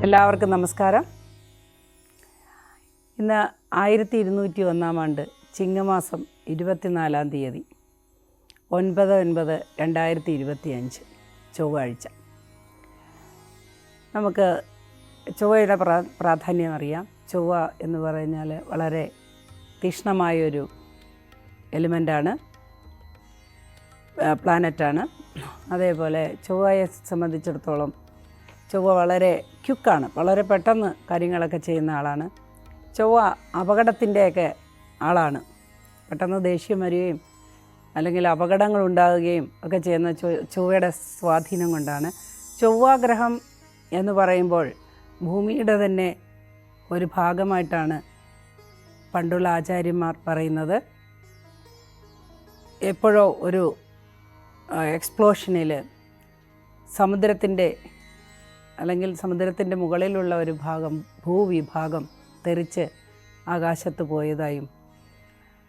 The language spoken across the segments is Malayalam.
എല്ലാവർക്കും നമസ്കാരം. ഇന്ന് 1201 ആണ്ട് ചിങ്ങമാസം 24 തീയതി 9/9/2025 ചൊവ്വാഴ്ച. നമുക്ക് ചൊവ്വയുടെ പ്രാധാന്യം അറിയാം. ചൊവ്വ എന്ന് പറഞ്ഞാൽ വളരെ തീക്ഷ്ണമായൊരു എലിമെൻ്റാണ്, പ്ലാനറ്റാണ്. അതേപോലെ ചൊവ്വയെ സംബന്ധിച്ചിടത്തോളം ചൊവ്വ വളരെ ക്യുക്കാണ്, വളരെ പെട്ടെന്ന് കാര്യങ്ങളൊക്കെ ചെയ്യുന്ന ആളാണ്. ചൊവ്വ അപകടത്തിൻ്റെയൊക്കെ ആളാണ്. പെട്ടെന്ന് ദേഷ്യം വരികയും അല്ലെങ്കിൽ അപകടങ്ങൾ ഉണ്ടാകുകയും ഒക്കെ ചെയ്യുന്ന ചൊവ്വയുടെ സ്വാധീനം കൊണ്ടാണ്. ചൊവ്വാഗ്രഹം എന്ന് പറയുമ്പോൾ ഭൂമിയുടെ തന്നെ ഒരു ഭാഗമായിട്ടാണ് പണ്ടുള്ള ആചാര്യന്മാർ പറയുന്നത്. എപ്പോഴോ ഒരു എക്സ്പ്ലോഷനിൽ സമുദ്രത്തിൻ്റെ മുകളിലുള്ള ഒരു ഭാഗം, ഭൂവിഭാഗം തെറിച്ച് ആകാശത്ത് പോയതായും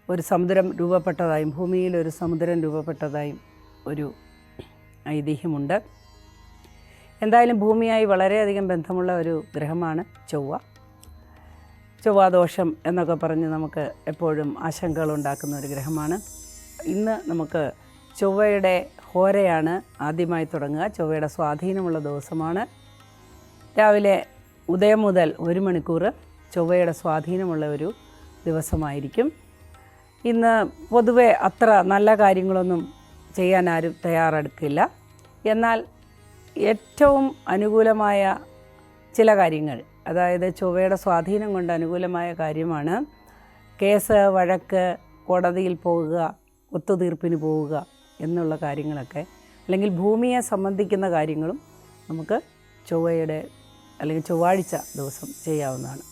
ഒരു സമുദ്രം രൂപപ്പെട്ടതായും ഭൂമിയിൽ ഒരു സമുദ്രം രൂപപ്പെട്ടതായും ഒരു ഐതിഹ്യമുണ്ട്. എന്തായാലും ഭൂമിയായി വളരെയധികം ബന്ധമുള്ള ഒരു ഗ്രഹമാണ് ചൊവ്വ. ചൊവ്വാദോഷം എന്നൊക്കെ പറഞ്ഞ് നമുക്ക് എപ്പോഴും ആശങ്കകൾ ഉണ്ടാക്കുന്ന ഒരു ഗ്രഹമാണ്. ഇന്ന് നമുക്ക് ചൊവ്വയുടെ ഹോരയാണ് ആദ്യമായി തുടങ്ങുക. ചൊവ്വയുടെ സ്വാധീനമുള്ള ദിവസമാണ്. രാവിലെ ഉദയം മുതൽ 1 മണിക്കൂർ ചൊവ്വയുടെ സ്വാധീനമുള്ള ഒരു ദിവസമായിരിക്കും. ഇന്ന് പൊതുവെ അത്ര നല്ല കാര്യങ്ങളൊന്നും ചെയ്യാൻ ആരും തയ്യാറെടുക്കില്ല. എന്നാൽ ഏറ്റവും അനുകൂലമായ ചില കാര്യങ്ങൾ, അതായത് ചൊവ്വയുടെ സ്വാധീനം കൊണ്ട് അനുകൂലമായ കാര്യമാണ് കേസ്, വഴക്ക്, കോടതിയിൽ പോവുക, ഒത്തുതീർപ്പിന് പോവുക എന്നുള്ള കാര്യങ്ങളൊക്കെ, അല്ലെങ്കിൽ ഭൂമിയെ സംബന്ധിക്കുന്ന കാര്യങ്ങളും നമുക്ക് ചൊവ്വയുടെ അല്ലെങ്കിൽ ചൊവ്വാഴ്ച ദിവസം ചെയ്യാവുന്നതാണ്.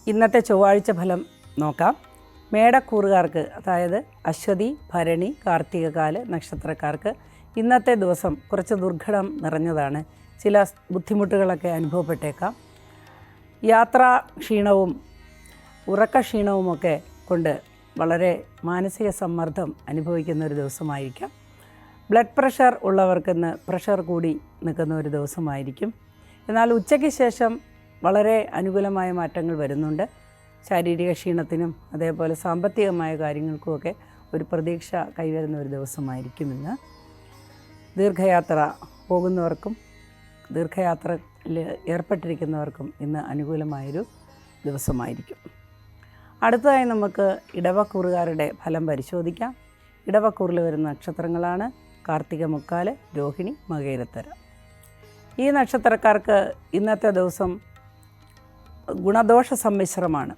ഇന്നത്തെ ചൊവ്വാഴ്ച ഫലം നോക്കാം. മേടക്കൂറുകാർക്ക്, അതായത് അശ്വതി, ഭരണി, കാർത്തികകാല് നക്ഷത്രക്കാർക്ക് ഇന്നത്തെ ദിവസം കുറച്ച് ദുർഘടം നിറഞ്ഞതാണ്. ചില ബുദ്ധിമുട്ടുകളൊക്കെ അനുഭവപ്പെട്ടേക്കാം. യാത്രാ ക്ഷീണവും ഉറക്കക്ഷീണവുമൊക്കെ കൊണ്ട് വളരെ മാനസിക സമ്മർദ്ദം അനുഭവിക്കുന്ന ഒരു ദിവസമായിരിക്കാം. ബ്ലഡ് പ്രഷർ ഉള്ളവർക്കിന്ന് പ്രഷർ കൂടി നിൽക്കുന്ന ഒരു ദിവസമായിരിക്കും. എന്നാൽ ഉച്ചയ്ക്ക് ശേഷം വളരെ അനുകൂലമായ മാറ്റങ്ങൾ വരുന്നുണ്ട്. ശാരീരിക ക്ഷീണത്തിനും അതേപോലെ സാമ്പത്തികമായ കാര്യങ്ങൾക്കുമൊക്കെ ഒരു പ്രതീക്ഷ കൈവരുന്ന ഒരു ദിവസമായിരിക്കും ഇന്ന്. ദീർഘയാത്ര പോകുന്നവർക്കും ദീർഘയാത്രയിൽ ഏർപ്പെട്ടിരിക്കുന്നവർക്കും ഇന്ന് അനുകൂലമായൊരു ദിവസമായിരിക്കും. അടുത്തതായി നമുക്ക് ഇടവക്കൂറുകാരുടെ ഫലം പരിശോധിക്കാം. ഇടവക്കൂറിൽ വരുന്ന നക്ഷത്രങ്ങളാണ് കാർത്തിക, മുക്കാല്, രോഹിണി, മകയിരത്തര. ഈ നക്ഷത്രക്കാർക്ക് ഇന്നത്തെ ദിവസം ഗുണദോഷ സമ്മിശ്രമാണ്.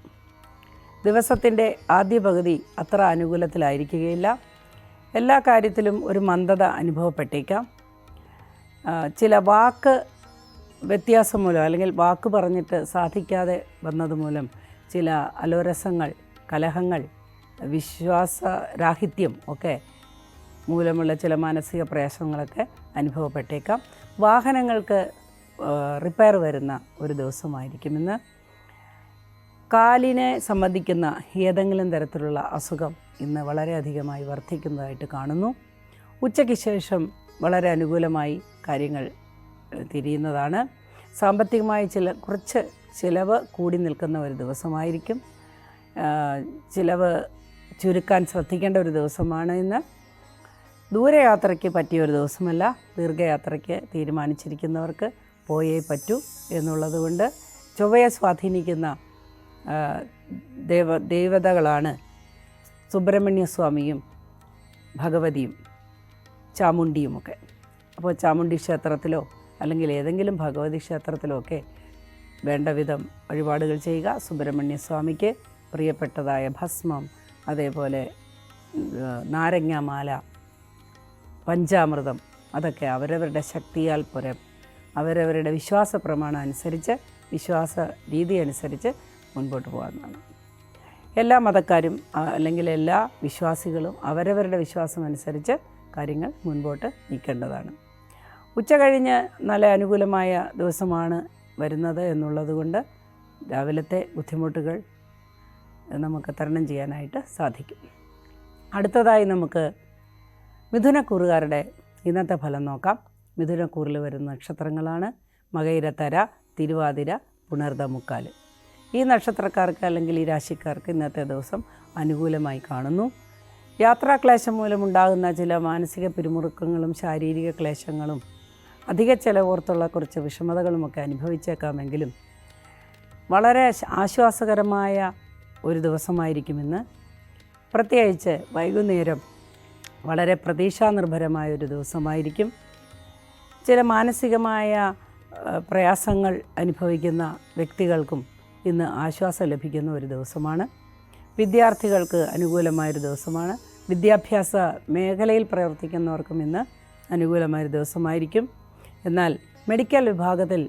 ദിവസത്തിൻ്റെ ആദ്യ പകുതി അത്ര അനുകൂലത്തിലായിരിക്കുകയില്ല. എല്ലാ കാര്യത്തിലും ഒരു മന്ദത അനുഭവപ്പെട്ടേക്കാം. ചില വാക്ക് വ്യത്യാസം മൂലം, അല്ലെങ്കിൽ വാക്ക് പറഞ്ഞിട്ട് സാധിക്കാതെ വന്നതുമൂലം ചില അലോരസങ്ങൾ, കലഹങ്ങൾ, വിശ്വാസരാഹിത്യം ഒക്കെ മൂലമുള്ള ചില മാനസിക പ്രയാസങ്ങളൊക്കെ അനുഭവപ്പെട്ടേക്കാം. വാഹനങ്ങൾക്ക് റിപ്പയർ വരുന്ന ഒരു ദിവസമായിരിക്കും ഇന്ന്. കാലിനെ സംബന്ധിക്കുന്ന ഏതെങ്കിലും തരത്തിലുള്ള അസുഖം ഇന്ന് വളരെയധികമായി വർദ്ധിക്കുന്നതായിട്ട് കാണുന്നു. ഉച്ചയ്ക്ക് ശേഷം വളരെ അനുകൂലമായി കാര്യങ്ങൾ തിരിയുന്നതാണ്. സാമ്പത്തികമായി കുറച്ച് ചിലവ് കൂടി നിൽക്കുന്ന ഒരു ദിവസമായിരിക്കും. ചിലവ് ചുരുക്കാൻ ശ്രദ്ധിക്കേണ്ട ഒരു ദിവസമാണ് ഇന്ന്. ദൂരയാത്രയ്ക്ക് പറ്റിയ ഒരു ദിവസമല്ല. ദീർഘയാത്രയ്ക്ക് തീരുമാനിച്ചിരിക്കുന്നവർക്ക് പോയേ പറ്റൂ എന്നുള്ളത് കൊണ്ട് ചൊവ്വയെ സ്വാധീനിക്കുന്ന ദേവതകളാണ് സുബ്രഹ്മണ്യ സ്വാമിയും ഭഗവതിയും ചാമുണ്ടിയുമൊക്കെ. അപ്പോൾ ചാമുണ്ഡി ക്ഷേത്രത്തിലോ അല്ലെങ്കിൽ ഏതെങ്കിലും ഭഗവതി ക്ഷേത്രത്തിലോ ഒക്കെ വേണ്ട വിധം വഴിപാടുകൾ ചെയ്യുക. സുബ്രഹ്മണ്യ സ്വാമിക്ക് പ്രിയപ്പെട്ടതായ ഭസ്മം, അതേപോലെ നാരങ്ങാമാല, പഞ്ചാമൃതം, അതൊക്കെ അവരവരുടെ ശക്തിയാൽ അവരവരുടെ വിശ്വാസ പ്രമാണം അനുസരിച്ച്, വിശ്വാസ രീതി അനുസരിച്ച് മുൻപോട്ട് പോകാവുന്നതാണ്. എല്ലാ മതക്കാരും അല്ലെങ്കിൽ എല്ലാ വിശ്വാസികളും അവരവരുടെ വിശ്വാസം അനുസരിച്ച് കാര്യങ്ങൾ മുൻപോട്ട് നീക്കേണ്ടതാണ്. ഉച്ച കഴിഞ്ഞ് നല്ല അനുകൂലമായ ദിവസമാണ് വരുന്നത് എന്നുള്ളത് കൊണ്ട് രാവിലത്തെ ബുദ്ധിമുട്ടുകൾ നമുക്ക് തരണം ചെയ്യാനായിട്ട് സാധിക്കും. അടുത്തതായി നമുക്ക് മിഥുനക്കൂറുകാരുടെ ഇന്നത്തെ ഫലം നോക്കാം. മിഥുനക്കൂറിൽ വരുന്ന നക്ഷത്രങ്ങളാണ് മകയിരത്തര, തിരുവാതിര, പുണർദ മുക്കാല്. ഈ നക്ഷത്രക്കാർക്ക് അല്ലെങ്കിൽ ഈ രാശിക്കാർക്ക് ഇന്നത്തെ ദിവസം അനുകൂലമായി കാണുന്നു. യാത്രാക്ലേശം മൂലമുണ്ടാകുന്ന ചില മാനസിക പിരിമുറുക്കങ്ങളും ശാരീരിക ക്ലേശങ്ങളും അധിക ചെലവോർത്തുള്ള കുറച്ച് വിഷമതകളുമൊക്കെ അനുഭവിച്ചേക്കാമെങ്കിലും വളരെ ആശ്വാസകരമായ ഒരു ദിവസമായിരിക്കുമെന്ന്. പ്രത്യേകിച്ച് വൈകുന്നേരം വളരെ പ്രതീക്ഷാനിർഭരമായ ഒരു ദിവസമായിരിക്കും. ചില മാനസികമായ പ്രയാസങ്ങൾ അനുഭവിക്കുന്ന വ്യക്തികൾക്കും ഇന്ന് ആശ്വാസം ലഭിക്കുന്ന ഒരു ദിവസമാണ്. വിദ്യാർത്ഥികൾക്ക് അനുകൂലമായൊരു ദിവസമാണ്. വിദ്യാഭ്യാസ മേഖലയിൽ പ്രവർത്തിക്കുന്നവർക്കും ഇന്ന് അനുകൂലമായൊരു ദിവസമായിരിക്കും. എന്നാൽ മെഡിക്കൽ വിഭാഗത്തിൽ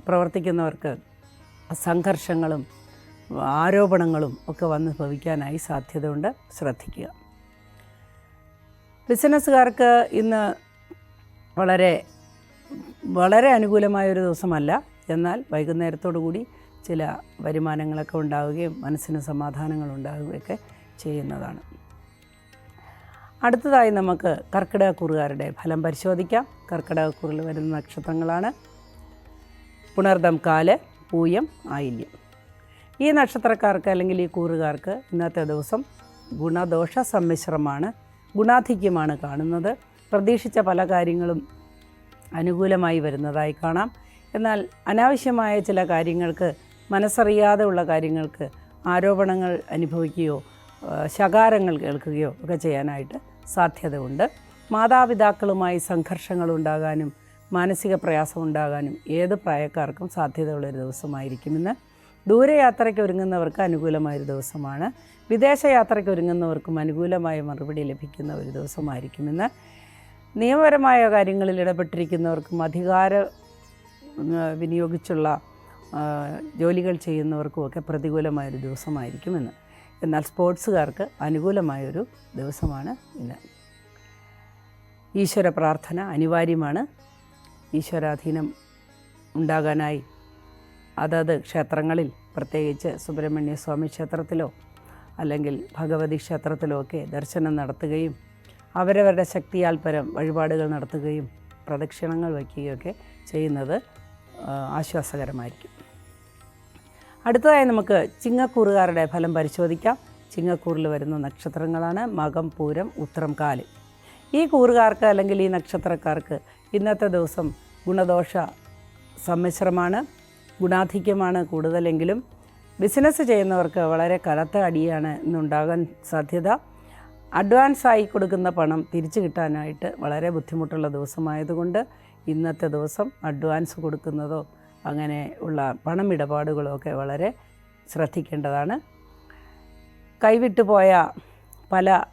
പ്രവർത്തിക്കുന്നവർക്ക് സംഘർഷങ്ങളും ആരോപണങ്ങളും ഒക്കെ വന്ന് ഭവിക്കാനായി സാധ്യതയുണ്ട്. ശ്രദ്ധിക്കുക. ബിസിനസ്സുകാർക്ക് ഇന്ന് വളരെ അനുകൂലമായൊരു ദിവസമല്ല. എന്നാൽ വൈകുന്നേരത്തോടു കൂടി ചില വരുമാനങ്ങളൊക്കെ ഉണ്ടാവുകയും മനസ്സിന് സമാധാനങ്ങൾ ഉണ്ടാവുകയൊക്കെ ചെയ്യുന്നതാണ്. അടുത്തതായി നമുക്ക് കർക്കിടകക്കൂറുകാരുടെ ഫലം പരിശോധിക്കാം. കർക്കിടകക്കൂറിൽ വരുന്ന നക്ഷത്രങ്ങളാണ് പുണർദം കാല്, പൂയം, ആയില്യം. ഈ നക്ഷത്രക്കാർക്ക് അല്ലെങ്കിൽ ഈ കൂറുകാർക്ക് ഇന്നത്തെ ദിവസം ഗുണദോഷ സമ്മിശ്രമാണ്, ഗുണാധിക്യമാണ് കാണുന്നത്. പ്രതീക്ഷിച്ച പല കാര്യങ്ങളും അനുകൂലമായി വരുന്നതായി കാണാം. എന്നാൽ അനാവശ്യമായ ചില കാര്യങ്ങൾക്ക്, മനസ്സറിയാതെ ഉള്ള കാര്യങ്ങൾക്ക് ആരോപണങ്ങൾ അനുഭവിക്കുകയോ ശകാരങ്ങൾ കേൾക്കുകയോ ഒക്കെ ചെയ്യാനായിട്ട് സാധ്യതയുണ്ട്. മാതാപിതാക്കളുമായി സംഘർഷങ്ങൾ ഉണ്ടാകാനും മാനസിക പ്രയാസം ഉണ്ടാകാനും ഏത് പ്രായക്കാർക്കും സാധ്യതയുള്ളൊരു ദിവസമായിരിക്കുമെന്ന്. ദൂരയാത്രയ്ക്ക് ഒരുങ്ങുന്നവർക്ക് അനുകൂലമായൊരു ദിവസമാണ്. വിദേശയാത്രയ്ക്ക് ഒരുങ്ങുന്നവർക്കും അനുകൂലമായ മറുപടി ലഭിക്കുന്ന ഒരു ദിവസമായിരിക്കുമെന്ന്. നിയമപരമായ കാര്യങ്ങളിൽ ഇടപെട്ടിരിക്കുന്നവർക്കും അധികാരം വിനിയോഗിച്ചുള്ള ജോലികൾ ചെയ്യുന്നവർക്കുമൊക്കെ പ്രതികൂലമായൊരു ദിവസമായിരിക്കുമെന്ന്. എന്നാൽ സ്പോർട്സുകാർക്ക് അനുകൂലമായൊരു ദിവസമാണ് ഇന്ന്. ഈശ്വര പ്രാർത്ഥന അനിവാര്യമാണ്. ഈശ്വരാധീനം ഉണ്ടാകാനായി അതത് ക്ഷേത്രങ്ങളിൽ, പ്രത്യേകിച്ച് സുബ്രഹ്മണ്യ സ്വാമി ക്ഷേത്രത്തിലോ അല്ലെങ്കിൽ ഭഗവതി ക്ഷേത്രത്തിലോ ഒക്കെ ദർശനം നടത്തുകയും അവരവരുടെ ശക്തിയാൽ പരം വഴിപാടുകൾ നടത്തുകയും പ്രദക്ഷിണങ്ങൾ വയ്ക്കുകയൊക്കെ ചെയ്യുന്നത് ആശ്വാസകരമായിരിക്കും. അടുത്തതായി നമുക്ക് ചിങ്ങക്കൂറുകാരുടെ ഫലം പരിശോധിക്കാം. ചിങ്ങക്കൂറിൽ വരുന്ന നക്ഷത്രങ്ങളാണ് മകം, പൂരം, ഉത്രം, കാല്. ഈ കൂറുകാർക്ക് അല്ലെങ്കിൽ ഈ നക്ഷത്രക്കാർക്ക് ഇന്നത്തെ ദിവസം ഗുണദോഷ സമ്മിശ്രമാണ്, ഗുണാധിക്യമാണ് കൂടുതലെങ്കിലും ബിസിനസ് ചെയ്യുന്നവർക്ക് വളരെ കനത്ത അടിയാണ് ഇന്നുണ്ടാകാൻ സാധ്യത. അഡ്വാൻസായി കൊടുക്കുന്ന പണം തിരിച്ചു കിട്ടാനായിട്ട് വളരെ ബുദ്ധിമുട്ടുള്ള ദിവസമായതുകൊണ്ട് ഇന്നത്തെ ദിവസം അഡ്വാൻസ് കൊടുക്കുന്നതോ അങ്ങനെ ഉള്ള പണമിടപാടുകളോ ഒക്കെ വളരെ ശ്രദ്ധിക്കേണ്ടതാണ്. കൈവിട്ടുപോയ പല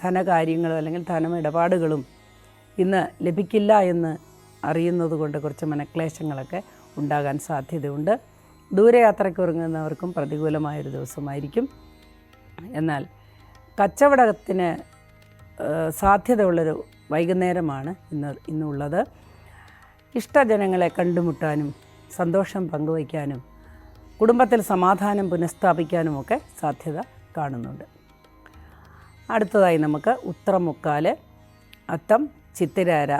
ധനകാര്യങ്ങളും അല്ലെങ്കിൽ ധനമിടപാടുകളും ഇന്ന് ലഭിക്കില്ല എന്ന് അറിയുന്നത് കൊണ്ട് കുറച്ച് മനക്ലേശങ്ങളൊക്കെ ഉണ്ടാകാൻ സാധ്യതയുണ്ട്. ദൂരയാത്രയ്ക്ക് ഒരുങ്ങുന്നവർക്കും പ്രതികൂലമായൊരു ദിവസമായിരിക്കും. എന്നാൽ കച്ചവടത്തിന് സാധ്യതയുള്ളൊരു വൈകുന്നേരമാണ് ഇന്നുള്ളത്. ഇഷ്ടജനങ്ങളെ കണ്ടുമുട്ടാനും സന്തോഷം പങ്കുവയ്ക്കാനും കുടുംബത്തിൽ സമാധാനം പുനഃസ്ഥാപിക്കാനുമൊക്കെ സാധ്യത കാണുന്നുണ്ട്. അടുത്തതായി നമുക്ക് ഉത്രം, മുക്കാല്, അത്തം, ചിത്തിരാര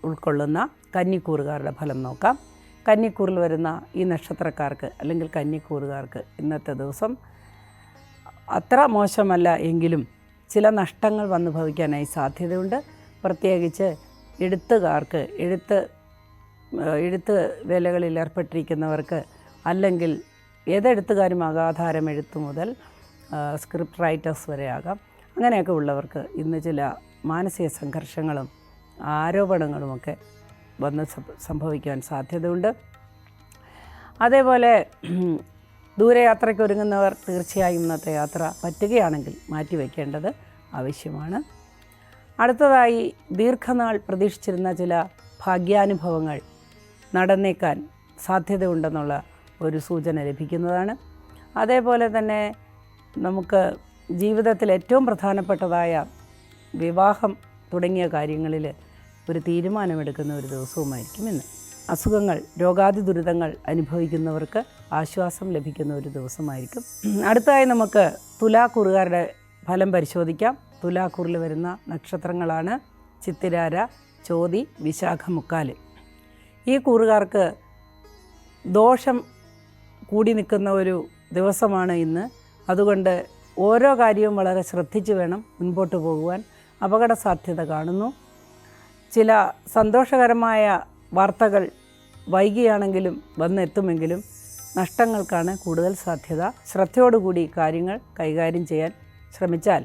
ഉൾക്കൊള്ളുന്ന കന്നിക്കൂറുകാരുടെ ഫലം നോക്കാം. കന്നിക്കൂറിൽ വരുന്ന ഈ നക്ഷത്രക്കാർക്ക് അല്ലെങ്കിൽ കന്നിക്കൂറുകാർക്ക് ഇന്നത്തെ ദിവസം അത്ര മോശമല്ല എങ്കിലും ചില നഷ്ടങ്ങൾ വന്നു ഭവിക്കാനായി സാധ്യതയുണ്ട്. പ്രത്യേകിച്ച് എഴുത്തുകാർക്ക്, എഴുത്ത് വേലകളിൽ ഏർപ്പെട്ടിരിക്കുന്നവർക്ക്, അല്ലെങ്കിൽ ഏതെഴുത്തുകാരും അകാധാരം എഴുത്തു മുതൽ സ്ക്രിപ്റ്റ് റൈറ്റേഴ്സ് വരെ ആകാം, അങ്ങനെയൊക്കെ ഉള്ളവർക്ക് ഇന്ന് ചില മാനസിക സംഘർഷങ്ങളും ആരോപണങ്ങളുമൊക്കെ വന്ന് സംഭവിക്കാൻ സാധ്യതയുണ്ട്. അതേപോലെ ദൂരയാത്രയ്ക്ക് ഒരുങ്ങുന്നവർ തീർച്ചയായും ഇന്നത്തെ യാത്ര പറ്റുകയാണെങ്കിൽ മാറ്റിവെക്കേണ്ടത് ആവശ്യമാണ്. അടുത്തതായി ദീർഘനാൾ പ്രതീക്ഷിച്ചിരുന്ന ചില ഭാഗ്യാനുഭവങ്ങൾ നടന്നേക്കാൻ സാധ്യതയുണ്ടെന്നുള്ള ഒരു സൂചന ലഭിക്കുന്നതാണ്. അതേപോലെ തന്നെ നമുക്ക് ജീവിതത്തിൽ ഏറ്റവും പ്രധാനപ്പെട്ടതായ വിവാഹം തുടങ്ങിയ കാര്യങ്ങളിൽ ഒരു തീരുമാനമെടുക്കുന്ന ഒരു ദിവസവുമായിരിക്കും ഇന്ന്. അസുഖങ്ങൾ, രോഗാതി ദുരിതങ്ങൾ അനുഭവിക്കുന്നവർക്ക് ആശ്വാസം ലഭിക്കുന്ന ഒരു ദിവസമായിരിക്കും. അടുത്തതായി നമുക്ക് തുലാക്കൂറുകാരുടെ ഫലം പരിശോധിക്കാം. തുലാക്കൂറിൽ വരുന്ന നക്ഷത്രങ്ങളാണ് ചിത്തിരാര, ചോതി, വിശാഖ, മുക്കാല്. ഈ കൂറുകാർക്ക് ദോഷം കൂടി നിൽക്കുന്ന ഒരു ദിവസമാണ് ഇന്ന്. അതുകൊണ്ട് ഓരോ കാര്യവും വളരെ ശ്രദ്ധിച്ച് വേണം മുൻപോട്ട് പോകുവാൻ. അപകട സാധ്യത കാണുന്നു. ചില സന്തോഷകരമായ വാർത്തകൾ വൈകിയാണെങ്കിലും വന്നെത്തുമെങ്കിലും നഷ്ടങ്ങൾക്കാണ് കൂടുതൽ സാധ്യത. ശ്രദ്ധയോടുകൂടി കാര്യങ്ങൾ കൈകാര്യം ചെയ്യാൻ ശ്രമിച്ചാൽ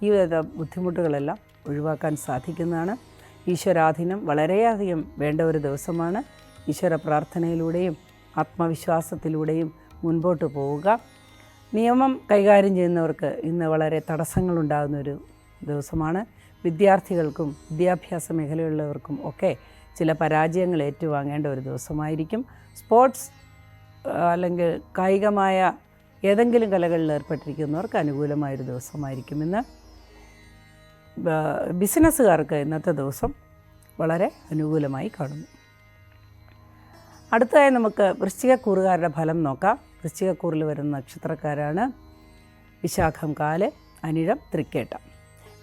ഈ വിധ ബുദ്ധിമുട്ടുകളെല്ലാം ഒഴിവാക്കാൻ സാധിക്കുന്നതാണ്. ഈശ്വരാധീനം വളരെയധികം വേണ്ട ഒരു ദിവസമാണ്. ഈശ്വര പ്രാർത്ഥനയിലൂടെയും ആത്മവിശ്വാസത്തിലൂടെയും മുൻപോട്ട് പോവുക. നിയമം കൈകാര്യം ചെയ്യുന്നവർക്ക് ഇന്ന് വളരെ തടസ്സങ്ങളുണ്ടാകുന്നൊരു ദിവസമാണ്. വിദ്യാർത്ഥികൾക്കും വിദ്യാഭ്യാസ മേഖലയുള്ളവർക്കും ഒക്കെ ചില പരാജയങ്ങൾ ഏറ്റുവാങ്ങേണ്ട ഒരു ദിവസമായിരിക്കും. സ്പോർട്സ് അല്ലെങ്കിൽ കായികമായ ഏതെങ്കിലും കലകളിൽ ഏർപ്പെട്ടിരിക്കുന്നവർക്ക് അനുകൂലമായൊരു ദിവസമായിരിക്കും ഇന്ന്. ബിസിനസ്സുകാർക്ക് ഇന്നത്തെ ദിവസം വളരെ അനുകൂലമായി കാണുന്നു. അടുത്തതായി നമുക്ക് വൃശ്ചികക്കൂറുകാരുടെ ഫലം നോക്കാം. വൃശ്ചികക്കൂറിൽ വരുന്ന നക്ഷത്രക്കാരാണ് വിശാഖം, കാല്, അനിഴം, തൃക്കേട്ട.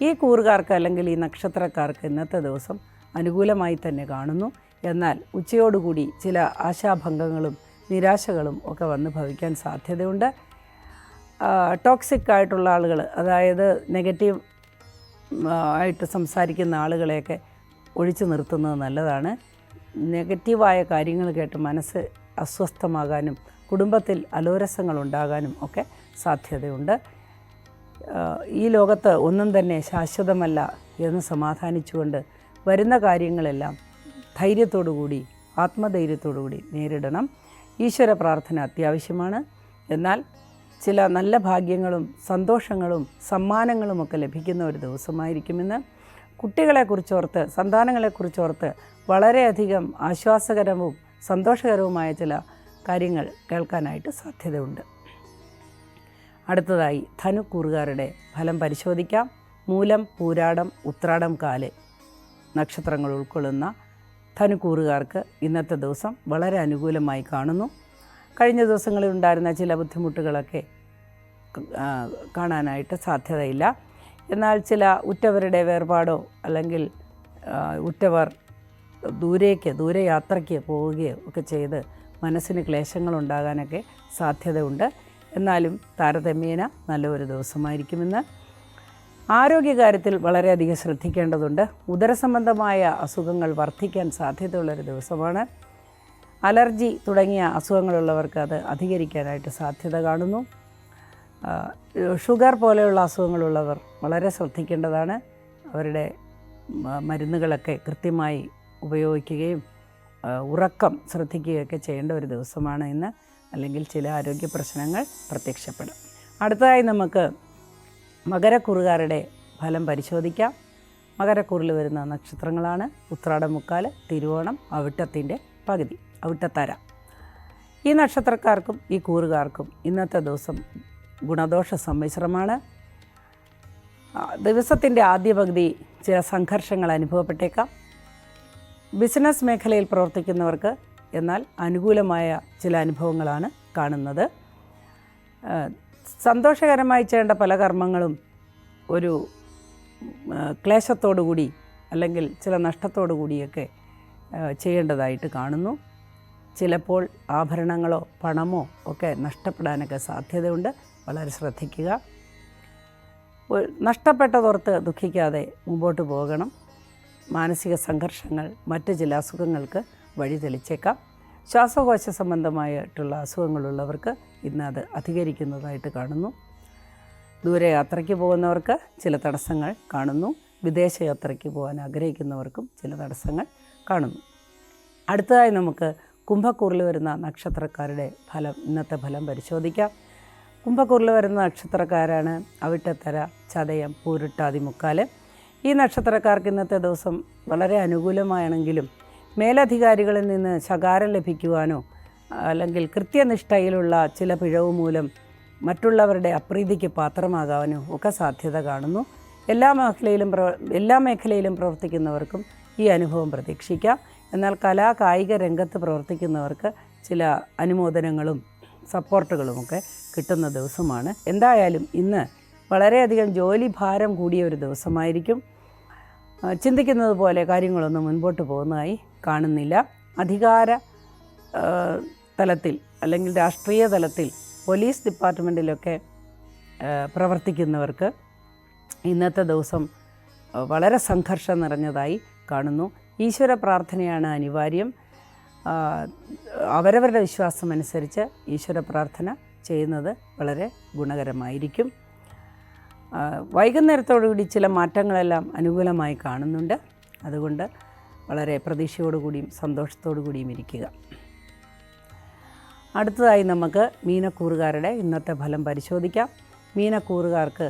ഈ കൂറുകാർക്ക് അല്ലെങ്കിൽ ഈ നക്ഷത്രക്കാർക്ക് ഇന്നത്തെ ദിവസം അനുകൂലമായി തന്നെ കാണുന്നു. എന്നാൽ ഉച്ചയോടുകൂടി ചില ആശാഭംഗങ്ങളും നിരാശകളും ഒക്കെ വന്ന് ഭവിക്കാൻ സാധ്യതയുണ്ട്. ടോക്സിക് ആയിട്ടുള്ള ആളുകൾ, അതായത് നെഗറ്റീവ് ആയിട്ട് സംസാരിക്കുന്ന ആളുകളെയൊക്കെ ഒഴിച്ചു നിർത്തുന്നത് നല്ലതാണ്. നെഗറ്റീവായ കാര്യങ്ങൾ കേട്ട് മനസ്സ് അസ്വസ്ഥമാകാനും കുടുംബത്തിൽ അലോരസങ്ങൾ ഉണ്ടാകാനും ഒക്കെ സാധ്യതയുണ്ട്. ഈ ലോകത്ത് ഒന്നും തന്നെ ശാശ്വതമല്ല എന്ന് സമാധാനിച്ചുകൊണ്ട് വരുന്ന കാര്യങ്ങളെല്ലാം ധൈര്യത്തോടുകൂടി ആത്മധൈര്യത്തോടുകൂടി നേരിടണം. ഈശ്വര പ്രാർത്ഥന അത്യാവശ്യമാണ്. എന്നാൽ ചില നല്ല ഭാഗ്യങ്ങളും സന്തോഷങ്ങളും സമ്മാനങ്ങളുമൊക്കെ ലഭിക്കുന്ന ഒരു ദിവസമായിരിക്കുമെന്ന്. കുട്ടികളെക്കുറിച്ചോർത്ത് സന്താനങ്ങളെക്കുറിച്ചോർത്ത് വളരെയധികം ആശ്വാസകരവും സന്തോഷകരവുമായ ചില കാര്യങ്ങൾ കേൾക്കാനായിട്ട് സാധ്യതയുണ്ട്. അടുത്തതായി ധനുക്കൂറുകാരുടെ ഫലം പരിശോധിക്കാം. മൂലം, പൂരാടം, ഉത്രാടം, കാല് നക്ഷത്രങ്ങൾ ഉൾക്കൊള്ളുന്ന ധനുക്കൂറുകാർക്ക് ഇന്നത്തെ ദിവസം വളരെ അനുകൂലമായി കാണുന്നു. കഴിഞ്ഞ ദിവസങ്ങളിൽ ഉണ്ടായിരുന്ന ചില ബുദ്ധിമുട്ടുകളൊക്കെ കാണാനായിട്ട് സാധ്യതയില്ല. എന്നാൽ ചില ഉറ്റവരുടെ വേർപാടോ അല്ലെങ്കിൽ ഉറ്റവർ ദൂരയാത്രയ്ക്ക് പോവുകയോ ഒക്കെ ചെയ്ത് മനസ്സിന് ക്ലേശങ്ങളുണ്ടാകാനൊക്കെ സാധ്യതയുണ്ട്. എന്നാലും താരതമ്യേന നല്ലൊരു ദിവസമായിരിക്കുമെന്ന്. ആരോഗ്യകാര്യത്തിൽ വളരെയധികം ശ്രദ്ധിക്കേണ്ടതുണ്ട്. ഉദരസംബന്ധമായ അസുഖങ്ങൾ വർദ്ധിക്കാൻ സാധ്യതയുള്ളൊരു ദിവസമാണ്. അലർജി തുടങ്ങിയ അസുഖങ്ങളുള്ളവർക്ക് അത് അധികരിക്കാനായിട്ട് സാധ്യത കാണുന്നു. ഷുഗർ പോലെയുള്ള അസുഖങ്ങളുള്ളവർ വളരെ ശ്രദ്ധിക്കേണ്ടതാണ്. അവരുടെ മരുന്നുകളൊക്കെ കൃത്യമായി ഉപയോഗിക്കുകയും ഉറക്കം ശ്രദ്ധിക്കുകയൊക്കെ ചെയ്യേണ്ട ഒരു ദിവസമാണ് ഇന്ന്. അല്ലെങ്കിൽ ചില ആരോഗ്യ പ്രശ്നങ്ങൾ പ്രത്യക്ഷപ്പെടും. അടുത്തതായി നമുക്ക് മകരക്കൂറുകാരുടെ ഫലം പരിശോധിക്കാം. മകരക്കൂറിൽ വരുന്ന നക്ഷത്രങ്ങളാണ് ഉത്രാടം, മുക്കാല്, തിരുവോണം, അവിട്ടത്തിൻ്റെ പകുതി, അവിട്ടത്തര. ഈ നക്ഷത്രക്കാർക്കും ഈ കൂറുകാർക്കും ഇന്നത്തെ ദിവസം ഗുണദോഷ സമ്മിശ്രമാണ്. ദിവസത്തിൻ്റെ ആദ്യ പകുതി ചില സംഘർഷങ്ങൾ അനുഭവപ്പെട്ടേക്കാം. ബിസിനസ് മേഖലയിൽ പ്രവർത്തിക്കുന്നവർക്ക് എന്നാൽ അനുകൂലമായ ചില അനുഭവങ്ങളാണ് കാണുന്നത്. സന്തോഷകരമായി ചെയ്യേണ്ട പല കർമ്മങ്ങളും ഒരു ക്ലേശത്തോടുകൂടി അല്ലെങ്കിൽ ചില നഷ്ടത്തോടു കൂടിയൊക്കെ ചെയ്യേണ്ടതായിട്ട് കാണുന്നു. ചിലപ്പോൾ ആഭരണങ്ങളോ പണമോ ഒക്കെ നഷ്ടപ്പെടാനൊക്കെ സാധ്യതയുണ്ട്. വളരെ ശ്രദ്ധിക്കുക. നഷ്ടപ്പെട്ടതോർത്ത് ദുഃഖിക്കാതെ മുമ്പോട്ട് പോകണം. മാനസിക സംഘർഷങ്ങൾ മറ്റ് ചില അസുഖങ്ങൾക്ക് വഴി തെളിച്ചേക്കാം. ശ്വാസകോശ സംബന്ധമായിട്ടുള്ള അസുഖങ്ങളുള്ളവർക്ക് ഇന്ന് അത് അധികരിക്കുന്നതായിട്ട് കാണുന്നു. ദൂരയാത്രയ്ക്ക് പോകുന്നവർക്ക് ചില തടസ്സങ്ങൾ കാണുന്നു. വിദേശയാത്രയ്ക്ക് പോകാൻ ആഗ്രഹിക്കുന്നവർക്കും ചില തടസ്സങ്ങൾ കാണുന്നു. അടുത്തതായി നമുക്ക് കുംഭക്കൂറിൽ വരുന്ന നക്ഷത്രക്കാരുടെ ഇന്നത്തെ ഫലം പരിശോധിക്കാം. കുംഭക്കൂറിൽ വരുന്ന നക്ഷത്രക്കാരാണ് അവിട്ടത്തര, ചതയം, പൂരുട്ടാതി, മുക്കാല്. ഈ നക്ഷത്രക്കാർക്ക് ഇന്നത്തെ ദിവസം വളരെ അനുകൂലമാണെങ്കിലും മേലധികാരികളിൽ നിന്ന് ശകാരം ലഭിക്കുവാനോ അല്ലെങ്കിൽ കൃത്യനിഷ്ഠയിലുള്ള ചില പിഴവ് മൂലം മറ്റുള്ളവരുടെ അപ്രീതിക്ക് പാത്രമാകാനോ ഒക്കെ സാധ്യത കാണുന്നു. എല്ലാ മേഖലയിലും പ്രവർത്തിക്കുന്നവർക്കും ഈ അനുഭവം പ്രതീക്ഷിക്കാം. എന്നാൽ കായിക രംഗത്ത് പ്രവർത്തിക്കുന്നവർക്ക് ചില അനുമോദനങ്ങളും സപ്പോർട്ടുകളുമൊക്കെ കിട്ടുന്ന ദിവസമാണ്. എന്തായാലും ഇന്ന് വളരെയധികം ജോലി ഭാരം കൂടിയ ഒരു ദിവസമായിരിക്കും. ചിന്തിക്കുന്നത് പോലെ കാര്യങ്ങളൊന്നും മുൻപോട്ട് പോകുന്നതായി കാണുന്നില്ല. അധികാര തലത്തിൽ അല്ലെങ്കിൽ രാഷ്ട്രീയ തലത്തിൽ പോലീസ് ഡിപ്പാർട്ട്മെൻറ്റിലൊക്കെ പ്രവർത്തിക്കുന്നവർക്ക് ഇന്നത്തെ ദിവസം വളരെ സംഘർഷം നിറഞ്ഞതായി കാണുന്നു. ഈശ്വര പ്രാർത്ഥനയാണ് അനിവാര്യം. അവരവരുടെ വിശ്വാസം അനുസരിച്ച് ഈശ്വര പ്രാർത്ഥന ചെയ്യുന്നത് വളരെ ഗുണകരമായിരിക്കും. വൈകുന്നേരത്തോടുകൂടി ചില മാറ്റങ്ങളെല്ലാം അനുകൂലമായി കാണുന്നുണ്ട്. അതുകൊണ്ട് വളരെ പ്രതീക്ഷയോടുകൂടിയും സന്തോഷത്തോടു കൂടിയും ഇരിക്കുക. അടുത്തതായി നമുക്ക് മീനക്കൂറുകാരുടെ ഇന്നത്തെ ഫലം പരിശോധിക്കാം. മീനക്കൂറുകാർക്ക്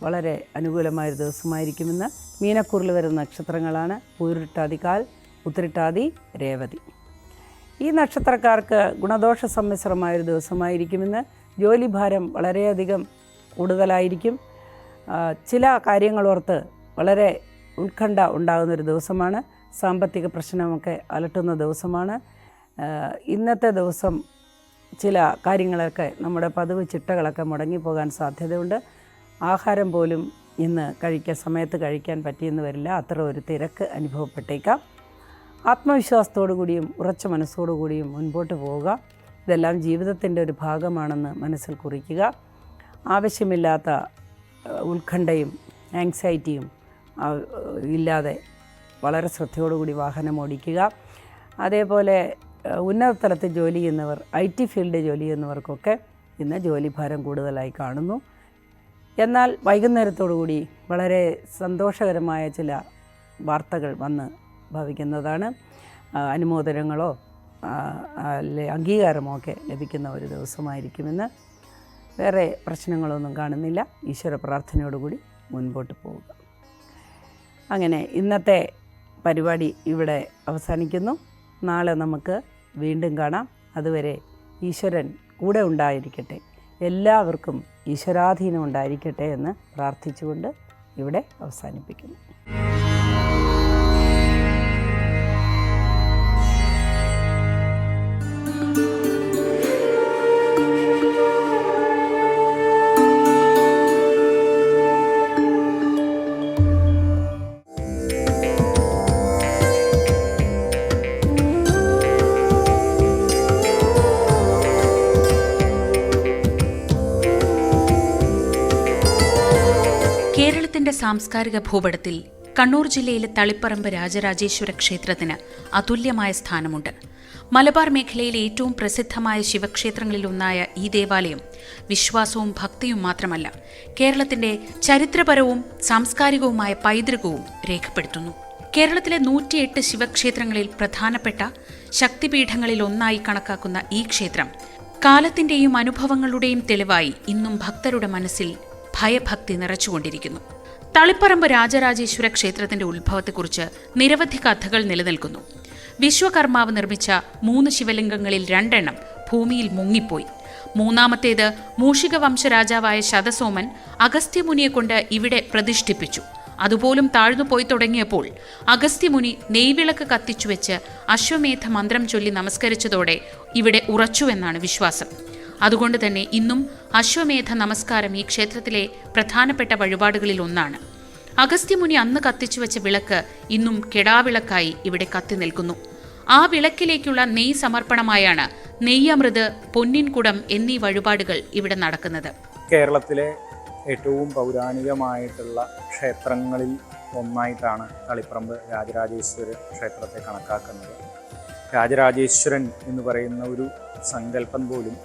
വളരെ അനുകൂലമായൊരു ദിവസമായിരിക്കുമെന്ന്. മീനക്കൂറിൽ വരുന്ന നക്ഷത്രങ്ങളാണ് പൂരുരുട്ടാതിക്കാൽ, ഉത്തരട്ടാതി, രേവതി. ഈ നക്ഷത്രക്കാർക്ക് ഗുണദോഷ സമ്മിശ്രമായൊരു ദിവസമായിരിക്കുമെന്ന്. ജോലിഭാരം വളരെയധികം കൂടുതലായിരിക്കും. ചില കാര്യങ്ങളോർത്ത് വളരെ ഉത്കണ്ഠ ഉണ്ടാകുന്നൊരു ദിവസമാണ്. സാമ്പത്തിക പ്രശ്നമൊക്കെ അലട്ടുന്ന ദിവസമാണ്. ഇന്നത്തെ ദിവസം ചില കാര്യങ്ങളൊക്കെ നമ്മുടെ പതിവ് ചിട്ടകളൊക്കെ മുടങ്ങിപ്പോകാൻ സാധ്യതയുണ്ട്. ആഹാരം പോലും ഇന്ന് സമയത്ത് കഴിക്കാൻ പറ്റിയെന്ന് വരില്ല. അത്ര ഒരു തിരക്ക് അനുഭവപ്പെട്ടേക്കാം. ആത്മവിശ്വാസത്തോടു കൂടിയും ഉറച്ച മനസ്സോടു കൂടിയും മുൻപോട്ട് പോവുക. ഇതെല്ലാം ജീവിതത്തിൻ്റെ ഒരു ഭാഗമാണെന്ന് മനസ്സിൽ കുറിക്കുക. ആവശ്യമില്ലാത്ത ഉത്കണ്ഠയും ആങ്സൈറ്റിയും ഇല്ലാതെ വളരെ ശ്രദ്ധയോടുകൂടി വാഹനം ഓടിക്കുക. അതേപോലെ ഉന്നത തലത്തിൽ ജോലി ചെയ്യുന്നവർ, IT ഫീൽഡിൽ ജോലി ചെയ്യുന്നവർക്കൊക്കെ ഇന്ന് ജോലിഭാരം കൂടുതലായി കാണുന്നു. എന്നാൽ വൈകുന്നേരത്തോടുകൂടി വളരെ സന്തോഷകരമായ ചില വാർത്തകൾ വന്ന് ഭവിക്കുന്നതാണ്. അനുമോദനങ്ങളോ അംഗീകാരമോ ഒക്കെ ലഭിക്കുന്ന ഒരു ദിവസമായിരിക്കുമെന്ന്. വേറെ പ്രശ്നങ്ങളൊന്നും കാണുന്നില്ല. ഈശ്വര പ്രാർത്ഥനയോടുകൂടി മുൻപോട്ട് പോവുക. അങ്ങനെ ഇന്നത്തെ പരിപാടി ഇവിടെ അവസാനിക്കുന്നു. നാളെ നമുക്ക് വീണ്ടും കാണാം. അതുവരെ ഈശ്വരൻ കൂടെ ഉണ്ടായിരിക്കട്ടെ, എല്ലാവർക്കും ഈശ്വരാധീനം ഉണ്ടായിരിക്കട്ടെ എന്ന് പ്രാർത്ഥിച്ചുകൊണ്ട് ഇവിടെ അവസാനിപ്പിക്കുന്നു. കേരളത്തിന്റെ സാംസ്കാരിക ഭൂപടത്തിൽ കണ്ണൂർ ജില്ലയിലെ തളിപ്പറമ്പ് രാജരാജേശ്വര ക്ഷേത്രത്തിന് അതുല്യമായ സ്ഥാനമുണ്ട്. മലബാർ മേഖലയിലെ ഏറ്റവും പ്രസിദ്ധമായ ശിവക്ഷേത്രങ്ങളിലൊന്നായ ഈ ദേവാലയം വിശ്വാസവും ഭക്തിയും മാത്രമല്ല, കേരളത്തിന്റെ ചരിത്രപരവും സാംസ്കാരികവുമായ പൈതൃകവും രേഖപ്പെടുത്തുന്നു. കേരളത്തിലെ 108 ശിവക്ഷേത്രങ്ങളിൽ പ്രധാനപ്പെട്ട ശക്തിപീഠങ്ങളിൽ ഒന്നായി കണക്കാക്കുന്ന ഈ ക്ഷേത്രം കാലത്തിന്റെയും അനുഭവങ്ങളുടെയും തെളിവായി ഇന്നും ഭക്തരുടെ മനസ്സിൽ ഭയഭക്തി നിറച്ചുകൊണ്ടിരിക്കുന്നു. തളിപ്പറമ്പ് രാജരാജേശ്വര ക്ഷേത്രത്തിന്റെ ഉത്ഭവത്തെക്കുറിച്ച് നിരവധി കഥകൾ നിലനിൽക്കുന്നു. വിശ്വകർമാവ് നിർമ്മിച്ച 3 ശിവലിംഗങ്ങളിൽ 2 എണ്ണം ഭൂമിയിൽ മുങ്ങിപ്പോയി. മൂന്നാമത്തേത് മൂഷിക വംശരാജാവായ ശതസോമൻ അഗസ്ത്യമുനിയെ കൊണ്ട് ഇവിടെ പ്രതിഷ്ഠിപ്പിച്ചു. അതുപോലും താഴ്ന്നുപോയി തുടങ്ങിയപ്പോൾ അഗസ്ത്യമുനി നെയ്വിളക്ക് കത്തിച്ചുവെച്ച് അശ്വമേധ മന്ത്രം ചൊല്ലി നമസ്കരിച്ചതോടെ ഇവിടെ ഉറച്ചുവെന്നാണ് വിശ്വാസം. അതുകൊണ്ട് തന്നെ ഇന്നും അശ്വമേധ നമസ്കാരം ഈ ക്ഷേത്രത്തിലെ പ്രധാനപ്പെട്ട വഴിപാടുകളിൽ ഒന്നാണ്. അഗസ്ത്യമുനി അന്ന് കത്തിച്ചുവെച്ച വിളക്ക് ഇന്നും കെടാവിളക്കായി ഇവിടെ കത്തി നിൽക്കുന്നു. ആ വിളക്കിലേക്കുള്ള നെയ്യ് സമർപ്പണമായാണ് നെയ്യമൃത്, പൊന്നിൻകുടം എന്നീ വഴിപാടുകൾ ഇവിടെ നടക്കുന്നത്. കേരളത്തിലെ ഏറ്റവും പൗരാണികമായിട്ടുള്ള ക്ഷേത്രങ്ങളിൽ ഒന്നായിട്ടാണ് തളിപ്പറമ്പ് രാജരാജേശ്വര ക്ഷേത്രത്തെ കണക്കാക്കുന്നത്. രാജരാജേശ്വരൻ എന്ന് പറയുന്ന ഒരു സങ്കല്പം പോലും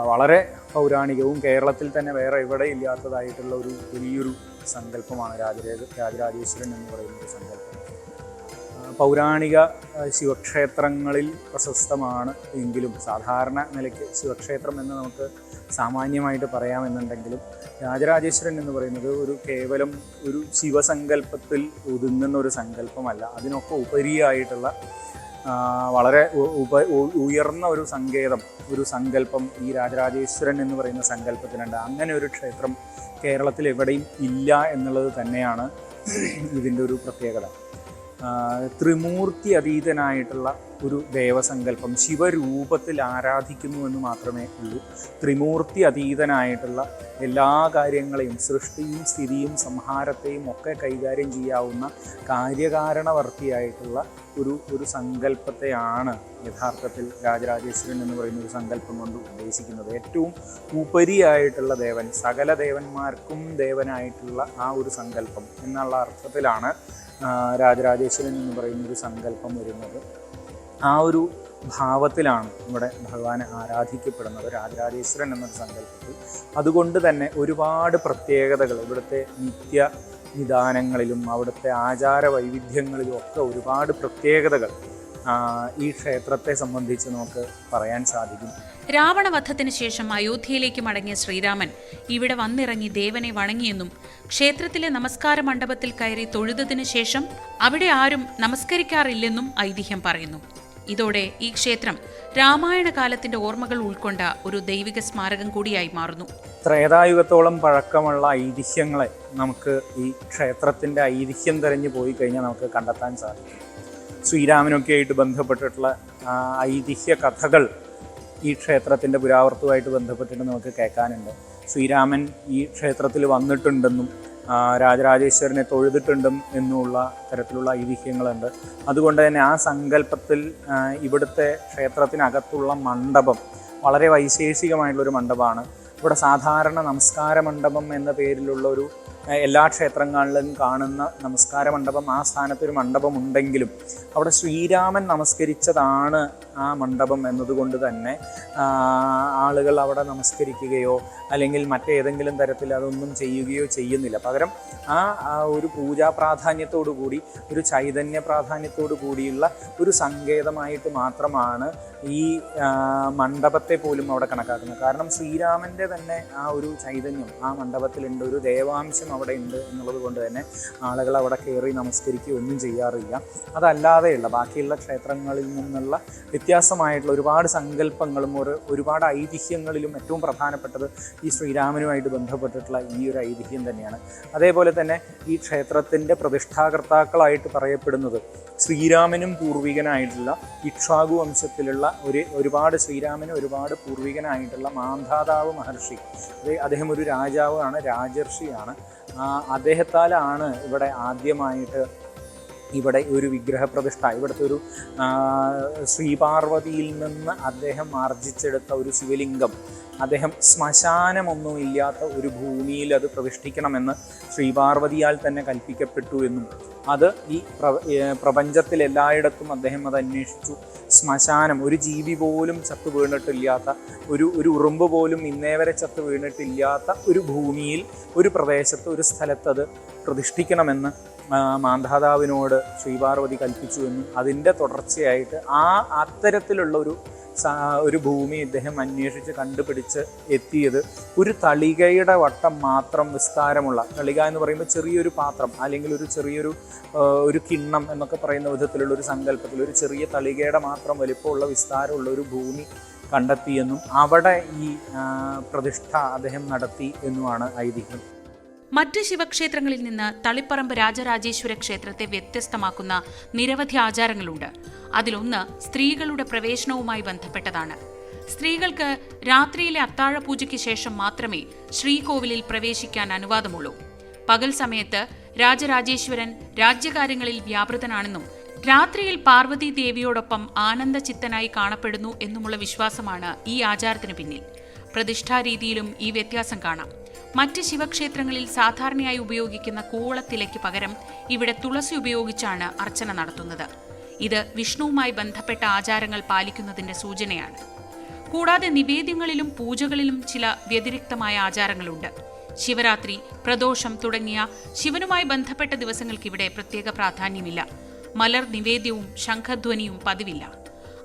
വളരെ പൗരാണികവും കേരളത്തിൽ തന്നെ വേറെ എവിടെ ഇല്ലാത്തതായിട്ടുള്ള ഒരു വലിയൊരു സങ്കല്പമാണ് രാജരാജേശ്വരൻ എന്ന് പറയുന്ന ഒരു സങ്കല്പം. പൗരാണിക ശിവക്ഷേത്രങ്ങളിൽ പ്രശസ്തമാണ് എങ്കിലും സാധാരണ നിലയ്ക്ക് ശിവക്ഷേത്രം എന്ന് നമുക്ക് സാമാന്യമായിട്ട് പറയാമെന്നുണ്ടെങ്കിലും രാജരാജേശ്വരൻ എന്ന് പറയുന്നത് കേവലം ഒരു ശിവസങ്കല്പത്തിൽ ഒതുങ്ങുന്ന ഒരു സങ്കല്പമല്ല. അതിനൊക്കെ ഉപരിയായിട്ടുള്ള വളരെ ഉയർന്ന ഒരു സങ്കല്പം ഈ രാജരാജേശ്വരൻ എന്ന് പറയുന്ന സങ്കല്പത്തിനുണ്ട്. അങ്ങനെ ഒരു ക്ഷേത്രം കേരളത്തിൽ എവിടെയും ഇല്ല എന്നുള്ളത് തന്നെയാണ് ഇതിൻ്റെ ഒരു പ്രത്യേകത. ത്രിമൂർത്തി അതീതനായിട്ടുള്ള ഒരു ദേവസങ്കല്പം, ശിവരൂപത്തിൽ ആരാധിക്കുന്നു എന്ന് മാത്രമേ ഉള്ളൂ. ത്രിമൂർത്തി അതീതനായിട്ടുള്ള എല്ലാ കാര്യങ്ങളെയും, സൃഷ്ടിയും സ്ഥിതിയും സംഹാരത്തെയും ഒക്കെ കൈകാര്യം ചെയ്യാവുന്ന കാര്യകാരണവർത്തിയായിട്ടുള്ള ഒരു സങ്കല്പത്തെയാണ് യഥാർത്ഥത്തിൽ രാജരാജേശ്വരൻ എന്ന് പറയുന്ന ഒരു സങ്കല്പം കൊണ്ട് ഉദ്ദേശിക്കുന്നത്. ഏറ്റവും ഉപരിയായിട്ടുള്ള ദേവൻ, സകല ദേവന്മാർക്കും ദേവനായിട്ടുള്ള ആ ഒരു സങ്കല്പം എന്നുള്ള അർത്ഥത്തിലാണ് രാജരാജേശ്വരൻ എന്ന് പറയുന്നൊരു സങ്കല്പം വരുന്നത്. ആ ഒരു ഭാവത്തിലാണ് ഇവിടെ ഭഗവാനെ ആരാധിക്കപ്പെടുന്നത്, രാജരാജേശ്വരൻ എന്നൊരു സങ്കല്പത്തിൽ. അതുകൊണ്ട് തന്നെ ഒരുപാട് പ്രത്യേകതകൾ ഇവിടുത്തെ നിത്യനിദാനങ്ങളിലും അവിടുത്തെ ആചാര വൈവിധ്യങ്ങളിലും ഒക്കെ ഒരുപാട് പ്രത്യേകതകൾ ഈ ക്ഷേത്രത്തെ സംബന്ധിച്ച് നമുക്ക് പറയാൻ സാധിക്കും. രാവണവധത്തിന് ശേഷം അയോധ്യയിലേക്ക് മടങ്ങിയ ശ്രീരാമൻ ഇവിടെ വന്നിറങ്ങി ദേവനെ വണങ്ങിയെന്നും ക്ഷേത്രത്തിലെ നമസ്കാര മണ്ഡപത്തിൽ കയറി തൊഴുതതിനു ശേഷം അവിടെ ആരും നമസ്കരിക്കാറില്ലെന്നും ഐതിഹ്യം പറയുന്നു. ഇതോടെ ഈ ക്ഷേത്രം രാമായണ കാലത്തിന്റെ ഓർമ്മകൾ ഉൾക്കൊണ്ട ഒരു ദൈവിക സ്മാരകം കൂടിയായി മാറുന്നു. ത്രേതായുഗത്തോളം പഴക്കമുള്ള ഐതിഹ്യങ്ങളെ നമുക്ക് ഈ ക്ഷേത്രത്തിൻ്റെ ഐതിഹ്യം തിരഞ്ഞു പോയി കഴിഞ്ഞാൽ നമുക്ക് കണ്ടെത്താൻ സാധിക്കും. ശ്രീരാമനൊക്കെ ആയിട്ട് ബന്ധപ്പെട്ടിട്ടുള്ള ഐതിഹ്യ കഥകൾ ഈ ക്ഷേത്രത്തിൻ്റെ പുരാവൃത്തവുമായിട്ട് ബന്ധപ്പെട്ടിട്ട് നമുക്ക് കേൾക്കാനുണ്ട്. ശ്രീരാമൻ ഈ ക്ഷേത്രത്തിൽ വന്നിട്ടുണ്ടെന്നും രാജരാജേശ്വരനെ തൊഴുതിട്ടുണ്ടും എന്നുള്ള തരത്തിലുള്ള ഐതിഹ്യങ്ങളുണ്ട്. അതുകൊണ്ട് തന്നെ ആ സങ്കല്പത്തിൽ ഇവിടുത്തെ ക്ഷേത്രത്തിനകത്തുള്ള മണ്ഡപം വളരെ വൈശേഷികമായിട്ടുള്ളൊരു മണ്ഡപമാണ്. ഇവിടെ സാധാരണ നമസ്കാര മണ്ഡപം എന്ന പേരിലുള്ള എല്ലാ ക്ഷേത്രങ്ങളിലും കാണുന്ന നമസ്കാര മണ്ഡപം, ആ സ്ഥാനത്തൊരു മണ്ഡപം ഉണ്ടെങ്കിലും അവിടെ ശ്രീരാമൻ നമസ്കരിച്ചതാണ് ആ മണ്ഡപം എന്നതുകൊണ്ട് തന്നെ ആളുകൾ അവിടെ നമസ്കരിക്കുകയോ അല്ലെങ്കിൽ മറ്റേതെങ്കിലും തരത്തിൽ അതൊന്നും ചെയ്യുകയോ ചെയ്യുന്നില്ല. പകരം ആ ഒരു പൂജാ പ്രാധാന്യത്തോടു കൂടി, ഒരു ചൈതന്യ പ്രാധാന്യത്തോടു കൂടിയുള്ള ഒരു സങ്കേതമായിട്ട് മാത്രമാണ് ഈ മണ്ഡപത്തെ പോലും അവിടെ കണക്കാക്കുന്നത്. കാരണം ശ്രീരാമൻ്റെ തന്നെ ആ ഒരു ചൈതന്യം ആ മണ്ഡപത്തിലുണ്ട്, ഒരു ദേവാംശം അവിടെ ഉണ്ട് എന്നുള്ളത് കൊണ്ട് തന്നെ ആളുകൾ അവിടെ കയറി നമസ്കരിക്കുകയോ ഒന്നും ചെയ്യാറില്ല. അതല്ലാതെയുള്ള ബാക്കിയുള്ള ക്ഷേത്രങ്ങളിൽ നിന്നുള്ള വ്യത്യാസമായിട്ടുള്ള ഒരുപാട് സങ്കല്പങ്ങളും ഒരുപാട് ഐതിഹ്യങ്ങളിലും ഏറ്റവും പ്രധാനപ്പെട്ടത് ഈ ശ്രീരാമനുമായിട്ട് ബന്ധപ്പെട്ടിട്ടുള്ള ഈ ഒരു ഐതിഹ്യം തന്നെയാണ്. അതേപോലെ തന്നെ ഈ ക്ഷേത്രത്തിൻ്റെ പ്രതിഷ്ഠാകർത്താക്കളായിട്ട് പറയപ്പെടുന്നത് ശ്രീരാമനും പൂർവികനായിട്ടുള്ള ഇക്ഷ്വാകു വംശത്തിലുള്ള ഒരുപാട് ശ്രീരാമന് ഒരുപാട് പൂർവികനായിട്ടുള്ള മാന്ധാതാവ് മഹർഷി, അദ്ദേഹം ഒരു രാജാവാണ്, രാജർഷിയാണ്. അദ്ദേഹത്താലാണ് ഇവിടെ ആദ്യമായിട്ട് ഇവിടെ ഒരു വിഗ്രഹപ്രതിഷ്ഠ, ഇവിടുത്തെ ഒരു ശ്രീപാർവതിയിൽ നിന്ന് അദ്ദേഹം ആർജിച്ചെടുത്ത ഒരു ശിവലിംഗം അദ്ദേഹം ശ്മശാനമൊന്നും ഇല്ലാത്ത ഒരു ഭൂമിയിൽ അത് പ്രതിഷ്ഠിക്കണമെന്ന് ശ്രീപാർവതിയാൽ തന്നെ കൽപ്പിക്കപ്പെട്ടു എന്നും അത് ഈ പ്രപഞ്ചത്തിലെല്ലായിടത്തും അദ്ദേഹം അത് അന്വേഷിച്ചു. ശ്മശാനം, ഒരു ജീവി പോലും ചത്തു വീണിട്ടില്ലാത്ത, ഒരു ഉറുമ്പ് പോലും ഇന്നേ വരെ ചത്തു വീണിട്ടില്ലാത്ത ഒരു ഭൂമിയിൽ, ഒരു പ്രദേശത്ത്, ഒരു സ്ഥലത്ത് അത് പ്രതിഷ്ഠിക്കണമെന്ന് മാന്ധാതാവിനോട് ശ്രീപാർവതി കൽപ്പിച്ചു എന്നും അതിൻ്റെ തുടർച്ചയായിട്ട് അത്തരത്തിലുള്ള ഒരു ഭൂമി ഇദ്ദേഹം അന്വേഷിച്ച് കണ്ടുപിടിച്ച് എത്തിയത് ഒരു തളികയുടെ വട്ടം മാത്രം വിസ്താരമുള്ള, തളിക എന്ന് പറയുമ്പോൾ ചെറിയൊരു പാത്രം അല്ലെങ്കിൽ ഒരു ചെറിയൊരു കിണ്ണം എന്നൊക്കെ പറയുന്ന വിധത്തിലുള്ള ഒരു സങ്കല്പത്തിൽ ഒരു ചെറിയ തളികയുടെ മാത്രം വലിപ്പമുള്ള വിസ്താരമുള്ള ഒരു ഭൂമി കണ്ടെത്തിയെന്നും അവിടെ ഈ പ്രതിഷ്ഠ അദ്ദേഹം നടത്തി എന്നുമാണ് ഐതിഹ്യം. മറ്റ് ശിവക്ഷേത്രങ്ങളിൽ നിന്ന് തളിപ്പറമ്പ് രാജരാജേശ്വര ക്ഷേത്രത്തെ വ്യത്യസ്തമാക്കുന്ന നിരവധി ആചാരങ്ങളുണ്ട്. അതിലൊന്ന് സ്ത്രീകളുടെ പ്രവേശനവുമായി ബന്ധപ്പെട്ടതാണ്. സ്ത്രീകൾക്ക് രാത്രിയിലെ അത്താഴ പൂജയ്ക്ക് ശേഷം മാത്രമേ ശ്രീകോവിലിൽ പ്രവേശിക്കാൻ അനുവാദമുള്ളൂ. പകൽ സമയത്ത് രാജരാജേശ്വരൻ രാജ്യകാര്യങ്ങളിൽ വ്യാപൃതനാണെന്നും രാത്രിയിൽ പാർവതി ദേവിയോടൊപ്പം ആനന്ദചിത്തനായി കാണപ്പെടുന്നു എന്നുമുള്ള വിശ്വാസമാണ് ഈ ആചാരത്തിന് പിന്നിൽ. പ്രതിഷ്ഠാരീതിയിലും ഈ വ്യത്യാസം കാണാം. മറ്റ് ശിവക്ഷേത്രങ്ങളിൽ സാധാരണയായി ഉപയോഗിക്കുന്ന കൂവളത്തിലയ്ക്ക് പകരം ഇവിടെ തുളസി ഉപയോഗിച്ചാണ് അർച്ചന നടത്തുന്നത്. ഇത് വിഷ്ണുവുമായി ബന്ധപ്പെട്ട ആചാരങ്ങൾ പാലിക്കുന്നതിന്റെ സൂചനയാണ്. കൂടാതെ നിവേദ്യങ്ങളിലും പൂജകളിലും ചില വ്യതിരിക്തമായ ആചാരങ്ങളുണ്ട്. ശിവരാത്രി, പ്രദോഷം തുടങ്ങിയ ശിവനുമായി ബന്ധപ്പെട്ട ദിവസങ്ങൾക്കിവിടെ പ്രത്യേക പ്രാധാന്യമില്ല. മലർ നിവേദ്യവും ശംഖധ്വനിയും പതിവില്ല.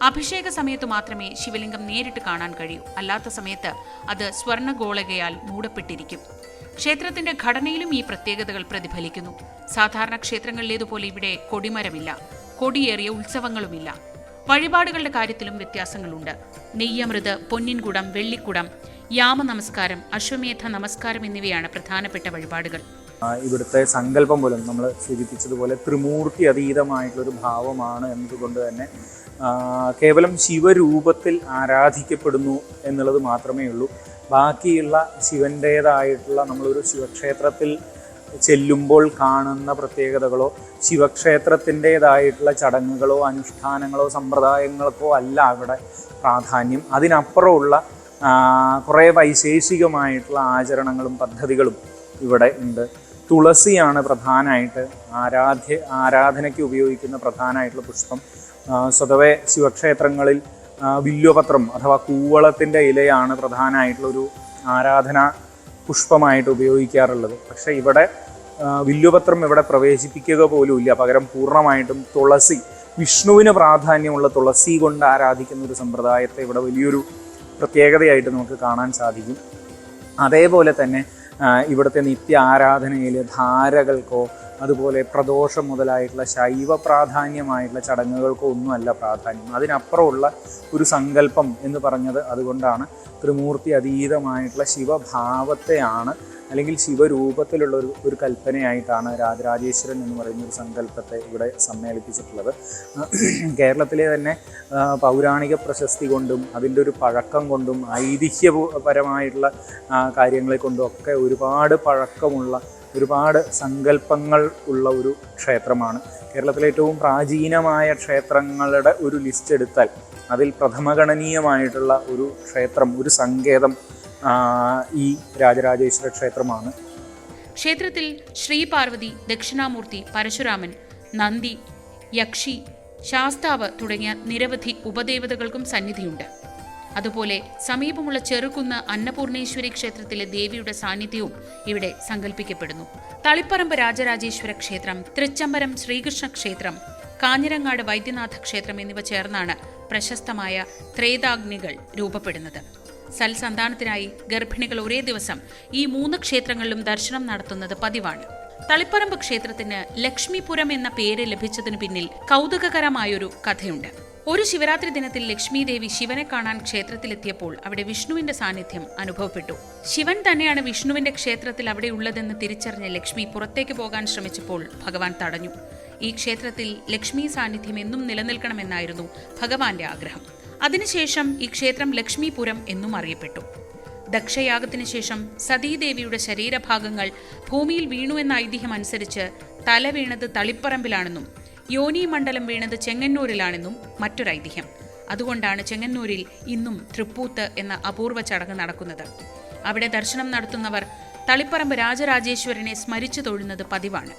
അഭിഷേക സമയത്ത് മാത്രമേ ശിവലിംഗം നേരിട്ട് കാണാൻ കഴിയൂ. അല്ലാത്ത സമയത്ത് അത് സ്വർണ്ണഗോളകയാൽ മൂടപ്പെട്ടിരിക്കും. ക്ഷേത്രത്തിന്റെ ഘടനയിലും ഈ പ്രത്യേകതകൾ പ്രതിഫലിക്കുന്നു. സാധാരണ ക്ഷേത്രങ്ങളിലേതുപോലെ ഇവിടെ കൊടിമരമില്ല, കൊടിയേറിയ ഉത്സവങ്ങളുമില്ല. വഴിപാടുകളുടെ കാര്യത്തിലും വ്യത്യാസങ്ങളുണ്ട്. നെയ്യമൃത്, പൊന്നിൻകുടം, വെള്ളിക്കുടം, യാമ നമസ്കാരം, അശ്വമേധ നമസ്കാരം എന്നിവയാണ് പ്രധാനപ്പെട്ട വഴിപാടുകൾ. ഇവിടുത്തെ സങ്കല്പം പോലും നമ്മൾ സൂചിപ്പിച്ചതുപോലെ ത്രിമൂർത്തി അതീതമായിട്ടുള്ളൊരു ഭാവമാണ് എന്നതുകൊണ്ട് തന്നെ കേവലം ശിവരൂപത്തിൽ ആരാധിക്കപ്പെടുന്നു എന്നുള്ളത് മാത്രമേ ഉള്ളൂ. ബാക്കിയുള്ള ശിവൻ്റേതായിട്ടുള്ള നമ്മളൊരു ശിവക്ഷേത്രത്തിൽ ചെല്ലുമ്പോൾ കാണുന്ന പ്രത്യേകതകളോ ശിവക്ഷേത്രത്തിൻ്റേതായിട്ടുള്ള ചടങ്ങുകളോ അനുഷ്ഠാനങ്ങളോ സമ്പ്രദായങ്ങൾക്കോ അല്ല അവിടെ പ്രാധാന്യം. അതിനപ്പുറമുള്ള കുറേ വൈശേഷികമായിട്ടുള്ള ആചരണങ്ങളും പദ്ധതികളും ഇവിടെ ഉണ്ട്. തുളസിയാണ് പ്രധാനമായിട്ട് ആരാധനയ്ക്ക് ഉപയോഗിക്കുന്ന പ്രധാനമായിട്ടുള്ള പുഷ്പം. സ്വതവേ ശിവക്ഷേത്രങ്ങളിൽ വില്വപത്രം അഥവാ കൂവളത്തിൻ്റെ ഇലയാണ് പ്രധാനമായിട്ടുള്ളൊരു ആരാധന പുഷ്പമായിട്ട് ഉപയോഗിക്കാറുള്ളത്. പക്ഷേ ഇവിടെ വില്വപത്രം ഇവിടെ പ്രവേശിപ്പിക്കുക പോലുമില്ല. പകരം പൂർണ്ണമായിട്ടും തുളസി, വിഷ്ണുവിന് പ്രാധാന്യമുള്ള തുളസി കൊണ്ട് ആരാധിക്കുന്ന ഒരു സമ്പ്രദായത്തെ ഇവിടെ വലിയൊരു പ്രത്യേകതയായിട്ട് നമുക്ക് കാണാൻ സാധിക്കും. അതേപോലെ തന്നെ ഇവിടുത്തെ നിത്യ ആരാധനയിൽ ധാരകൾക്കോ അതുപോലെ പ്രദോഷം മുതലായിട്ടുള്ള ശൈവ പ്രാധാന്യമായിട്ടുള്ള ചടങ്ങുകൾക്കോ ഒന്നുമല്ല പ്രാധാന്യം. അതിനപ്പുറമുള്ള ഒരു സങ്കല്പം എന്ന് പറഞ്ഞത് അതുകൊണ്ടാണ്. ത്രിമൂർത്തി അതീതമായിട്ടുള്ള ശിവഭാവത്തെയാണ് അല്ലെങ്കിൽ ശിവരൂപത്തിലുള്ള ഒരു കൽപ്പനയായിട്ടാണ് രാജരാജേശ്വരൻ എന്ന് പറയുന്ന ഒരു സങ്കല്പത്തെ ഇവിടെ സമ്മേളിപ്പിച്ചിട്ടുള്ളത്. കേരളത്തിലെ തന്നെ പൗരാണിക പ്രശസ്തി കൊണ്ടും അതിൻ്റെ ഒരു പഴക്കം കൊണ്ടും ഐതിഹ്യപരമായിട്ടുള്ള കാര്യങ്ങളെ കൊണ്ടും ഒക്കെ ഒരുപാട് പഴക്കമുള്ള ഒരുപാട് സങ്കല്പങ്ങൾ ഉള്ള ഒരു ക്ഷേത്രമാണ്. കേരളത്തിലെ ഏറ്റവും പ്രാചീനമായ ക്ഷേത്രങ്ങളുടെ ഒരു ലിസ്റ്റ് എടുത്താൽ അതിൽ പ്രഥമഗണനീയമായിട്ടുള്ള ഒരു ക്ഷേത്രം, ഒരു സങ്കേതം ഈ രാജരാജേശ്വര ക്ഷേത്രമാണ്. ക്ഷേത്രത്തിൽ ശ്രീപാർവതി, ദക്ഷിണാമൂർത്തി, പരശുരാമൻ, നന്ദി, യക്ഷി, ശാസ്താവ് തുടങ്ങിയ നിരവധി ഉപദേവതകൾക്കും സന്നിധിയുണ്ട്. അതുപോലെ സമീപമുള്ള ചെറുകുന്ന് അന്നപൂർണേശ്വരി ക്ഷേത്രത്തിലെ ദേവിയുടെ സാന്നിധ്യവും ഇവിടെ സങ്കല്പിക്കപ്പെടുന്നു. തളിപ്പറമ്പ് രാജരാജേശ്വര ക്ഷേത്രം, തൃച്ചംബരം ശ്രീകൃഷ്ണ ക്ഷേത്രം, കാഞ്ഞിരങ്ങാട് വൈദ്യനാഥ ക്ഷേത്രം എന്നിവ ചേർന്നാണ് പ്രശസ്തമായ ത്രേതാഗ്നികൾ രൂപപ്പെടുന്നത്. സൽസന്താനത്തിനായി ഗർഭിണികൾ ഒരേ ദിവസം ഈ 3 ക്ഷേത്രങ്ങളിലും ദർശനം നടത്തുന്നത് പതിവാണ്. തളിപ്പറമ്പ് ക്ഷേത്രത്തിന് ലക്ഷ്മിപുരം എന്ന പേര് ലഭിച്ചതിനു പിന്നിൽ കൗതുകകരമായൊരു കഥയുണ്ട്. ഒരു ശിവരാത്രി ദിനത്തിൽ ലക്ഷ്മി ദേവി ശിവനെ കാണാൻ ക്ഷേത്രത്തിലെത്തിയപ്പോൾ അവിടെ വിഷ്ണുവിന്റെ സാന്നിധ്യം അനുഭവപ്പെട്ടു. ശിവൻ തന്നെയാണ് വിഷ്ണുവിന്റെ ക്ഷേത്രത്തിൽ അവിടെ ഉള്ളതെന്ന് തിരിച്ചറിഞ്ഞ ലക്ഷ്മി പുറത്തേക്ക് പോകാൻ ശ്രമിച്ചപ്പോൾ ഭഗവാൻ തടഞ്ഞു. ഈ ക്ഷേത്രത്തിൽ ലക്ഷ്മി സാന്നിധ്യം എന്നും നിലനിൽക്കണമെന്നായിരുന്നു ഭഗവാന്റെ ആഗ്രഹം. അതിനുശേഷം ഈ ക്ഷേത്രം ലക്ഷ്മിപുരം എന്നും അറിയപ്പെട്ടു. ദക്ഷയാഗത്തിന് ശേഷം സതീദേവിയുടെ ശരീരഭാഗങ്ങൾ ഭൂമിയിൽ വീണു എന്ന ഐതിഹ്യം അനുസരിച്ച് തല വീണത് തളിപ്പറമ്പിലാണെന്നും യോനി മണ്ഡലം വീണത് ചെങ്ങന്നൂരിലാണെന്നും മറ്റൊരൈതിഹ്യം. അതുകൊണ്ടാണ് ചെങ്ങന്നൂരിൽ ഇന്നും തൃപ്പൂത്ത് എന്ന അപൂർവ ചടങ്ങ് നടക്കുന്നത്. അവിടെ ദർശനം നടത്തുന്നവർ തളിപ്പറമ്പ് രാജരാജേശ്വരനെ സ്മരിച്ചു തൊഴുന്നത് പതിവാണ്.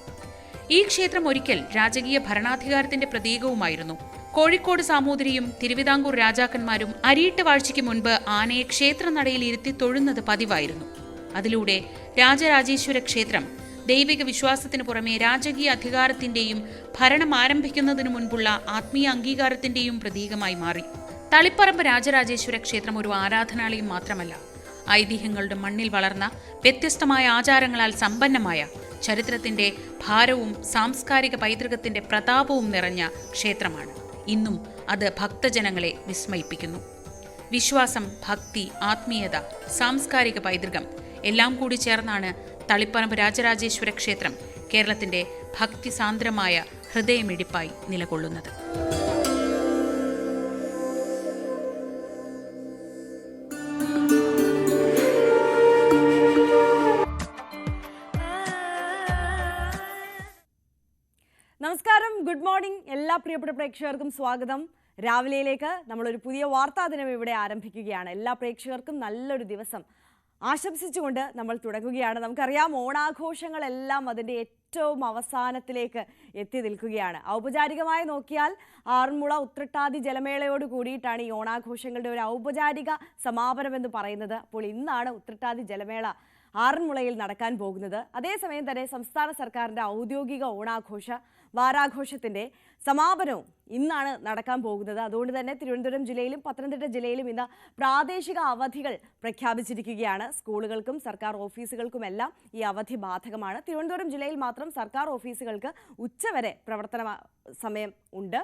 ഈ ക്ഷേത്രം ഒരിക്കൽ രാജകീയ ഭരണാധികാരത്തിന്റെ പ്രതീകവുമായിരുന്നു. കോഴിക്കോട് സാമൂതിരിയും തിരുവിതാംകൂർ രാജാക്കന്മാരും അരിയിട്ട് വാഴ്ചയ്ക്ക് മുൻപ് ആനയെ ക്ഷേത്രനടയിൽ ഇരുത്തി തൊഴുന്നത് പതിവായിരുന്നു. അതിലൂടെ രാജരാജേശ്വര ക്ഷേത്രം ദൈവിക വിശ്വാസത്തിന് പുറമെ രാജകീയ അധികാരത്തിന്റെയും ഭരണം ആരംഭിക്കുന്നതിനു മുൻപുള്ള ആത്മീയ അംഗീകാരത്തിന്റെയും പ്രതീകമായി മാറി. തളിപ്പറമ്പ് രാജരാജേശ്വര ക്ഷേത്രം ഒരു ആരാധനാലയം മാത്രമല്ല, ഐതിഹ്യങ്ങളുടെ മണ്ണിൽ വളർന്ന വ്യത്യസ്തമായ ആചാരങ്ങളാൽ സമ്പന്നമായ ചരിത്രത്തിന്റെ ഭാരവും സാംസ്കാരിക പൈതൃകത്തിന്റെ പ്രതാപവും നിറഞ്ഞ ക്ഷേത്രമാണ്. ഇന്നും അത് ഭക്തജനങ്ങളെ വിസ്മയിപ്പിക്കുന്നു. വിശ്വാസം, ഭക്തി, ആത്മീയത, സാംസ്കാരിക പൈതൃകം എല്ലാം കൂടി ചേർന്നാണ് തളിപ്പറമ്പ് രാജരാജേശ്വര ക്ഷേത്രം കേരളത്തിന്റെ ഭക്തിസാന്ദ്രമായ ഹൃദയമിടിപ്പായി നിലകൊള്ളുന്നത്. നമസ്കാരം, ഗുഡ് മോർണിംഗ്. എല്ലാ പ്രിയപ്പെട്ട പ്രേക്ഷകർക്കും സ്വാഗതം. രാവിലെയിലേക്ക് നമ്മളൊരു പുതിയ വാർത്താ ദിനം ഇവിടെ ആരംഭിക്കുകയാണ്. എല്ലാ പ്രേക്ഷകർക്കും നല്ലൊരു ദിവസം ആശംസിച്ചുകൊണ്ട് നമ്മൾ തുടങ്ങുകയാണ്. നമുക്കറിയാം, ഓണാഘോഷങ്ങളെല്ലാം അതിൻ്റെ ഏറ്റവും അവസാനത്തിലേക്ക് എത്തി നിൽക്കുകയാണ്. ഔപചാരികമായി നോക്കിയാൽ ആറന്മുള ഉത്രട്ടാതി ജലമേളയോട് കൂടിയിട്ടാണ് ഈ ഓണാഘോഷങ്ങളുടെ ഒരു ഔപചാരിക സമാപനം എന്ന് പറയുന്നത്. അപ്പോൾ ഇന്നാണ് ഉത്രട്ടാതി ജലമേള ആറന്മുളയിൽ നടക്കാൻ പോകുന്നത്. അതേസമയം തന്നെ സംസ്ഥാന സർക്കാരിൻ്റെ ഔദ്യോഗിക ഓണാഘോഷ വാരാഘോഷത്തിൻ്റെ സമാപനവും ഇന്നാണ് നടക്കാൻ പോകുന്നത്. അതുകൊണ്ട് തന്നെ തിരുവനന്തപുരം ജില്ലയിലും പത്തനംതിട്ട ജില്ലയിലും ഇന്ന് പ്രാദേശിക അവധികൾ പ്രഖ്യാപിച്ചിരിക്കുകയാണ്. സ്കൂളുകൾക്കും സർക്കാർ ഓഫീസുകൾക്കുമെല്ലാം ഈ അവധി ബാധകമാണ്. തിരുവനന്തപുരം ജില്ലയിൽ മാത്രം സർക്കാർ ഓഫീസുകൾക്ക് ഉച്ചവരെ പ്രവർത്തന സമയം ഉണ്ട്.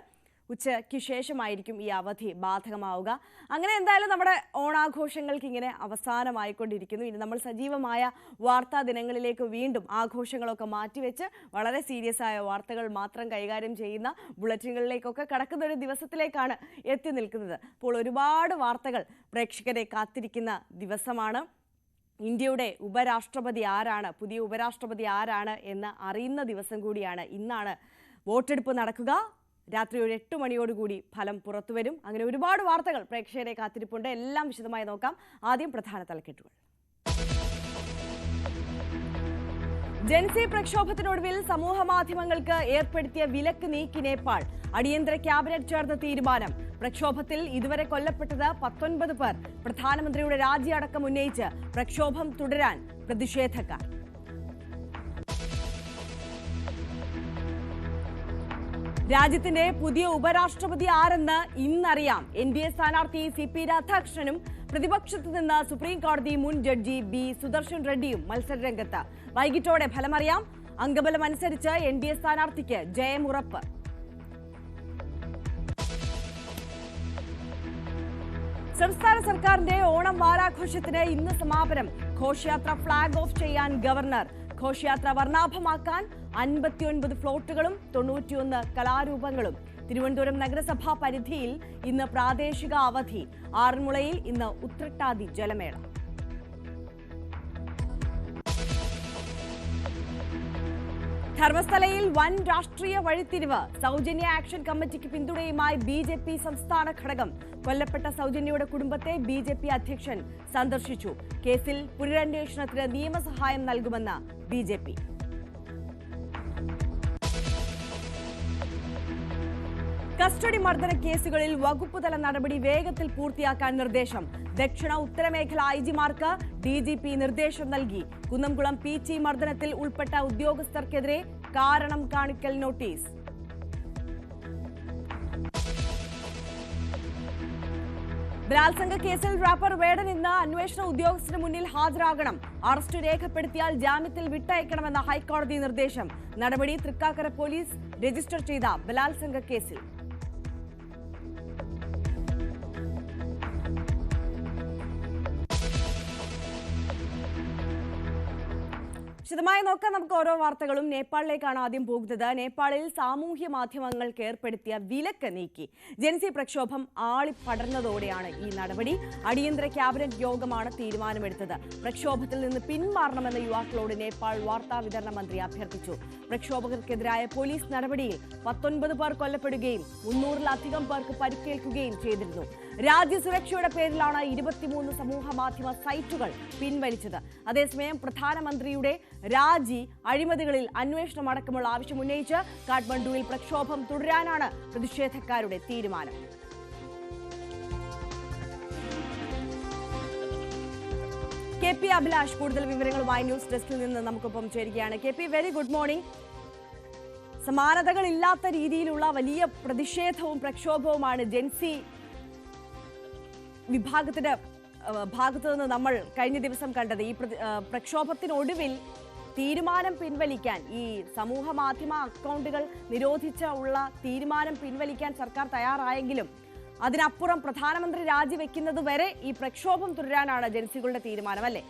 ഉച്ചയ്ക്ക് ശേഷമായിരിക്കും ഈ അവധി ബാധകമാവുക. അങ്ങനെ എന്തായാലും നമ്മുടെ ഓണാഘോഷങ്ങൾക്ക് ഇങ്ങനെ അവസാനമായിക്കൊണ്ടിരിക്കുന്നു. ഇനി നമ്മൾ സജീവമായ വാർത്താ ദിനങ്ങളിലേക്ക് വീണ്ടും ആഘോഷങ്ങളൊക്കെ മാറ്റിവെച്ച് വളരെ സീരിയസ് ആയ വാർത്തകൾ മാത്രം കൈകാര്യം ചെയ്യുന്ന ബുള്ളറ്റിനുകളിലേക്കൊക്കെ കടക്കുന്ന ഒരു ദിവസത്തിലേക്കാണ് എത്തി നിൽക്കുന്നത്. അപ്പോൾ ഒരുപാട് വാർത്തകൾ പ്രേക്ഷകരെ കാത്തിരിക്കുന്ന ദിവസമാണ്. ഇന്ത്യയുടെ ഉപരാഷ്ട്രപതി ആരാണ്, പുതിയ ഉപരാഷ്ട്രപതി ആരാണ് എന്ന് അറിയുന്ന ദിവസം കൂടിയാണ്. ഇന്നാണ് വോട്ടെടുപ്പ് നടക്കുക. രാത്രി ഒരു 8 മണിയോടുകൂടി ഫലം പുറത്തുവരും. അങ്ങനെ ഒരുപാട് വാർത്തകൾ പ്രേക്ഷകരെ കാത്തിരിപ്പുണ്ട്. എല്ലാം വിശദമായി നോക്കാം. ആദ്യം പ്രധാന തലക്കെട്ടുകൾ. ജൻസി പ്രക്ഷോഭത്തിനൊടുവിൽ സമൂഹ മാധ്യമങ്ങൾക്ക് ഏർപ്പെടുത്തിയ വിലക്ക് നീക്കി നേപ്പാൾ. അടിയന്തര ക്യാബിനറ്റ് ചേർന്ന തീരുമാനം. പ്രക്ഷോഭത്തിൽ ഇതുവരെ കൊല്ലപ്പെട്ടത് 19 പേർ. പ്രധാനമന്ത്രിയുടെ രാജി അടക്കം ഉന്നയിച്ച് പ്രക്ഷോഭം തുടരാൻ പ്രതിഷേധക്കാർ. രാജ്യത്തിന്റെ പുതിയ ഉപരാഷ്ട്രപതി ആരെന്ന് ഇന്നറിയാം. NDA സ്ഥാനാർത്ഥി CP രാധാകൃഷ്ണനും പ്രതിപക്ഷത്തു നിന്ന് സുപ്രീം കോടതി മുൻ ജഡ്ജി B സുദർശൻ റെഡ്ഡിയും മത്സരരംഗത്ത്. വൈകിട്ടോടെ ഫലമറിയാം. അംഗബലം അനുസരിച്ച് NDA സ്ഥാനാർത്ഥിക്ക് ജയമുറപ്പ്. സംസ്ഥാന സർക്കാരിന്റെ ഓണം വാരാഘോഷത്തിന് ഇന്ന് സമാപനം. ഘോഷയാത്ര ഫ്ളാഗ് ഓഫ് ചെയ്യാൻ ഗവർണർ. ഘോഷയാത്ര വർണ്ണാഭമാക്കാൻ 59 ഫ്ലോട്ടുകളും 91 കലാരൂപങ്ങളും. തിരുവനന്തപുരം നഗരസഭാ പരിധിയിൽ ഇന്ന് പ്രാദേശിക അവധി. ആറന്മുളയിൽ ഇന്ന് ഉത്രട്ടാതി ജലമേള. ധർമ്മസ്ഥലയിൽ വൻ രാഷ്ട്രീയ വഴിത്തിരിവ്. സൗജന്യ ആക്ഷൻ കമ്മിറ്റിക്ക് പിന്തുണയുമായി BJP സംസ്ഥാന ഘടകം. കൊല്ലപ്പെട്ട സൗജന്യയുടെ കുടുംബത്തെ BJP അധ്യക്ഷൻ സന്ദർശിച്ചു. കേസിൽ പുനരന്വേഷണത്തിന് നിയമസഹായം നൽകുമെന്ന് BJP. കസ്റ്റഡി മർദ്ദന കേസുകളിൽ വകുപ്പുതല നടപടി വേഗത്തിൽ പൂർത്തിയാക്കാൻ നിർദ്ദേശം. ദക്ഷിണ ഉത്തരമേഖല IG-മാർക്ക് DGP നിർദ്ദേശം നൽകി. കുന്നംകുളം PT മർദ്ദനത്തിൽ ഉൾപ്പെട്ട ഉദ്യോഗസ്ഥർക്കെതിരെ കാരണം കാണിക്കൽ നോട്ടീസ്. ബലാത്സംഗ കേസിൽ റാപ്പർ വേടൻ ഇന്ന് അന്വേഷണ ഉദ്യോഗസ്ഥന് മുന്നിൽ ഹാജരാകണം. അറസ്റ്റ് രേഖപ്പെടുത്തിയാൽ ജാമ്യത്തിൽ വിട്ടയക്കണമെന്ന ഹൈക്കോടതി നിർദ്ദേശം. നടപടി തൃക്കാക്കര പോലീസ് രജിസ്റ്റർ ചെയ്ത ബലാത്സംഗ കേസിൽ. വിശദമായി നോക്കാം നമുക്ക് ഓരോ വാർത്തകളും. നേപ്പാളിലേക്കാണ് ആദ്യം പോകുന്നത്. നേപ്പാളിൽ സാമൂഹ്യ മാധ്യമങ്ങൾക്ക് ഏർപ്പെടുത്തിയ വിലക്ക് നീക്കി. ജൻസി പ്രക്ഷോഭം ആളിപ്പടർന്നതോടെയാണ് ഈ നടപടി. അടിയന്തര ക്യാബിനറ്റ് യോഗമാണ് തീരുമാനമെടുത്തത്. പ്രക്ഷോഭത്തിൽ നിന്ന് പിന്മാറണമെന്ന യുവാക്കളോട് നേപ്പാൾ വാർത്താ വിതരണ മന്ത്രി അഭ്യർത്ഥിച്ചു. പ്രക്ഷോഭകർക്കെതിരായ പോലീസ് നടപടിയിൽ 19 പേർ കൊല്ലപ്പെടുകയും 300-ലധികം പേർക്ക് പരിക്കേൽക്കുകയും ചെയ്തിരുന്നു. രാജ്യസുരക്ഷയുടെ പേരിലാണ് 23 സമൂഹ മാധ്യമ സൈറ്റുകൾ പിൻവലിച്ചത്. അതേസമയം പ്രധാനമന്ത്രിയുടെ രാജി, അഴിമതികളിൽ അന്വേഷണം അടക്കമുള്ള ആവശ്യമുന്നയിച്ച് കാഠ്മണ്ഡുവിൽ പ്രക്ഷോഭം തുടരാനാണ് പ്രതിഷേധക്കാരുടെ തീരുമാനം. KP അഭിലാഷ് കൂടുതൽ വിവരങ്ങളുമായി ന്യൂസ് ഡെസ്കിൽ നിന്ന് നമുക്കൊപ്പം ചേരുകയാണ്. KP, very good morning. സമാനതകളില്ലാത്ത രീതിയിലുള്ള വലിയ പ്രതിഷേധവും പ്രക്ഷോഭവുമാണ് ജൻസി വിഭാഗത്തിന്റെ ഭാഗത്തു നിന്ന് നമ്മൾ കഴിഞ്ഞ ദിവസം കണ്ടത്. ഈ പ്രക്ഷോഭത്തിനൊടുവിൽ തീരുമാനം പിൻവലിക്കാൻ, ഈ സമൂഹ മാധ്യമ അക്കൗണ്ടുകൾ നിരോധിച്ച ഉള്ള തീരുമാനം പിൻവലിക്കാൻ സർക്കാർ തയ്യാറായെങ്കിലും അതിനപ്പുറം പ്രധാനമന്ത്രി രാജിവെക്കുന്നത് വരെ ഈ പ്രക്ഷോഭം തുടരാനാണ് ജൻസികളുടെ തീരുമാനം, അല്ലേ?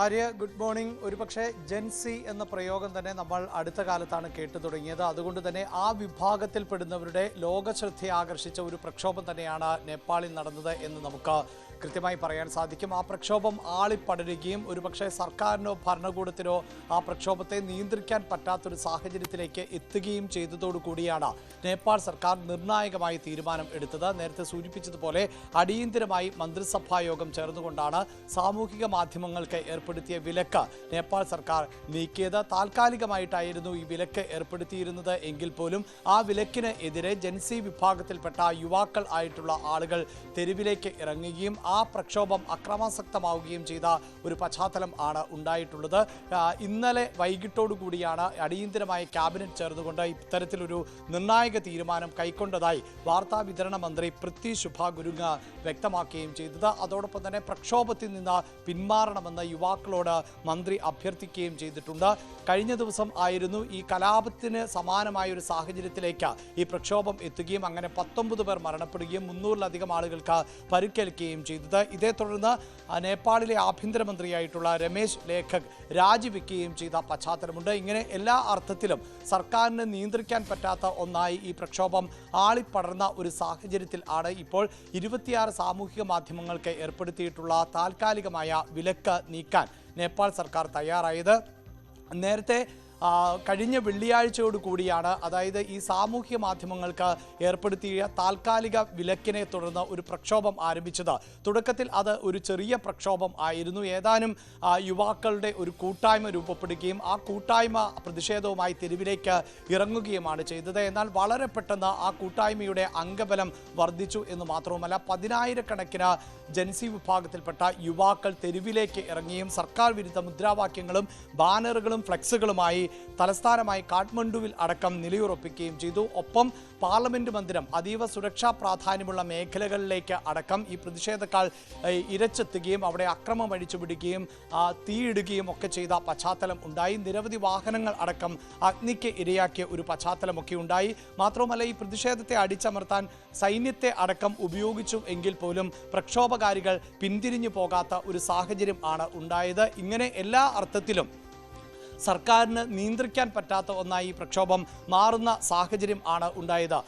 Arya, good morning. ഒരുപക്ഷെ ജൻസി എന്ന പ്രയോഗം തന്നെ നമ്മൾ അടുത്ത കാലത്താണ് കേട്ടു തുടങ്ങിയത്. അതുകൊണ്ട് തന്നെ ആ വിഭാഗത്തിൽപ്പെടുന്നവരുടെ ലോകശ്രദ്ധയെ ആകർഷിച്ച ഒരു പ്രക്ഷോഭം തന്നെയാണ് നേപ്പാളിൽ നടന്നത് എന്ന് നമുക്ക് കൃത്യമായി പറയാൻ സാധിക്കും. ആ പ്രക്ഷോഭം ആളിപ്പടരുകയും ഒരുപക്ഷെ സർക്കാരിനോ ഭരണകൂടത്തിനോ ആ പ്രക്ഷോഭത്തെ നിയന്ത്രിക്കാൻ പറ്റാത്തൊരു സാഹചര്യത്തിലേക്ക് എത്തുകയും ചെയ്തതോടു കൂടിയാണ് നേപ്പാൾ സർക്കാർ നിർണായകമായി തീരുമാനം എടുത്തത്. നേരത്തെ സൂചിപ്പിച്ചതുപോലെ അടിയന്തരമായി മന്ത്രിസഭാ യോഗം ചേർന്നുകൊണ്ടാണ് സാമൂഹിക മാധ്യമങ്ങൾക്ക് ഏർപ്പെടുത്തിയ വിലക്ക് നേപ്പാൾ സർക്കാർ നീക്കിയത്. താൽക്കാലികമായിട്ടായിരുന്നു ഈ വിലക്ക് ഏർപ്പെടുത്തിയിരുന്നത് എങ്കിൽ പോലും ആ വിലക്കിന് എതിരെ ജൻസി വിഭാഗത്തിൽപ്പെട്ട യുവാക്കൾ ആയിട്ടുള്ള ആളുകൾ തെരുവിലേക്ക് ഇറങ്ങുകയും ആ ആ പ്രക്ഷോഭം അക്രമാസക്തമാവുകയും ചെയ്ത ഒരു പശ്ചാത്തലം ആണ് ഉണ്ടായിട്ടുള്ളത്. ഇന്നലെ വൈകിട്ടോടുകൂടിയാണ് അടിയന്തരമായ ക്യാബിനറ്റ് ചേർന്നുകൊണ്ട് ഇത്തരത്തിലൊരു നിർണായക തീരുമാനം കൈക്കൊണ്ടതായി വാർത്താ വിതരണ മന്ത്രി പൃഥ്വി ശുഭ ഗുരുങ്ങ വ്യക്തമാക്കുകയും ചെയ്തത്. അതോടൊപ്പം തന്നെ പ്രക്ഷോഭത്തിൽ നിന്ന് പിന്മാറണമെന്ന് യുവാക്കളോട് മന്ത്രി അഭ്യർത്ഥിക്കുകയും ചെയ്തിട്ടുണ്ട്. കഴിഞ്ഞ ദിവസം ആയിരുന്നു ഈ കലാപത്തിന് സമാനമായ ഒരു സാഹചര്യത്തിലേക്ക് ഈ പ്രക്ഷോഭം എത്തുകയും അങ്ങനെ 19 പേർ മരണപ്പെടുകയും 300-ലധികം ആളുകൾക്ക് പരിക്കേൽക്കുകയും ചെയ്തത്. ഇതേ തുടർന്ന് നേപ്പാളിലെ ആഭ്യന്തരമന്ത്രിയായിട്ടുള്ള രമേശ് ലേഖക് രാജിവെക്കുകയും ചെയ്ത പശ്ചാത്തലമുണ്ട്. ഇങ്ങനെ എല്ലാ അർത്ഥത്തിലും സർക്കാരിന് നിയന്ത്രിക്കാൻ പറ്റാത്ത ഒന്നായി ഈ പ്രക്ഷോഭം ആളിപ്പടർന്ന ഒരു സാഹചര്യത്തിൽ ആണ് ഇപ്പോൾ 26 സാമൂഹിക മാധ്യമങ്ങൾക്ക് ഏർപ്പെടുത്തിയിട്ടുള്ള താൽക്കാലികമായ വിലക്ക് നീക്കാൻ നേപ്പാൾ സർക്കാർ തയ്യാറായത്. നേരത്തെ കഴിഞ്ഞ വെള്ളിയാഴ്ചയോട് കൂടിയാണ്, അതായത് ഈ സാമൂഹ്യ മാധ്യമങ്ങൾക്ക് ഏർപ്പെടുത്തിയ താൽക്കാലിക വിലക്കിനെ തുടർന്ന് ഒരു പ്രക്ഷോഭം ആരംഭിച്ചത്. തുടക്കത്തിൽ അത് ഒരു ചെറിയ പ്രക്ഷോഭം ആയിരുന്നു. ഏതാനും യുവാക്കളുടെ ഒരു കൂട്ടായ്മ രൂപപ്പെടുകയും ആ കൂട്ടായ്മ പ്രതിഷേധവുമായി തെരുവിലേക്ക് ഇറങ്ങുകയുമാണ് ചെയ്തത്. എന്നാൽ വളരെ പെട്ടെന്ന് ആ കൂട്ടായ്മയുടെ അംഗബലം വർദ്ധിച്ചു എന്ന് മാത്രവുമല്ല, 10,000-കണക്കിന് ജൻസി വിഭാഗത്തിൽപ്പെട്ട യുവാക്കൾ തെരുവിലേക്ക് ഇറങ്ങിയും സർക്കാർ വിരുദ്ധ മുദ്രാവാക്യങ്ങളും ബാനറുകളും ഫ്ലെക്സുകളുമായി തലസ്ഥാനമായി കാഠ്മണ്ഡുവിൽ അടക്കം നിലയുറപ്പിക്കുകയും ചെയ്തു. ഒപ്പം പാർലമെന്റ് മന്ദിരം അതീവ സുരക്ഷാ പ്രാധാന്യമുള്ള മേഖലകളിലേക്ക് അടക്കം ഈ പ്രതിഷേധക്കാർ ഇരച്ചെത്തുകയും അവിടെ അക്രമം അഴിച്ചുപിടിക്കുകയും തീയിടുകയും ഒക്കെ ചെയ്ത പശ്ചാത്തലം ഉണ്ടായി. നിരവധി വാഹനങ്ങൾ അടക്കം അഗ്നിക്ക് ഇരയാക്കിയ ഒരു പശ്ചാത്തലമൊക്കെ ഉണ്ടായി. മാത്രവുമല്ല, ഈ പ്രതിഷേധത്തെ അടിച്ചമർത്താൻ സൈന്യത്തെ അടക്കം ഉപയോഗിച്ചു എങ്കിൽ പോലും പ്രക്ഷോഭകാരികൾ പിന്തിരിഞ്ഞു പോകാത്ത ഒരു സാഹചര്യം ആണ് ഉണ്ടായത്. ഇങ്ങനെ എല്ലാ അർത്ഥത്തിലും സർക്കാരിന് നിയന്ത്രിക്കാൻ പറ്റാത്ത ഒന്നായി പ്രക്ഷോഭം മാറുന്ന സാഹചര്യം ആണ് ഉണ്ടായത്.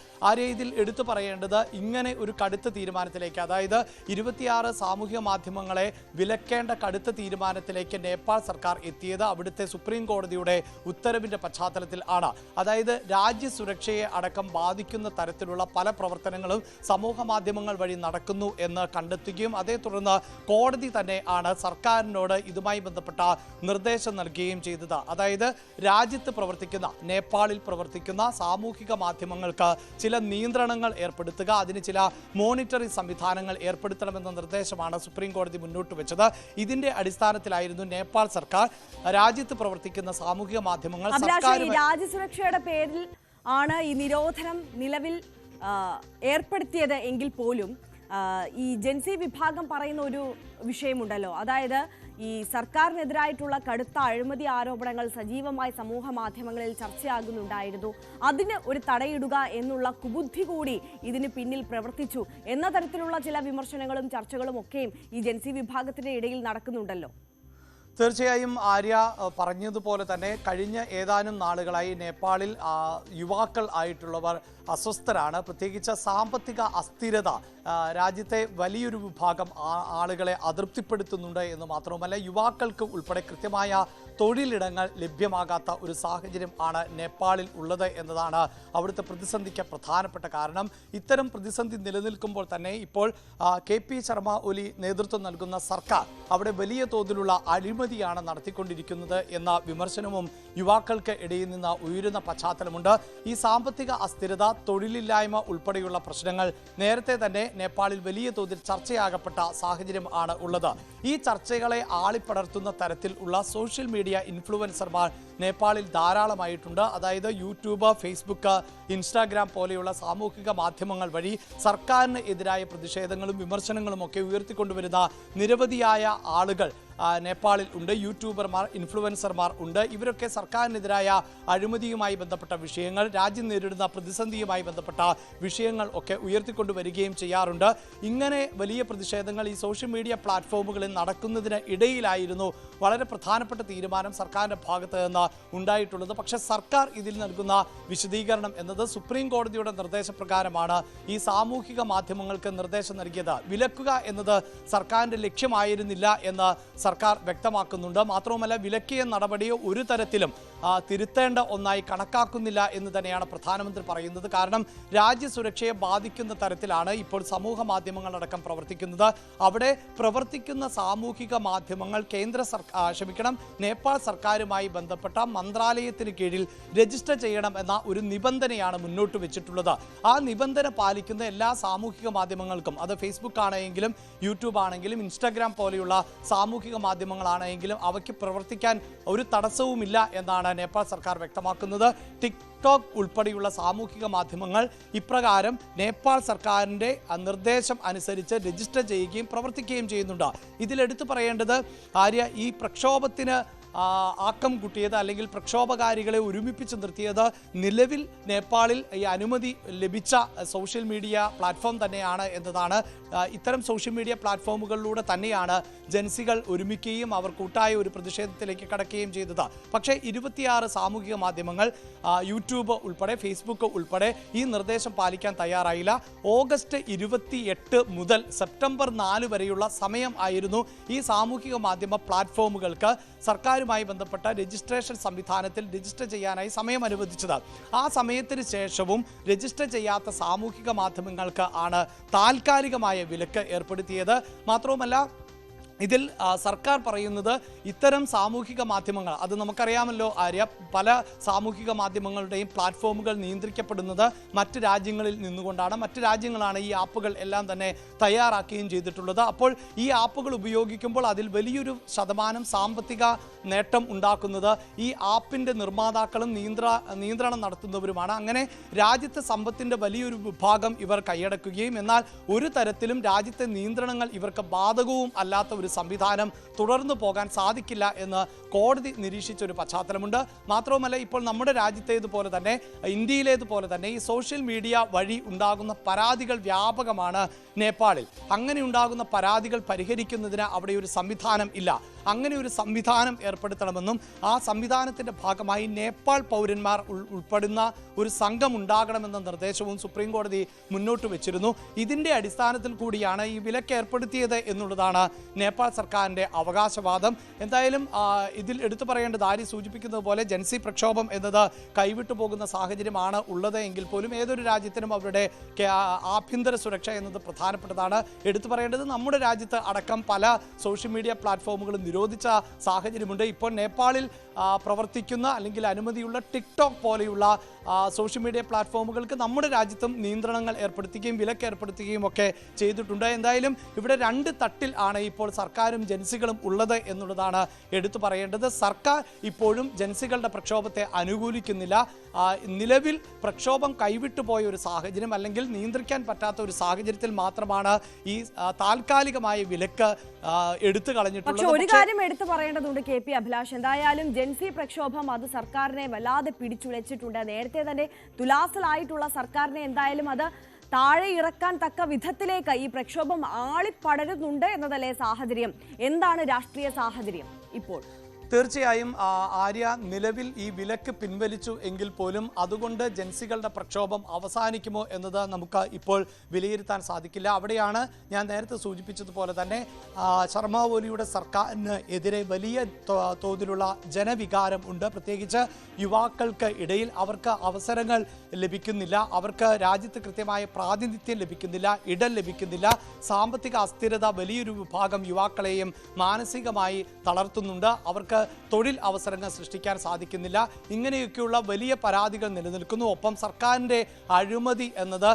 ഇതിൽ എടുത്തു പറയേണ്ടത്, ഇങ്ങനെ ഒരു കടുത്ത തീരുമാനത്തിലേക്ക്, അതായത് 26 സാമൂഹ്യ മാധ്യമങ്ങളെ വിലക്കേണ്ട കടുത്ത തീരുമാനത്തിലേക്ക് നേപ്പാൾ സർക്കാർ എത്തിയത് അവിടുത്തെ സുപ്രീം കോടതിയുടെ ഉത്തരവിൻ്റെ പശ്ചാത്തലത്തിൽ ആണ്. അതായത് രാജ്യസുരക്ഷയെ അടക്കം ബാധിക്കുന്ന തരത്തിലുള്ള പല പ്രവർത്തനങ്ങളും സമൂഹ മാധ്യമങ്ങൾ വഴി നടക്കുന്നു എന്ന് കണ്ടെത്തുകയും അതേ തുടർന്ന് കോടതി തന്നെ ആണ് സർക്കാരിനോട് ഇതുമായി ബന്ധപ്പെട്ട നിർദ്ദേശം നൽകുകയും ചെയ്തത്. അതായത് രാജ്യത്ത് പ്രവർത്തിക്കുന്ന, നേപ്പാളിൽ പ്രവർത്തിക്കുന്ന സാമൂഹിക മാധ്യമങ്ങൾക്ക് ചില നിയന്ത്രണങ്ങൾ ഏർപ്പെടുത്തുക, അതിന് ചില മോണിറ്ററിംഗ് സംവിധാനങ്ങൾ ഏർപ്പെടുത്തണമെന്ന നിർദ്ദേശമാണ് സുപ്രീം കോടതി മുന്നോട്ട് വെച്ചത്. ഇതിന്റെ അടിസ്ഥാനത്തിലായിരുന്നു നേപ്പാൾ സർക്കാർ രാജ്യത്ത് പ്രവർത്തിക്കുന്ന സാമൂഹിക മാധ്യമങ്ങൾ രാജ്യസുരക്ഷയുടെ പേരിൽ ആണ് ഈ നിരോധനം നിലവിൽ ഏർപ്പെടുത്തിയത് എങ്കിൽ പോലും ഈ ജൻസി വിഭാഗം പറയുന്ന ഒരു വിഷയമുണ്ടല്ലോ, അതായത് ഈ സർക്കാരിനെതിരായിട്ടുള്ള കടുത്ത അഴിമതി ആരോപണങ്ങൾ സജീവമായി സമൂഹ മാധ്യമങ്ങളിൽ ചർച്ചയാകുന്നുണ്ടായിരുന്നു. അതിന് ഒരു തടയിടുക എന്നുള്ള കുബുദ്ധി കൂടി ഇതിന് പിന്നിൽ പ്രവർത്തിച്ചു എന്ന തരത്തിലുള്ള ചില വിമർശനങ്ങളും ചർച്ചകളും ഒക്കെയും ഈ ജൻസി വിഭാഗത്തിന്റെ ഇടയിൽ നടക്കുന്നുണ്ടല്ലോ. തീർച്ചയായും ആര്യ പറഞ്ഞതുപോലെ തന്നെ കഴിഞ്ഞ ഏതാനും നാളുകളായി നേപ്പാളിൽ യുവാക്കൾ ആയിട്ടുള്ളവർ അസ്വസ്ഥരാണ്. പ്രത്യേകിച്ച് സാമ്പത്തിക അസ്ഥിരത രാജ്യത്തെ വലിയൊരു വിഭാഗം ആളുകളെ അതൃപ്തിപ്പെടുത്തുന്നുണ്ട് എന്ന് മാത്രവുമല്ല, യുവാക്കൾക്ക് ഉൾപ്പെടെ കൃത്യമായ തൊഴിലിടങ്ങൾ ലഭ്യമാകാത്ത ഒരു സാഹചര്യം ആണ് നേപ്പാളിൽ ഉള്ളത് എന്നതാണ് അവിടുത്തെ പ്രതിസന്ധിക്ക് പ്രധാനപ്പെട്ട കാരണം. ഇത്തരം പ്രതിസന്ധി നിലനിൽക്കുമ്പോൾ തന്നെ ഇപ്പോൾ KP ശർമ്മ ഒലി നേതൃത്വം നൽകുന്ന സർക്കാർ അവിടെ വലിയ തോതിലുള്ള അഴിമതിയാണ് നടത്തിക്കൊണ്ടിരിക്കുന്നത് എന്ന വിമർശനവും യുവാക്കൾക്ക് ഇടയിൽ നിന്ന് ഉയരുന്ന പശ്ചാത്തലമുണ്ട്. ഈ സാമ്പത്തിക അസ്ഥിരത, തൊഴിലില്ലായ്മ ഉൾപ്പെടെയുള്ള പ്രശ്നങ്ങൾ നേരത്തെ തന്നെ നേപ്പാളിൽ വലിയ തോതിൽ ചർച്ചയാകപ്പെട്ട സാഹചര്യം ആണ് ഉള്ളത്. ഈ ചർച്ചകളെ ആളിപ്പടർത്തുന്ന തരത്തിൽ ഉള്ള സോഷ്യൽ മീഡിയ ഇൻഫ്ലുവൻസർമാർ നേപ്പാളിൽ ധാരാളമായിട്ടുണ്ട്. അതായത് യൂട്യൂബ്, ഫേസ്ബുക്ക്, ഇൻസ്റ്റാഗ്രാം പോലെയുള്ള സാമൂഹിക മാധ്യമങ്ങൾ വഴി സർക്കാരിന് എതിരായ പ്രതിഷേധങ്ങളും വിമർശനങ്ങളും ഒക്കെ ഉയർത്തിക്കൊണ്ടുവരുന്ന നിരവധിയായ ആളുകൾ നേപ്പാളിൽ ഉണ്ട്. യൂട്യൂബർമാർ, ഇൻഫ്ലുവൻസർമാർ ഉണ്ട്. ഇവരൊക്കെ സർക്കാരിനെതിരായ അഴിമതിയുമായി ബന്ധപ്പെട്ട വിഷയങ്ങൾ, രാജ്യം നേരിടുന്ന പ്രതിസന്ധിയുമായി ബന്ധപ്പെട്ട വിഷയങ്ങൾ ഒക്കെ ഉയർത്തിക്കൊണ്ടുവരികയും ചെയ്യാറുണ്ട്. ഇങ്ങനെ വലിയ പ്രതിഷേധങ്ങൾ ഈ സോഷ്യൽ മീഡിയ പ്ലാറ്റ്ഫോമുകളിൽ നടക്കുന്നതിന് ഇടയിലായിരുന്നു വളരെ പ്രധാനപ്പെട്ട തീരുമാനം സർക്കാരിൻ്റെ ഭാഗത്ത് നിന്ന് ഉണ്ടായിട്ടുള്ളത്. പക്ഷേ സർക്കാർ ഇതിൽ നൽകുന്ന വിശദീകരണം എന്നത് സുപ്രീം കോടതിയുടെ നിർദ്ദേശപ്രകാരമാണ് ഈ സാമൂഹിക മാധ്യമങ്ങൾക്ക് നിർദ്ദേശം നൽകിയത്. വിലക്കുക എന്നത് സർക്കാരിൻ്റെ ലക്ഷ്യമായിരുന്നില്ല എന്ന് സർക്കാർ വ്യക്തമാക്കുന്നുണ്ട്. മാത്രവുമല്ല വിലക്കിയ നടപടിയെ ഒരു തരത്തിലും തിരുത്തേണ്ട ഒന്നായി കണക്കാക്കുന്നില്ല എന്ന് തന്നെയാണ് പ്രധാനമന്ത്രി പറയുന്നത്. കാരണം രാജ്യസുരക്ഷയെ ബാധിക്കുന്ന തരത്തിലാണ് ഇപ്പോൾ സമൂഹ മാധ്യമങ്ങളടക്കം പ്രവർത്തിക്കുന്നത്. അവിടെ പ്രവർത്തിക്കുന്ന സാമൂഹിക മാധ്യമങ്ങൾ നേപ്പാൾ സർക്കാരുമായി ബന്ധപ്പെട്ട മന്ത്രാലയത്തിന് കീഴിൽ രജിസ്റ്റർ ചെയ്യണം എന്ന ഒരു നിബന്ധനയാണ് മുന്നോട്ട് വെച്ചിട്ടുള്ളത്. ആ നിബന്ധന പാലിക്കുന്ന എല്ലാ സാമൂഹിക മാധ്യമങ്ങൾക്കും, അത് ഫേസ്ബുക്ക് ആണെങ്കിലും യൂട്യൂബ് ആണെങ്കിലും ഇൻസ്റ്റാഗ്രാം പോലെയുള്ള സാമൂഹിക മാധ്യമങ്ങളാണെങ്കിലും അവയ്ക്ക് പ്രവർത്തിക്കാൻ ഒരു തടസ്സവുമില്ല എന്നാണ് നേപ്പാൾ സർക്കാർ വ്യക്തമാക്കുന്നത്. ടിക്ടോക്ക് ഉൾപ്പെടെയുള്ള സാമൂഹിക മാധ്യമങ്ങൾ ഇപ്രകാരം നേപ്പാൾ സർക്കാരിൻ്റെ നിർദ്ദേശം അനുസരിച്ച് രജിസ്റ്റർ ചെയ്യുകയും പ്രവർത്തിക്കുകയും ചെയ്യുന്നുണ്ട്. ഇതിലെടുത്തു പറയേണ്ടത് ഈ പ്രക്ഷോഭത്തിന് ആക്കം കൂട്ടിയത് അല്ലെങ്കിൽ പ്രക്ഷോഭകാരികളെ ഒരുമിപ്പിച്ച് നിർത്തിയത് നിലവിൽ നേപ്പാളിൽ ഈ അനുമതി ലഭിച്ച സോഷ്യൽ മീഡിയ പ്ലാറ്റ്ഫോം തന്നെയാണ് എന്നതാണ്. ഇത്തരം സോഷ്യൽ മീഡിയ പ്ലാറ്റ്ഫോമുകളിലൂടെ തന്നെയാണ് ജൻസികൾ ഒരുമിക്കുകയും അവർ കൂട്ടായ ഒരു പ്രതിഷേധത്തിലേക്ക് കടക്കുകയും ചെയ്തത്. പക്ഷേ 26 സാമൂഹിക മാധ്യമങ്ങൾ, യൂട്യൂബ് ഉൾപ്പെടെ ഫേസ്ബുക്ക് ഉൾപ്പെടെ ഈ നിർദ്ദേശം പാലിക്കാൻ തയ്യാറായില്ല. ഓഗസ്റ്റ് 28 മുതൽ സെപ്റ്റംബർ 4 വരെയുള്ള സമയം ആയിരുന്നു ഈ സാമൂഹിക മാധ്യമ പ്ലാറ്റ്ഫോമുകൾക്ക് സർക്കാരുമായി ബന്ധപ്പെട്ട രജിസ്ട്രേഷൻ സംവിധാനത്തിൽ രജിസ്റ്റർ ചെയ്യാനായി സമയം അനുവദിച്ചത്. ആ സമയത്തിന് ശേഷവും രജിസ്റ്റർ ചെയ്യാത്ത സാമൂഹിക മാധ്യമങ്ങൾക്ക് ആണ് താൽക്കാലികമായ വിലക്ക് ഏർപ്പെടുത്തിയത്. മാത്രവുമല്ല ഇതിൽ സർക്കാർ പറയുന്നത് ഇത്തരം സാമൂഹിക മാധ്യമങ്ങൾ, അത് നമുക്കറിയാമല്ലോ ആര്യ, പല സാമൂഹിക മാധ്യമങ്ങളുടെയും പ്ലാറ്റ്ഫോമുകൾ നിയന്ത്രിക്കപ്പെടുന്നത് മറ്റ് രാജ്യങ്ങളിൽ നിന്നുകൊണ്ടാണ്. മറ്റ് രാജ്യങ്ങളാണ് ഈ ആപ്പുകൾ എല്ലാം തന്നെ തയ്യാറാക്കുകയും ചെയ്തിട്ടുള്ളത്. അപ്പോൾ ഈ ആപ്പുകൾ ഉപയോഗിക്കുമ്പോൾ അതിൽ വലിയൊരു ശതമാനം സാമ്പത്തിക നേട്ടം ഉണ്ടാക്കുന്നത് ഈ ആപ്പിൻ്റെ നിർമ്മാതാക്കളും നിയന്ത്രണം നടത്തുന്നവരുമാണ്. അങ്ങനെ രാജ്യത്തെ സമ്പത്തിൻ്റെ വലിയൊരു വിഭാഗം ഇവർ കൈയടക്കുകയും എന്നാൽ ഒരു തരത്തിലും രാജ്യത്തെ നിയന്ത്രണങ്ങൾ ഇവർക്ക് ബാധകവും അല്ലാത്ത ഒരു സംവിധാനം തുടർന്നു പോകാൻ സാധിക്കില്ല എന്ന് കോടതി നിരീക്ഷിച്ചൊരു പശ്ചാത്തലമുണ്ട്. മാത്രവുമല്ല ഇപ്പോൾ നമ്മുടെ രാജ്യത്തേതുപോലെ തന്നെ ഇന്ത്യയിലേതുപോലെ തന്നെ ഈ സോഷ്യൽ മീഡിയ വഴി ഉണ്ടാകുന്ന പരാതികൾ വ്യാപകമാണ് നേപ്പാളിൽ. അങ്ങനെ ഉണ്ടാകുന്ന പരാതികൾ പരിഹരിക്കുന്നതിന് അവിടെ ഒരു സംവിധാനം ഇല്ല. അങ്ങനെ ഒരു സംവിധാനം ഏർപ്പെടുത്തണമെന്നും ആ സംവിധാനത്തിൻ്റെ ഭാഗമായി നേപ്പാൾ പൗരന്മാർ ഉൾപ്പെടുന്ന ഒരു സംഘം ഉണ്ടാകണമെന്ന നിർദ്ദേശവും സുപ്രീം കോടതി മുന്നോട്ട് വെച്ചിരുന്നു. ഇതിൻ്റെ അടിസ്ഥാനത്തിൽ കൂടിയാണ് ഈ വിലക്ക് ഏർപ്പെടുത്തിയത് എന്നുള്ളതാണ് നേപ്പാൾ സർക്കാരിൻ്റെ അവകാശവാദം. എന്തായാലും ഇതിൽ എടുത്തു പറയേണ്ടത് ആര്യ സൂചിപ്പിക്കുന്നത് പോലെ ജൻസി പ്രക്ഷോഭം എന്നത് കൈവിട്ടു പോകുന്ന സാഹചര്യമാണ് ഉള്ളത് എങ്കിൽ പോലും ഏതൊരു രാജ്യത്തിനും അവരുടെ ആഭ്യന്തര സുരക്ഷ എന്നത് പ്രധാനപ്പെട്ടതാണ്. എടുത്തു പറയേണ്ടത് നമ്മുടെ രാജ്യത്ത് അടക്കം പല സോഷ്യൽ മീഡിയ പ്ലാറ്റ്ഫോമുകളും നിരോധിച്ച സാഹചര്യമുണ്ട്. ഇപ്പോൾ നേപ്പാളിൽ പ്രവർത്തിക്കുന്ന അല്ലെങ്കിൽ അനുമതിയുള്ള ടിക്ടോക്ക് പോലെയുള്ള സോഷ്യൽ മീഡിയ പ്ലാറ്റ്ഫോമുകൾക്ക് നമ്മുടെ രാജ്യത്തും നിയന്ത്രണങ്ങൾ ഏർപ്പെടുത്തുകയും വിലക്ക് ഏർപ്പെടുത്തുകയും ഒക്കെ ചെയ്തിട്ടുണ്ട്. എന്തായാലും ഇവിടെ രണ്ട് തട്ടിൽ ആണ് ഇപ്പോൾ സർക്കാരും ജൻസികളും ഉള്ളത് എന്നുള്ളതാണ് എടുത്തു പറയേണ്ടത്. സർക്കാർ ഇപ്പോഴും ജൻസികളുടെ പ്രക്ഷോഭത്തെ അനുകൂലിക്കുന്നില്ല. നിലവിൽ പ്രക്ഷോഭം കൈവിട്ടു പോയ ഒരു സാഹചര്യം അല്ലെങ്കിൽ നിയന്ത്രിക്കാൻ പറ്റാത്ത ഒരു സാഹചര്യത്തിൽ മാത്രമാണ് ഈ താൽക്കാലികമായ വിലക്ക് എടുത്തു കളഞ്ഞിട്ടുള്ളത്. പക്ഷേ ഒരു കാര്യം എടുത്തു പറയേണ്ടതുണ്ട് KP അഭിലാഷ്. എന്തായാലും ജൻസി പ്രക്ഷോഭം അത് സർക്കാരിനെ വല്ലാതെ പിടിച്ചുലച്ചിട്ടുണ്ട്. നേരത്തെ തന്നെ തുലാസിലായിട്ടുള്ള സർക്കാരിനെ എന്തായാലും അത് താഴെ ഇറക്കാൻ തക്ക വിധത്തിലേക്ക് ഈ പ്രക്ഷോഭം ആളിപ്പടരുന്നുണ്ട് എന്നതല്ലേ സാഹചര്യം? എന്താണ് രാഷ്ട്രീയ സാഹചര്യം ഇപ്പോൾ? തീർച്ചയായും ആര്യ, നിലവിൽ ഈ വിലക്ക് പിൻവലിച്ചു എങ്കിൽ പോലും അതുകൊണ്ട് ജൻസികളുടെ പ്രക്ഷോഭം അവസാനിക്കുമോ എന്നത് നമുക്ക് ഇപ്പോൾ വിലയിരുത്താൻ സാധിക്കില്ല. അവിടെയാണ് ഞാൻ നേരത്തെ സൂചിപ്പിച്ചതുപോലെ തന്നെ ശർമ്മ ഒലിയുടെ സർക്കാരിന് എതിരെ വലിയ തോതിലുള്ള ജനവികാരം ഉണ്ട്. പ്രത്യേകിച്ച് യുവാക്കൾക്ക് ഇടയിൽ അവർക്ക് അവസരങ്ങൾ ലഭിക്കുന്നില്ല, അവർക്ക് രാജ്യത്ത് കൃത്യമായ പ്രാതിനിധ്യം ലഭിക്കുന്നില്ല, ഇടം ലഭിക്കുന്നില്ല. സാമ്പത്തിക അസ്ഥിരത വലിയൊരു വിഭാഗം യുവാക്കളെയും മാനസികമായി തളർത്തുന്നുണ്ട്. അവർക്ക് തൊഴിൽ അവസരങ്ങൾ സൃഷ്ടിക്കാൻ സാധിക്കുന്നില്ല. ഇങ്ങനെയൊക്കെയുള്ള വലിയ പരാതികൾ നിലനിൽക്കുന്നു. ഒപ്പം സർക്കാരിൻ്റെ അഴിമതി എന്നത്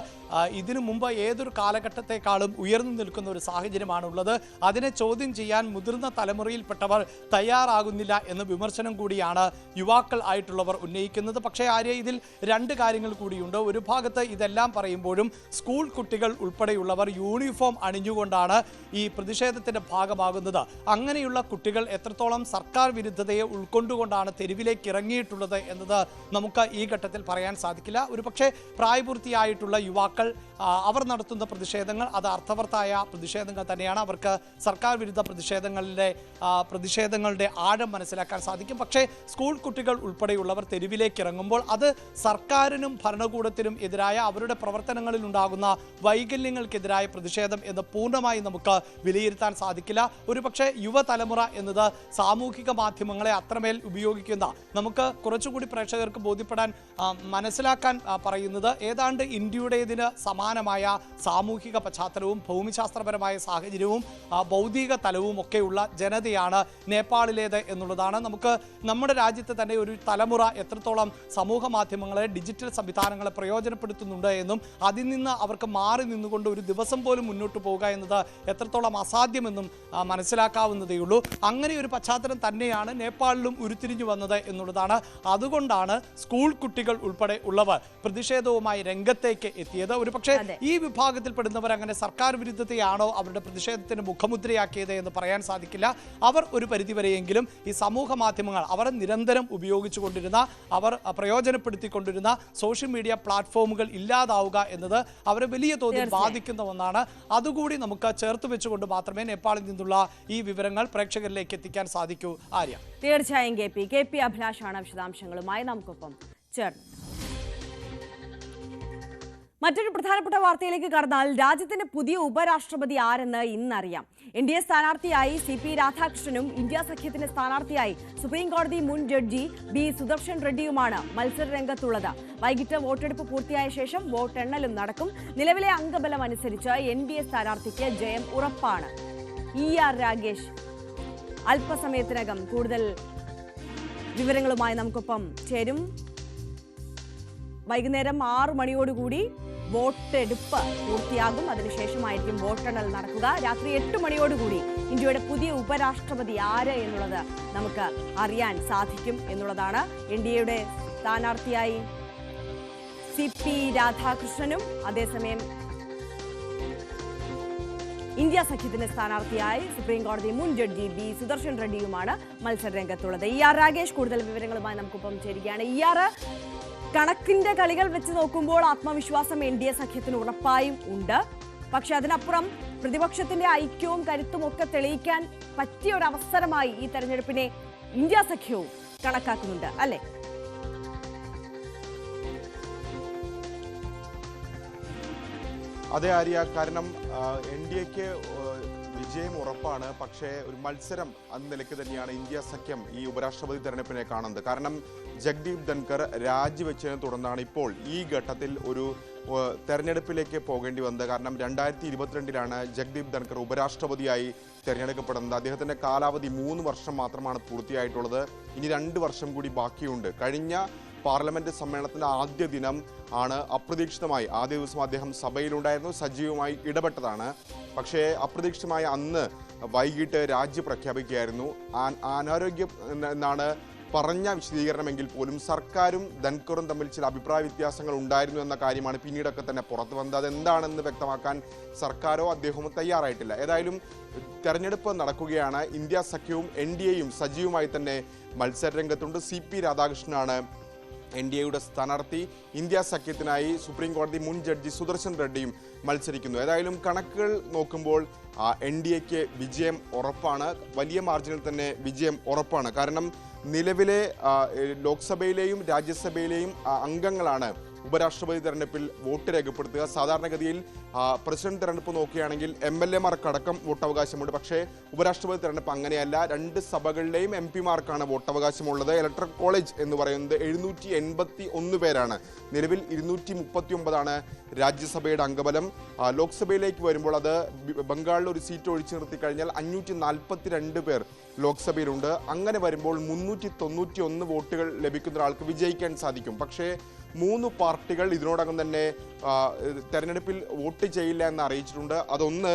ഇതിനു മുമ്പ് ഏതൊരു കാലഘട്ടത്തെക്കാളും ഉയർന്നു നിൽക്കുന്ന ഒരു സാഹചര്യമാണുള്ളത്. അതിനെ ചോദ്യം ചെയ്യാൻ മുതിർന്ന തലമുറയിൽപ്പെട്ടവർ തയ്യാറാകുന്നില്ല എന്ന വിമർശനം കൂടിയാണ് യുവാക്കൾ ആയിട്ടുള്ളവർ ഉന്നയിക്കുന്നത്. പക്ഷേ ആര്യ, ഇതിൽ രണ്ട് കാര്യങ്ങൾ കൂടിയുണ്ട്. ഒരു ഭാഗത്ത് ഇതെല്ലാം പറയുമ്പോഴും സ്കൂൾ കുട്ടികൾ ഉൾപ്പെടെയുള്ളവർ യൂണിഫോം അണിഞ്ഞുകൊണ്ടാണ് ഈ പ്രതിഷേധത്തിൻ്റെ ഭാഗമാകുന്നത്. അങ്ങനെയുള്ള കുട്ടികൾ എത്രത്തോളം സർക്കാർ വിരുദ്ധതയെ ഉൾക്കൊണ്ടുകൊണ്ടാണ് തെരുവിലേക്ക് ഇറങ്ങിയിട്ടുള്ളത് എന്നത് നമുക്ക് ഈ ഘട്ടത്തിൽ പറയാൻ സാധിക്കില്ല. ഒരു പക്ഷേ പ്രായപൂർത്തിയായിട്ടുള്ള യുവാക്കൾ നേതാക്കൾ അവർ നടത്തുന്ന പ്രതിഷേധങ്ങൾ അത് അർത്ഥവത്തായ പ്രതിഷേധങ്ങൾ തന്നെയാണ്. അവർക്ക് സർക്കാർ വിരുദ്ധ പ്രതിഷേധങ്ങളുടെ ആഴം മനസ്സിലാക്കാൻ സാധിക്കും. പക്ഷേ സ്കൂൾ കുട്ടികൾ ഉൾപ്പെടെയുള്ളവർ തെരുവിലേക്ക് ഇറങ്ങുമ്പോൾ അത് സർക്കാരിനും ഭരണകൂടത്തിനും എതിരായ അവരുടെ പ്രവർത്തനങ്ങളിൽ ഉണ്ടാകുന്ന വൈകല്യങ്ങൾക്കെതിരായ പ്രതിഷേധം എന്ന് പൂർണ്ണമായി നമുക്ക് വിലയിരുത്താൻ സാധിക്കില്ല. ഒരുപക്ഷെ യുവതലമുറ എന്നത് സാമൂഹിക മാധ്യമങ്ങളെ അത്രമേൽ ഉപയോഗിക്കുന്ന, നമുക്ക് കുറച്ചുകൂടി പ്രേക്ഷകർക്ക് ബോധ്യപ്പെടാൻ മനസ്സിലാക്കാൻ പറയുന്നത് ഏതാണ്ട് ഇന്ത്യയുടേതിന് സമാനമായ സാമൂഹിക പശ്ചാത്തലവും ഭൂമിശാസ്ത്രപരമായ സാഹചര്യവും ബൗദ്ധിക തലവും ഒക്കെയുള്ള ജനതയാണ് നേപ്പാളിലേത് എന്നുള്ളതാണ്. നമുക്ക് നമ്മുടെ രാജ്യത്ത് തന്നെ ഒരു തലമുറ എത്രത്തോളം സമൂഹ മാധ്യമങ്ങളെ, ഡിജിറ്റൽ സംവിധാനങ്ങളെ പ്രയോജനപ്പെടുത്തുന്നുണ്ട് എന്നും അതിൽ നിന്ന് അവർക്ക് മാറി നിന്നുകൊണ്ട് ഒരു ദിവസം പോലും മുന്നോട്ട് പോവുക എന്നത് എത്രത്തോളം അസാധ്യമെന്നും മനസ്സിലാക്കാവുന്നതേയുള്ളൂ. അങ്ങനെ ഒരു പശ്ചാത്തലം തന്നെയാണ് നേപ്പാളിലും ഉരുത്തിരിഞ്ഞു വന്നത് എന്നുള്ളതാണ്. അതുകൊണ്ടാണ് സ്കൂൾ കുട്ടികൾ ഉൾപ്പെടെ ഉള്ളവർ പ്രതിഷേധവുമായി രംഗത്തേക്ക് എത്തിയത്. ഒരുപക്ഷെ ഈ വിഭാഗത്തിൽപ്പെടുന്നവർ അങ്ങനെ സർക്കാർ വിരുദ്ധതയാണോ അവരുടെ പ്രതിഷേധത്തിന് മുഖമുദ്രയാക്കിയത് എന്ന് പറയാൻ സാധിക്കില്ല. അവർ ഒരു പരിധിവരെയെങ്കിലും ഈ സമൂഹ മാധ്യമങ്ങൾ അവർ നിരന്തരം ഉപയോഗിച്ചുകൊണ്ടിരുന്ന, അവർ പ്രയോജനപ്പെടുത്തിക്കൊണ്ടിരുന്ന സോഷ്യൽ മീഡിയ പ്ലാറ്റ്ഫോമുകൾ ഇല്ലാതാവുക എന്നത് അവരെ വലിയ തോതിൽ ബാധിക്കുന്ന ഒന്നാണ്. അതുകൂടി നമുക്ക് ചേർത്ത് വെച്ചുകൊണ്ട് മാത്രമേ നേപ്പാളിൽ നിന്നുള്ള ഈ വിവരങ്ങൾ പ്രേക്ഷകരിലേക്ക് എത്തിക്കാൻ സാധിക്കൂ. ആര്യ, തീർച്ചയായും കെ പി അഭിലാഷാണ് വിശദാംശങ്ങളുമായി നമുക്കൊപ്പം ചേർന്ന്. മറ്റൊരു പ്രധാനപ്പെട്ട വാർത്തയിലേക്ക് കടന്നാൽ രാജ്യത്തിന്റെ പുതിയ ഉപരാഷ്ട്രപതി ആരെന്ന് ഇന്നറിയാം. NDA സ്ഥാനാർത്ഥിയായി CP രാധാകൃഷ്ണനും ഇന്ത്യ സഖ്യത്തിന്റെ സ്ഥാനാർത്ഥിയായി സുപ്രീം കോടതി മുൻ ജഡ്ജി B സുദർശൻ റെഡ്ഡിയുമാണ് മത്സര രംഗത്തുള്ളത്. വൈകിട്ട് വോട്ടെടുപ്പ് പൂർത്തിയായ ശേഷം വോട്ടെണ്ണലും നടക്കും. നിലവിലെ അംഗബലം അനുസരിച്ച് NDA സ്ഥാനാർത്ഥിക്ക് ജയം ഉറപ്പാണ്. ER രാഗേഷ് അല്പസമയത്തിനകം കൂടുതൽ വിവരങ്ങളുമായി നമുക്കൊപ്പം ചേരും. വൈകുന്നേരം 6 മണിയോടുകൂടി വോട്ടെടുപ്പ് പൂർത്തിയാകും. അതിനുശേഷമായിരിക്കും വോട്ടെണ്ണൽ നടക്കുക. രാത്രി 8 മണിയോടുകൂടി ഇന്ത്യയുടെ പുതിയ ഉപരാഷ്ട്രപതി ആര് എന്നുള്ളത് നമുക്ക് അറിയാൻ സാധിക്കും എന്നുള്ളതാണ്. NDAയുടെ സ്ഥാനാർത്ഥിയായി CP രാധാകൃഷ്ണനും അതേസമയം ഇന്ത്യ സഖ്യത്തിന്റെ സ്ഥാനാർത്ഥിയായി സുപ്രീം കോടതി മുൻ ജഡ്ജി B സുദർശൻ റെഡ്ഡിയുമാണ് മത്സര രംഗത്തുള്ളത്. ER രാഗേഷ് കൂടുതൽ വിവരങ്ങളുമായി നമുക്കൊപ്പം ചേരുകയാണ്. ER, കണക്കിന്റെ കളികൾ വെച്ച് നോക്കുമ്പോൾ ആത്മവിശ്വാസം NDA സഖ്യത്തിന് ഉറപ്പായും ഉണ്ട്. പക്ഷെ അതിനപ്പുറം പ്രതിപക്ഷത്തിന്റെ ഐക്യവും കരുത്തും ഒക്കെ തെളിയിക്കാൻ പറ്റിയ ഒരു അവസരമായി ഈ തെരഞ്ഞെടുപ്പിനെ ഇന്ത്യ സഖ്യവും കണക്കാക്കുന്നുണ്ട് അല്ലേ? അതെ ആര്യ, കാരണം NDAക്ക് വിജയം ഉറപ്പാണ്. പക്ഷേ ഒരു മത്സരം എന്ന നിലയ്ക്ക് തന്നെയാണ് ഇന്ത്യ സഖ്യം ഈ ഉപരാഷ്ട്രപതി തെരഞ്ഞെടുപ്പിനെ കാണുന്നത്. കാരണം ജഗ്ദീപ് ധൻകർ രാജിവെച്ചതിനെ തുടർന്നാണ് ഇപ്പോൾ ഈ ഘട്ടത്തിൽ ഒരു തെരഞ്ഞെടുപ്പിലേക്ക് പോകേണ്ടി വന്നത്. കാരണം 2022 ജഗ്ദീപ് ധൻകർ ഉപരാഷ്ട്രപതിയായി തിരഞ്ഞെടുക്കപ്പെടുന്നത്. അദ്ദേഹത്തിൻ്റെ കാലാവധി 3 വർഷം മാത്രമാണ് പൂർത്തിയായിട്ടുള്ളത്. ഇനി 2 വർഷം കൂടി ബാക്കിയുണ്ട്. കഴിഞ്ഞ പാർലമെന്റ് സമ്മേളനത്തിന്റെ ആദ്യ ദിനം ആണ് അപ്രതീക്ഷിതമായി, ആദ്യ ദിവസം അദ്ദേഹം സഭയിലുണ്ടായിരുന്നു, സജീവമായി ഇടപെട്ടതാണ്. പക്ഷേ അപ്രതീക്ഷിതമായി അന്ന് വൈകിട്ട് രാജി പ്രഖ്യാപിക്കുകയായിരുന്നു. അനാരോഗ്യം എന്നാണ് പറഞ്ഞ വിശദീകരണമെങ്കിൽ പോലും സർക്കാരും ധൻകറും തമ്മിൽ ചില അഭിപ്രായ വ്യത്യാസങ്ങൾ ഉണ്ടായിരുന്നു എന്ന കാര്യമാണ് പിന്നീടൊക്കെ തന്നെ പുറത്തു വന്നത്. അതെന്താണെന്ന് വ്യക്തമാക്കാൻ സർക്കാരോ അദ്ദേഹമോ തയ്യാറായിട്ടില്ല. ഏതായാലും തെരഞ്ഞെടുപ്പ് നടക്കുകയാണ്. ഇന്ത്യ സഖ്യവും NDAയും സജീവമായി തന്നെ മത്സര രംഗത്തുണ്ട്. CP രാധാകൃഷ്ണനാണ് NDAയുടെ സ്ഥാനാർത്ഥി. ഇന്ത്യ സഖ്യത്തിനായി സുപ്രീം കോടതി മുൻ ജഡ്ജി സുദർശൻ റെഡ്ഡിയും മത്സരിക്കുന്നു. ഏതായാലും കണക്കുകൾ നോക്കുമ്പോൾ NDAക്ക് വിജയം ഉറപ്പാണ്. വലിയ മാർജിനിൽ തന്നെ വിജയം ഉറപ്പാണ്. കാരണം നിലവിലെ ലോക്സഭയിലെയും രാജ്യസഭയിലെയും അംഗങ്ങളാണ് ഉപരാഷ്ട്രപതി തെരഞ്ഞെടുപ്പിൽ വോട്ട് രേഖപ്പെടുത്തുക. സാധാരണഗതിയിൽ പ്രസിഡന്റ് തെരഞ്ഞെടുപ്പ് നോക്കുകയാണെങ്കിൽ MLA-മാർക്കടക്കം വോട്ടവകാശമുണ്ട്. പക്ഷേ ഉപരാഷ്ട്രപതി തെരഞ്ഞെടുപ്പ് അങ്ങനെയല്ല. 2 സഭകളിലെയും MP-മാർക്കാണ് വോട്ടവകാശമുള്ളത്. ഇലക്ടറൽ കോളേജ് എന്ന് പറയുന്നത് 781 പേരാണ്. നിലവിൽ 239 രാജ്യസഭയുടെ അംഗബലം. ലോക്സഭയിലേക്ക് വരുമ്പോൾ അത് ബംഗാളിൽ ഒരു സീറ്റ് ഒഴിച്ചു നിർത്തി കഴിഞ്ഞാൽ 542 പേർ ലോക്സഭയിലുണ്ട്. അങ്ങനെ വരുമ്പോൾ 391 വോട്ടുകൾ ലഭിക്കുന്ന ഒരാൾക്ക് വിജയിക്കാൻ സാധിക്കും. പക്ഷേ 3 പാർട്ടികൾ ഇതിനോടകം തന്നെ തെരഞ്ഞെടുപ്പിൽ വോട്ട് ചെയ്യില്ല എന്ന് അറിയിച്ചിട്ടുണ്ട്. അതൊന്ന്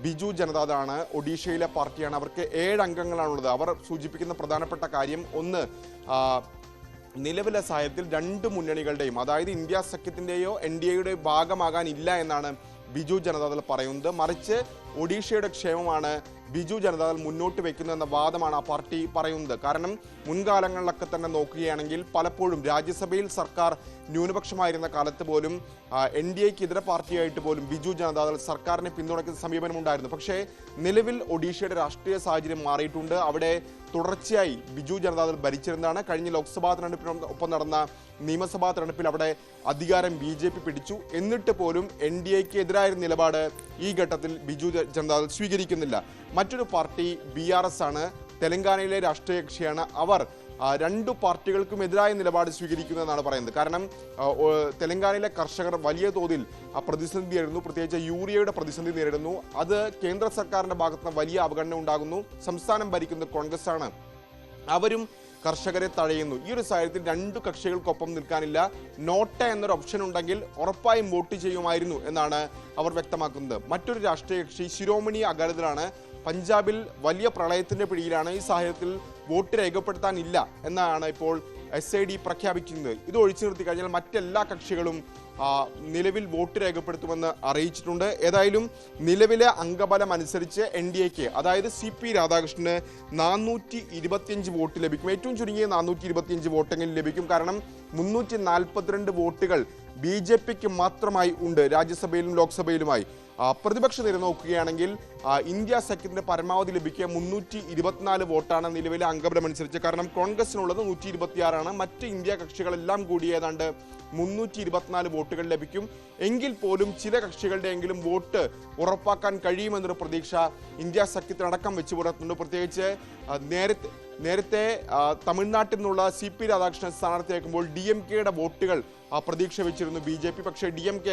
ബിജു ജനതാദളാണ്, ഒഡീഷയിലെ പാർട്ടിയാണ്. അവർക്ക് 7 അംഗങ്ങളാണുള്ളത്. അവർ സൂചിപ്പിക്കുന്ന പ്രധാനപ്പെട്ട കാര്യം, ഒന്ന് നിലവിലെ സാഹചര്യത്തിൽ 2 മുന്നണികളുടെയും, അതായത് ഇന്ത്യ സഖ്യത്തിൻ്റെയോ NDAയുടെയോ ഭാഗമാകാനില്ല എന്നാണ് ബിജു ജനതാദൾ പറയുന്നത്. മറിച്ച് ഒഡീഷയുടെ ക്ഷേമമാണ് ബിജു ജനതാദൾ മുന്നോട്ട് വെക്കുന്നു എന്ന വാദമാണ് ആ പാർട്ടി പറയുന്നത്. കാരണം മുൻകാലങ്ങളിലൊക്കെ തന്നെ നോക്കുകയാണെങ്കിൽ പലപ്പോഴും രാജ്യസഭയിൽ സർക്കാർ ന്യൂനപക്ഷമായിരുന്ന കാലത്ത് പോലും NDAക്ക് ഇതര പാർട്ടിയായിട്ട് പോലും ബിജു ജനതാദൾ സർക്കാരിനെ പിന്തുണയ്ക്കുന്ന സമീപനമുണ്ടായിരുന്നു. പക്ഷേ നിലവിൽ ഒഡീഷയുടെ രാഷ്ട്രീയ സാഹചര്യം മാറിയിട്ടുണ്ട്. അവിടെ തുടർച്ചയായി ബിജു ജനതാദൾ ഭരിച്ചിരുന്നതാണ്. കഴിഞ്ഞ ലോക്സഭാ തെരഞ്ഞെടുപ്പിനൊപ്പം നടന്ന നിയമസഭാ തെരഞ്ഞെടുപ്പിൽ അവിടെ അധികാരം BJP പിടിച്ചു. എന്നിട്ട് പോലും NDAക്ക് എതിരായ നിലപാട് ഈ ഘട്ടത്തിൽ ബിജു ജനതാദൾ സ്വീകരിക്കുന്നില്ല. മറ്റൊരു പാർട്ടി BRS ആണ്, തെലങ്കാനയിലെ രാഷ്ട്രീയ കക്ഷിയാണ്. അവർ രണ്ടു പാർട്ടികൾക്കും എതിരായ നിലപാട് സ്വീകരിക്കുന്നതെന്നാണ് പറയുന്നത്. കാരണം തെലങ്കാനയിലെ കർഷകർ വലിയ തോതിൽ പ്രതിസന്ധി നേരിടുന്നു, പ്രത്യേകിച്ച് യൂറിയയുടെ പ്രതിസന്ധി നേരിടുന്നു. അത് കേന്ദ്ര സർക്കാരിന്റെ ഭാഗത്തുനിന്ന് വലിയ അവഗണന ഉണ്ടാകുന്നു. സംസ്ഥാനം ഭരിക്കുന്നത് കോൺഗ്രസ് ആണ്, അവരും കർഷകരെ തഴയുന്നു. ഈ ഒരു സാഹചര്യത്തിൽ രണ്ടു കക്ഷികൾക്കൊപ്പം നിൽക്കാനില്ല. നോട്ട എന്നൊരു ഓപ്ഷൻ ഉണ്ടെങ്കിൽ ഉറപ്പായും വോട്ട് ചെയ്യുമായിരുന്നു എന്നാണ് അവർ വ്യക്തമാക്കുന്നത്. മറ്റൊരു രാഷ്ട്രീയ കക്ഷി ശിരോമണി അകാലിദളാണ്. പഞ്ചാബിൽ വലിയ പ്രളയത്തിന്റെ പിടിയിലാണ്. ഈ സാഹചര്യത്തിൽ വോട്ട് രേഖപ്പെടുത്താനില്ല എന്നാണ് ഇപ്പോൾ SID പ്രഖ്യാപിക്കുന്നത്. ഇത് ഒഴിച്ചു നിർത്തി കഴിഞ്ഞാൽ മറ്റെല്ലാ കക്ഷികളും നിലവിൽ വോട്ട് രേഖപ്പെടുത്തുമെന്ന് അറിയിച്ചിട്ടുണ്ട്. ഏതായാലും നിലവിലെ അംഗബലം അനുസരിച്ച് NDAക്ക്, അതായത് CP രാധാകൃഷ്ണന് 425 വോട്ട് ലഭിക്കും. ഏറ്റവും ചുരുങ്ങിയ 425 വോട്ടെങ്കിലും ലഭിക്കും. കാരണം 342 വോട്ടുകൾ BJPക്ക് മാത്രമായി ഉണ്ട് രാജ്യസഭയിലും ലോക്സഭയിലുമായി. പ്രതിപക്ഷ നിര നോക്കുകയാണെങ്കിൽ ഇന്ത്യ സഖ്യത്തിന്റെ പരമാവധി ലഭിക്കുക 324 വോട്ടാണ് നിലവിലെ അംഗബലം അനുസരിച്ച്. കാരണം കോൺഗ്രസിനുള്ളത് 126ആണ്. മറ്റ് ഇന്ത്യ കക്ഷികളെല്ലാം കൂടി ഏതാണ്ട് 324 വോട്ടുകൾ ലഭിക്കും. എങ്കിൽ പോലും ചില കക്ഷികളുടെ എങ്കിലും വോട്ട് ഉറപ്പാക്കാൻ കഴിയുമെന്നൊരു പ്രതീക്ഷ ഇന്ത്യ സഖ്യത്തിനടക്കം വെച്ചു പുലർത്തുന്നുണ്ട്. പ്രത്യേകിച്ച് നേരത്തെ തമിഴ്നാട്ടിൽ നിന്നുള്ള CP രാധാകൃഷ്ണൻ സ്ഥാനാർത്ഥിയാക്കുമ്പോൾ DMKയുടെ വോട്ടുകൾ പ്രതീക്ഷ വെച്ചിരുന്നു BJP. പക്ഷേ DMK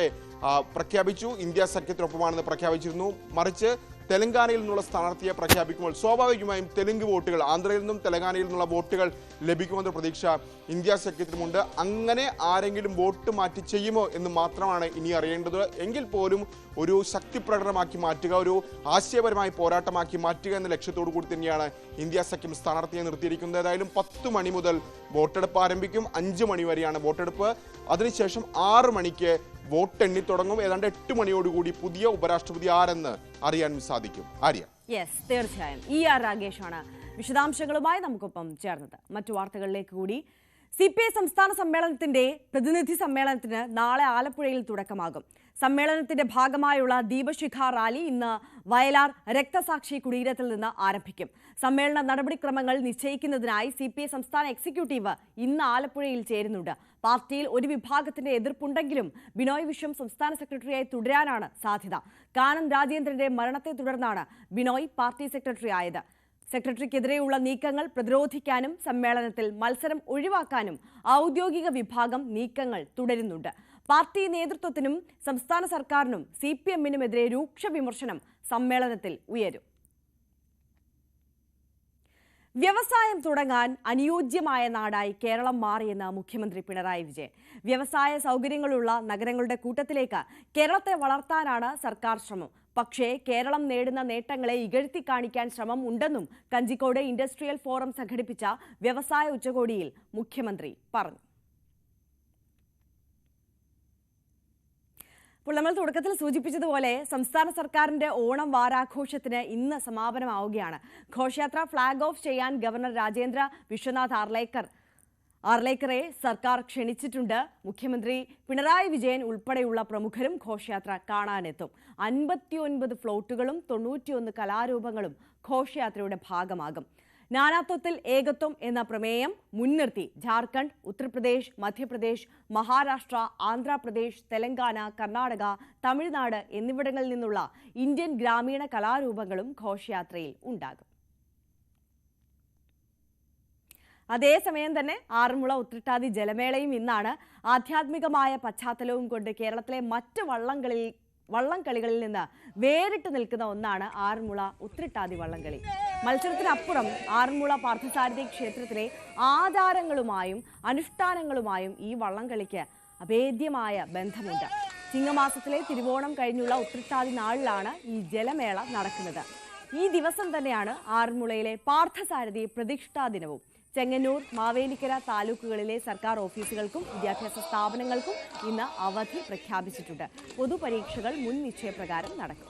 പ്രഖ്യാപിച്ചു, ഇന്ത്യ സഖ്യത്തിനൊപ്പമാണെന്ന് പ്രഖ്യാപിച്ചിരുന്നു. മറിച്ച് തെലങ്കാനയിൽ നിന്നുള്ള സ്ഥാനാർത്ഥിയെ പ്രഖ്യാപിക്കുമ്പോൾ സ്വാഭാവികമായും തെലുങ്ക് വോട്ടുകൾ, ആന്ധ്രയിൽ നിന്നും തെലങ്കാനയിൽ നിന്നുള്ള വോട്ടുകൾ ലഭിക്കുമെന്ന പ്രതീക്ഷ ഇന്ത്യ സഖ്യത്തിനുമുണ്ട്. അങ്ങനെ ആരെങ്കിലും വോട്ട് മാറ്റി ചെയ്യുമോ എന്ന് മാത്രമാണ് ഇനി അറിയേണ്ടത്. എങ്കിൽ പോലും ഒരു ശക്തി പ്രകടനമാക്കി മാറ്റുക, ഒരു ആശയപരമായ പോരാട്ടമാക്കി മാറ്റുക എന്ന ലക്ഷ്യത്തോടു കൂടി തന്നെയാണ് ഇന്ത്യ സഖ്യം സ്ഥാനാർത്ഥിയെ നിർത്തിയിരിക്കുന്നത്. ഏതായാലും 10 മണി മുതൽ വോട്ടെടുപ്പ് ആരംഭിക്കും. 5 മണി വരെയാണ് വോട്ടെടുപ്പ്. അതിനുശേഷം 6 മണിക്ക് വോട്ട് എണ്ണി തുടങ്ങും. ഏതാണ്ട് 8 മണിയോടുകൂടി പുതിയ ഉപരാഷ്ട്രപതി ആരെന്ന് അറിയാൻ സാധിക്കും. ആര്യ, യെസ്, തീർച്ചയായും. ER രാഗേഷാണ് വിശദാംശങ്ങളുമായി നമുക്കൊപ്പം ചേർന്നത്. മറ്റു വാർത്തകളിലേക്ക് കൂടി. CPI സംസ്ഥാന സമ്മേളനത്തിന്റെ പ്രതിനിധി സമ്മേളനത്തിന് നാളെ ആലപ്പുഴയിൽ തുടക്കമാകും. സമ്മേളനത്തിന്റെ ഭാഗമായുള്ള ദീപശിഖ റാലി ഇന്ന് വയലാർ രക്തസാക്ഷി കുടീരത്തിൽ നിന്ന് ആരംഭിക്കും. സമ്മേളന നടപടിക്രമങ്ങൾ നിശ്ചയിക്കുന്നതിനായി CPI സംസ്ഥാന എക്സിക്യൂട്ടീവ് ഇന്ന് ആലപ്പുഴയിൽ ചേരുന്നുണ്ട്. പാർട്ടിയിൽ ഒരു വിഭാഗത്തിന്റെ എതിർപ്പുണ്ടെങ്കിലും ബിനോയ് വിശ്വം സംസ്ഥാന സെക്രട്ടറിയായി തുടരാനാണ് സാധ്യത. കാനം രാജേന്ദ്രന്റെ മരണത്തെ തുടർന്നാണ് ബിനോയ് പാർട്ടി സെക്രട്ടറി ആയത്. സെക്രട്ടറിക്കെതിരെയുള്ള നീക്കങ്ങൾ പ്രതിരോധിക്കാനും സമ്മേളനത്തിൽ മത്സരം ഒഴിവാക്കാനും ഔദ്യോഗിക വിഭാഗം നീക്കങ്ങൾ തുടരുന്നുണ്ട്. പാർട്ടി നേതൃത്വത്തിനും സംസ്ഥാന സർക്കാരിനും CPM-നുമെതിരെ രൂക്ഷ വിമർശനം സമ്മേളനത്തിൽ ഉയരും. വ്യവസായം തുടങ്ങാൻ അനുയോജ്യമായ നാടായി കേരളം മാറിയെന്ന് മുഖ്യമന്ത്രി പിണറായി വിജയൻ. വ്യവസായ സൗകര്യങ്ങളുള്ള നഗരങ്ങളുടെ കൂട്ടത്തിലേക്ക് കേരളത്തെ വളർത്താനാണ് സർക്കാർ ശ്രമം. പക്ഷേ കേരളം നേടുന്ന നേട്ടങ്ങളെ ഇകഴ്ത്തി കാണിക്കാൻ ശ്രമം ഉണ്ടെന്നും കഞ്ചിക്കോട് ഇൻഡസ്ട്രിയൽ ഫോറം സംഘടിപ്പിച്ച വ്യവസായ ഉച്ചകോടിയിൽ മുഖ്യമന്ത്രി പറഞ്ഞു. അപ്പോൾ നമ്മൾ തുടക്കത്തിൽ സൂചിപ്പിച്ചതുപോലെ സംസ്ഥാന സർക്കാരിന്റെ ഓണം വാരാഘോഷത്തിന് ഇന്ന് സമാപനമാവുകയാണ്. ഘോഷയാത്ര ഫ്ളാഗ് ഓഫ് ചെയ്യാൻ ഗവർണർ രാജേന്ദ്ര വിശ്വനാഥ് ആർലേക്കറെ സർക്കാർ ക്ഷണിച്ചിട്ടുണ്ട്. മുഖ്യമന്ത്രി പിണറായി വിജയൻ ഉൾപ്പെടെയുള്ള പ്രമുഖരും ഘോഷയാത്ര കാണാനെത്തും. 59 ഫ്ലോട്ടുകളും 91 കലാരൂപങ്ങളും ഘോഷയാത്രയുടെ ഭാഗമാകും. നാനാത്വത്തിൽ ഏകത്വം എന്ന പ്രമേയം മുൻനിർത്തി ജാർഖണ്ഡ്, ഉത്തർപ്രദേശ്, മധ്യപ്രദേശ്, മഹാരാഷ്ട്ര, ആന്ധ്രാപ്രദേശ്, തെലങ്കാന, കർണാടക, തമിഴ്നാട് എന്നിവിടങ്ങളിൽ നിന്നുള്ള ഇന്ത്യൻ ഗ്രാമീണ കലാരൂപങ്ങളും ഘോഷയാത്രയിൽ ഉണ്ടാകും. അതേസമയം തന്നെ ആറന്മുള ഉത്രട്ടാതി ജലമേളയും ഇന്നാണ്. ആധ്യാത്മികമായ പശ്ചാത്തലവും കൊണ്ട് കേരളത്തിലെ മറ്റ് വള്ളംകളികളിൽ നിന്ന് വേറിട്ട് നിൽക്കുന്ന ഒന്നാണ് ആറന്മുള ഉത്രട്ടാതി വള്ളംകളി. മത്സരത്തിനപ്പുറം ആറന്മുള പാർത്ഥസാരഥി ക്ഷേത്രത്തിലെ ആചാരങ്ങളുമായും അനുഷ്ഠാനങ്ങളുമായും ഈ വള്ളംകളിക്ക് അഭേദ്യമായ ബന്ധമുണ്ട്. ചിങ്ങമാസത്തിലെ തിരുവോണം കഴിഞ്ഞുള്ള ഉത്രട്ടാതി നാളിലാണ് ഈ ജലമേള നടക്കുന്നത്. ഈ ദിവസം തന്നെയാണ് ആറന്മുളയിലെ പാർത്ഥസാരഥി പ്രതിഷ്ഠാ ദിനവും. ചെങ്ങന്നൂർ, മാവേലിക്കര താലൂക്കുകളിലെ സർക്കാർ ഓഫീസുകൾക്കും വിദ്യാഭ്യാസ സ്ഥാപനങ്ങൾക്കും ഇന്ന് അവധി പ്രഖ്യാപിച്ചിട്ടുണ്ട്. പൊതുപരീക്ഷകൾ മുൻ നിശ്ചയപ്രകാരം നടക്കും.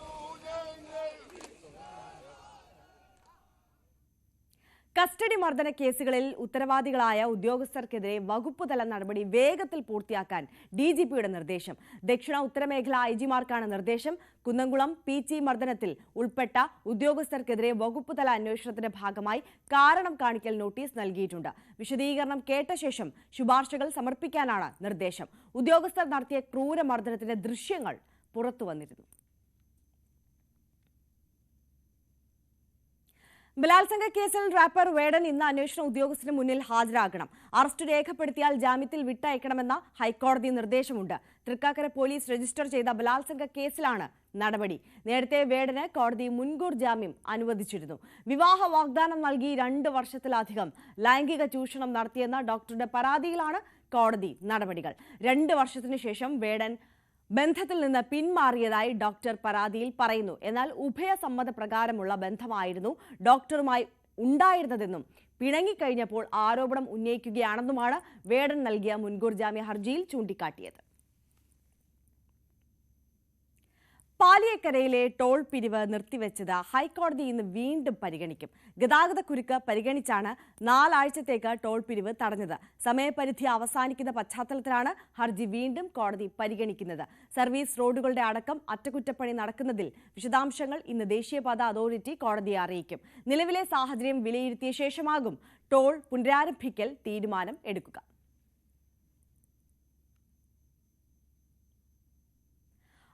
കസ്റ്റഡി മർദ്ദന കേസുകളിൽ ഉത്തരവാദികളായ ഉദ്യോഗസ്ഥർക്കെതിരെ വകുപ്പുതല നടപടി വേഗത്തിൽ പൂർത്തിയാക്കാൻ DGPയുടെ നിർദ്ദേശം. ദക്ഷിണ ഉത്തരമേഖല IG-മാർക്കാണ് നിർദ്ദേശം. കുന്നംകുളം PC മർദ്ദനത്തിൽ ഉൾപ്പെട്ട ഉദ്യോഗസ്ഥർക്കെതിരെ വകുപ്പുതല അന്വേഷണത്തിന്റെ ഭാഗമായി കാരണം കാണിക്കൽ നോട്ടീസ് നൽകിയിട്ടുണ്ട്. വിശദീകരണം കേട്ട ശേഷം ശുപാർശകൾ സമർപ്പിക്കാനാണ് നിർദ്ദേശം. ഉദ്യോഗസ്ഥർ നടത്തിയ ക്രൂരമർദ്ദനത്തിന്റെ ദൃശ്യങ്ങൾ പുറത്തുവന്നിരുന്നു. ബലാത്സംഗ കേസിൽ റാപ്പർ വേടൻ ഇന്ന് അന്വേഷണ ഉദ്യോഗസ്ഥന് മുന്നിൽ ഹാജരാകണം. അറസ്റ്റ് രേഖപ്പെടുത്തിയാൽ ജാമ്യത്തിൽ വിട്ടയക്കണമെന്ന ഹൈക്കോടതി നിർദ്ദേശമുണ്ട്. തൃക്കാക്കര പോലീസ് രജിസ്റ്റർ ചെയ്ത ബലാത്സംഗ കേസിലാണ് നടപടി. നേരത്തെ വേടന് കോടതി മുൻകൂർ ജാമ്യം അനുവദിച്ചിരുന്നു. വിവാഹ വാഗ്ദാനം നൽകി 2 വർഷത്തിലധികം ലൈംഗിക ചൂഷണം നടത്തിയെന്ന ഡോക്ടറുടെ പരാതിയിലാണ് കോടതി നടപടികൾ. 2 വർഷത്തിനു ശേഷം വേടൻ ബന്ധത്തിൽ നിന്ന് പിന്മാറിയതായി ഡോക്ടർ പരാതിയിൽ പറയുന്നു. എന്നാൽ ഉഭയസമ്മതപ്രകാരമുള്ള ബന്ധമായിരുന്നു ഡോക്ടറുമായി ഉണ്ടായിരുന്നതെന്നും പിണങ്ങിക്കഴിഞ്ഞപ്പോൾ ആരോപണം ഉന്നയിക്കുകയാണെന്നുമാണ് വേടൻ നൽകിയ മുൻകൂർ ജാമ്യ ഹർജിയിൽ ചൂണ്ടിക്കാട്ടിയത്. പാലിയേക്കരയിലെ ടോൾ പിരിവ് നിർത്തിവെച്ചത് ഹൈക്കോടതി ഇന്ന് വീണ്ടും പരിഗണിക്കും. ഗതാഗതക്കുരുക്ക് പരിഗണിച്ചാണ് 4 ആഴ്ചത്തേക്ക് ടോൾ പിരിവ് തടഞ്ഞത്. സമയപരിധി അവസാനിക്കുന്ന പശ്ചാത്തലത്തിലാണ് ഹർജി വീണ്ടും കോടതി പരിഗണിക്കുന്നത്. സർവീസ് റോഡുകളുടെ അടക്കം അറ്റകുറ്റപ്പണി നടക്കുന്നതിൽ വിശദാംശങ്ങൾ ഇന്ന് ദേശീയപാത അതോറിറ്റി കോടതിയെ അറിയിക്കും. നിലവിലെ സാഹചര്യം വിലയിരുത്തിയ ശേഷമാകും ടോൾ പുനരാരംഭിക്കൽ തീരുമാനം എടുക്കുക.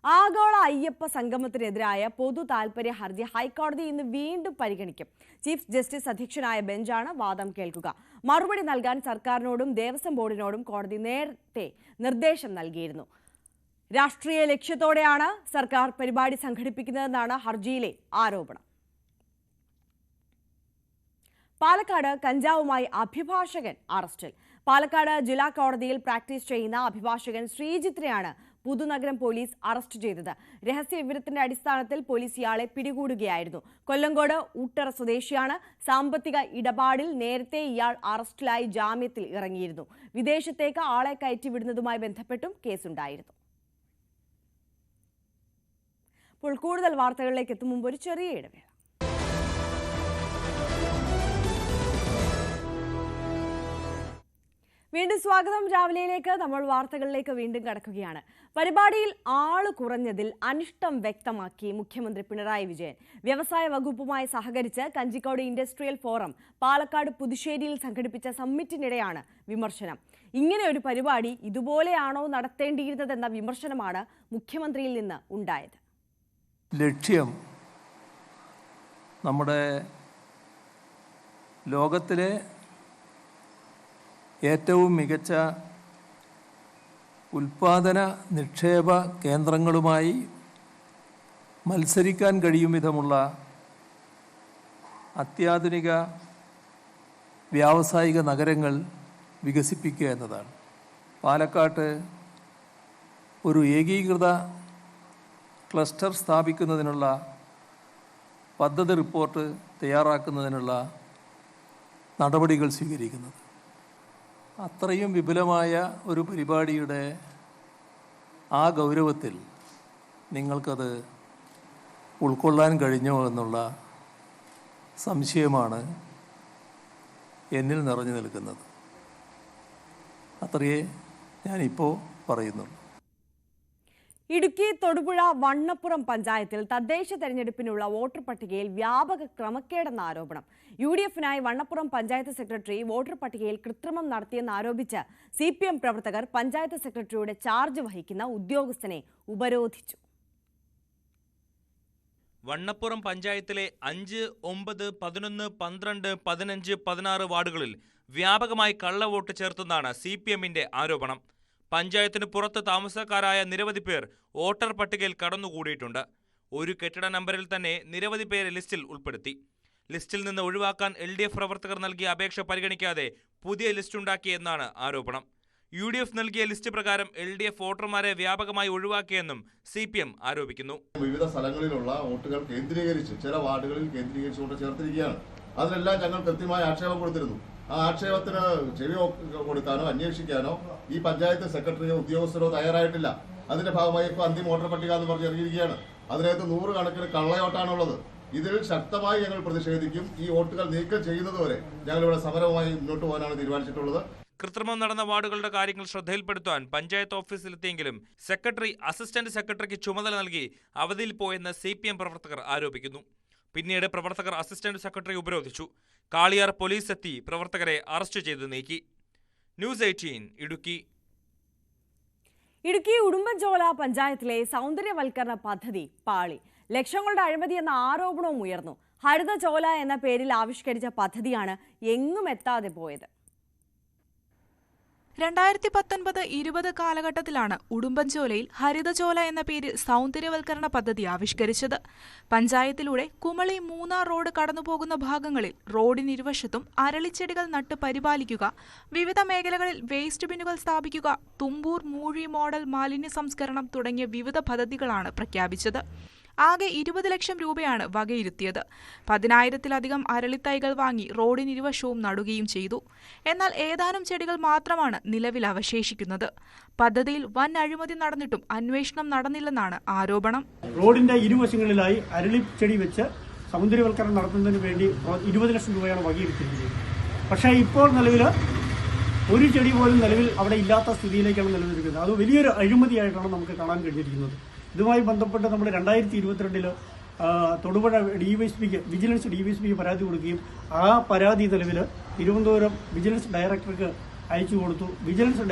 ആഗോള അയ്യപ്പ സംഗമത്തിനെതിരായ പൊതു താൽപര്യ ഹർജി ഹൈക്കോടതി ഇന്ന് വീണ്ടും പരിഗണിക്കും. ചീഫ് ജസ്റ്റിസ് അധ്യക്ഷനായ ബെഞ്ചാണ് വാദം കേൾക്കുക. മറുപടി നൽകാൻ സർക്കാരിനോടും ദേവസ്വം ബോർഡിനോടും കോടതി നേരത്തെ നിർദ്ദേശം നൽകിയിരുന്നു. രാഷ്ട്രീയ ലക്ഷ്യത്തോടെയാണ് സർക്കാർ പരിപാടി സംഘടിപ്പിക്കുന്നതെന്നാണ് ഹർജിയിലെ ആരോപണം. പാലക്കാട് കഞ്ചാവുമായി അഭിഭാഷകൻ അറസ്റ്റിൽ. പാലക്കാട് ജില്ലാ കോടതിയിൽ പ്രാക്ടീസ് ചെയ്യുന്ന അഭിഭാഷകൻ ശ്രീജിത്തിനെയാണ് പുതുനഗരം പോലീസ് അറസ്റ്റ് ചെയ്തത്. രഹസ്യവിവരത്തിന്റെ അടിസ്ഥാനത്തിൽ പോലീസ് ഇയാളെ പിടികൂടുകയായിരുന്നു. കൊല്ലങ്കോട് ഊട്ടറ സ്വദേശിയാണ്. സാമ്പത്തിക ഇടപാടിൽ നേരത്തെ ഇയാൾ അറസ്റ്റിലായി ജാമ്യത്തിൽ ഇറങ്ങിയിരുന്നു. വിദേശത്തേക്ക് ആളെ കയറ്റിവിടുന്നതുമായി ബന്ധപ്പെട്ടും കേസുണ്ടായിരുന്നു. ഇപ്പോൾ കൂടുതൽ വാർത്തകളിലേക്ക് എത്തും മുമ്പ് ഒരു ചെറിയ ഇടവേള. വീണ്ടും സ്വാഗതം. രാവിലെയിലേക്ക് നമ്മൾ വാർത്തകളിലേക്ക് വീണ്ടും കടക്കുകയാണ്. പരിപാടിയിൽ ആള് കുറഞ്ഞതിൽ അനിഷ്ടം വ്യക്തമാക്കി മുഖ്യമന്ത്രി പിണറായി വിജയൻ. വ്യവസായ വകുപ്പുമായി സഹകരിച്ച് കഞ്ചിക്കോട് ഇൻഡസ്ട്രിയൽ ഫോറം പാലക്കാട് പുതുശ്ശേരിയിൽ സംഘടിപ്പിച്ച സമ്മിറ്റിനിടെയാണ് വിമർശനം. ഇങ്ങനെ ഒരു പരിപാടി ഇതുപോലെയാണോ നടത്തേണ്ടിയിരുന്നതെന്ന വിമർശനമാണ് മുഖ്യമന്ത്രിയിൽ നിന്ന് ഉണ്ടായത്. ലക്ഷ്യം നമ്മുടെ ലോകത്തിലെ ഏറ്റവും മികച്ച ഉൽപാദന നിക്ഷേപ കേന്ദ്രങ്ങളുമായി മത്സരിക്കാൻ കഴിയും വിധമുള്ള അത്യാധുനിക വ്യാവസായിക നഗരങ്ങൾ വികസിപ്പിക്കുക എന്നതാണ്. പാലക്കാട്ട് ഒരു ഏകീകൃത ക്ലസ്റ്റർ സ്ഥാപിക്കുന്നതിനുള്ള പദ്ധതി റിപ്പോർട്ട് തയ്യാറാക്കുന്നതിനുള്ള നടപടികൾ സ്വീകരിക്കുന്നത്. അത്രയും വിപുലമായ ഒരു പരിപാടിയുടെ ആ ഗൗരവത്തിൽ നിങ്ങൾക്കത് ഉൾക്കൊള്ളാൻ കഴിഞ്ഞോ എന്നുള്ള സംശയമാണ് എന്നിൽ നിറഞ്ഞു നിൽക്കുന്നത്. അത്രയേ ഞാനിപ്പോൾ പറയുന്നുള്ളൂ. ഇടുക്കി തൊടുപുഴ വണ്ണപ്പുറം പഞ്ചായത്തിൽ തദ്ദേശ തെരഞ്ഞെടുപ്പിനുള്ള വോട്ടർ പട്ടികയിൽ വ്യാപക ക്രമക്കേടെന്ന ആരോപണം. UDF-നായി വണ്ണപ്പുറം പഞ്ചായത്ത് സെക്രട്ടറി വോട്ടർ പട്ടികയിൽ കൃത്രിമം നടത്തിയെന്നാരോപിച്ച് CPM പ്രവർത്തകർ പഞ്ചായത്ത് സെക്രട്ടറിയുടെ ചാർജ് വഹിക്കുന്ന ഉദ്യോഗസ്ഥനെ ഉപരോധിച്ചു. വണ്ണപ്പുറം പഞ്ചായത്തിലെ 5, 9, 11, 12, 15, 16 വാർഡുകളിൽ വ്യാപകമായി കള്ളവോട്ട് ചേർത്തെന്നാണ് CPM-ന്റെ ആരോപണം. പഞ്ചായത്തിന് പുറത്ത് താമസക്കാരായ നിരവധി പേർ വോട്ടർ പട്ടികയിൽ കടന്നുകൂടിയിട്ടുണ്ട്. ഒരു കെട്ടിട നമ്പറിൽ തന്നെ നിരവധി പേരെ ലിസ്റ്റിൽ ഉൾപ്പെടുത്തി. ലിസ്റ്റിൽ നിന്ന് ഒഴിവാക്കാൻ LDF പ്രവർത്തകർ നൽകിയ അപേക്ഷ പരിഗണിക്കാതെ പുതിയ ലിസ്റ്റ് ഉണ്ടാക്കിയെന്നാണ് ആരോപണം. UDF നൽകിയ ലിസ്റ്റ് പ്രകാരം LDF വോട്ടർമാരെ വ്യാപകമായി ഒഴിവാക്കിയെന്നും CPM ആരോപിക്കുന്നു. വിവിധ സ്ഥലങ്ങളിലുള്ള വോട്ടുകൾ കേന്ദ്രീകരിച്ച് ചില വാർഡുകളിൽ കേന്ദ്രീകരിച്ച് വോട്ട് ചേർത്തിരിക്കുകയാണ്. അതിനെല്ലാം ഞങ്ങൾ കൃത്യമായ ആക്ഷേപം കൊടുത്തിരുന്നു. ആ ആക്ഷേപത്തിന് ചെവി കൊടുക്കാനോ അന്വേഷിക്കാനോ ഈ പഞ്ചായത്ത് സെക്രട്ടറിയോ ഉദ്യോഗസ്ഥരോ തയ്യാറായിട്ടില്ല. അതിന്റെ ഭാഗമായി ഇപ്പോൾ അന്തിമ വോട്ടർ പട്ടിക എന്ന് പറഞ്ഞ് ഇറങ്ങിയിരിക്കുകയാണ്. അതിനകത്ത് 100 കണക്കിന് കള്ളയോട്ടാണുള്ളത്. ഇതിൽ ശക്തമായി ഞങ്ങൾ പ്രതിഷേധിക്കും. ഈ വോട്ടുകൾ നീക്കം ചെയ്യുന്നതുവരെ ഞങ്ങളിവിടെ സമരവുമായി മുന്നോട്ട് പോകാനാണ് തീരുമാനിച്ചിട്ടുള്ളത്. കൃത്രിമം നടന്ന വാർഡുകളുടെ കാര്യങ്ങൾ ശ്രദ്ധയിൽപ്പെടുത്താൻ പഞ്ചായത്ത് ഓഫീസിലെത്തിയെങ്കിലും സെക്രട്ടറി അസിസ്റ്റന്റ് സെക്രട്ടറിക്ക് ചുമതല നൽകി അവധിയിൽ പോയെന്ന് CPM പ്രവർത്തകർ ആരോപിക്കുന്നു. പിന്നീട് പ്രവർത്തകർ അസിസ്റ്റന്റ് സെക്രട്ടറി ഉപരോധിച്ചു. കാളിയാർ പോലീസ് എത്തി പ്രവർത്തകരെ അറസ്റ്റ് ചെയ്ത് നീക്കി. ന്യൂസ് 18 ഇടുക്കി. ഇടുക്കി ഉടുമ്പൻചോല പഞ്ചായത്തിലെ സൗന്ദര്യവൽക്കരണ പദ്ധതി പാളി. ലക്ഷങ്ങളുടെ അഴിമതി എന്ന ആരോപണവും ഉയർന്നു. ഹരിതചോല എന്ന പേരിൽ ആവിഷ്കരിച്ച പദ്ധതിയാണ് എങ്ങും എത്താതെ പോയത്. 2019-20 കാലഘട്ടത്തിലാണ് ഉടുമ്പൻചോലയിൽ ഹരിതചോല എന്ന പേരിൽ സൗന്ദര്യവൽക്കരണ പദ്ധതി ആവിഷ്കരിച്ചത്. പഞ്ചായത്തിലൂടെ കുമളി മൂന്നാർ റോഡ് കടന്നുപോകുന്ന ഭാഗങ്ങളിൽ റോഡിനിരുവശത്തും അരളിച്ചെടികൾ നട്ട് പരിപാലിക്കുക, വിവിധ മേഖലകളിൽ വേസ്റ്റ് ബിന്നുകൾ സ്ഥാപിക്കുക, തുമ്പൂർ മൂഴി മോഡൽ മാലിന്യ സംസ്കരണം തുടങ്ങിയ വിവിധ പദ്ധതികളാണ് പ്രഖ്യാപിച്ചത്. ആകെ 20 ലക്ഷം രൂപയാണ് വകയിരുത്തിയത്. 10,000-ത്തിലധികം അരളിത്തൈകൾ വാങ്ങി റോഡിനിരുവശവും നടുകയും ചെയ്തു. എന്നാൽ ഏതാനും ചെടികൾ മാത്രമാണ് നിലവിൽ അവശേഷിക്കുന്നത്. പദ്ധതിയിൽ വൻ അഴിമതി നടന്നിട്ടും അന്വേഷണം നടന്നില്ലെന്നാണ് ആരോപണം. റോഡിന്റെ ഇരുവശങ്ങളിലായി അരളിച്ചെടി വെച്ച് സൗന്ദര്യവൽക്കരണം നടത്തുന്നതിന് വേണ്ടി 20 ലക്ഷം രൂപയാണ് വകയിരുത്തിയിരിക്കുന്നത്. പക്ഷേ ഇപ്പോൾ നിലവിൽ ഒരു ചെടി പോലും നിലവിൽ അവിടെ ഇല്ലാത്ത സ്ഥിതിയിലേക്കാണ് നിലനിൽക്കുന്നത്. അത് വലിയൊരു അഴിമതിയായിട്ടാണ് നമുക്ക് കാണാൻ കഴിഞ്ഞിരിക്കുന്നത്. ഇതുമായി ബന്ധപ്പെട്ട് നമ്മൾ 2022 തൊടുപുഴ ഡിവൈഎസ്പിക്ക് വിജിലൻസ് ഡിവൈഎസ്പിക്ക് പരാതി കൊടുക്കുകയും ആ പരാതി നിലവിൽ തിരുവനന്തപുരം വിജിലൻസ് ഡയറക്ടർക്ക് അയച്ചു കൊടുത്തു. വിജിലൻസ്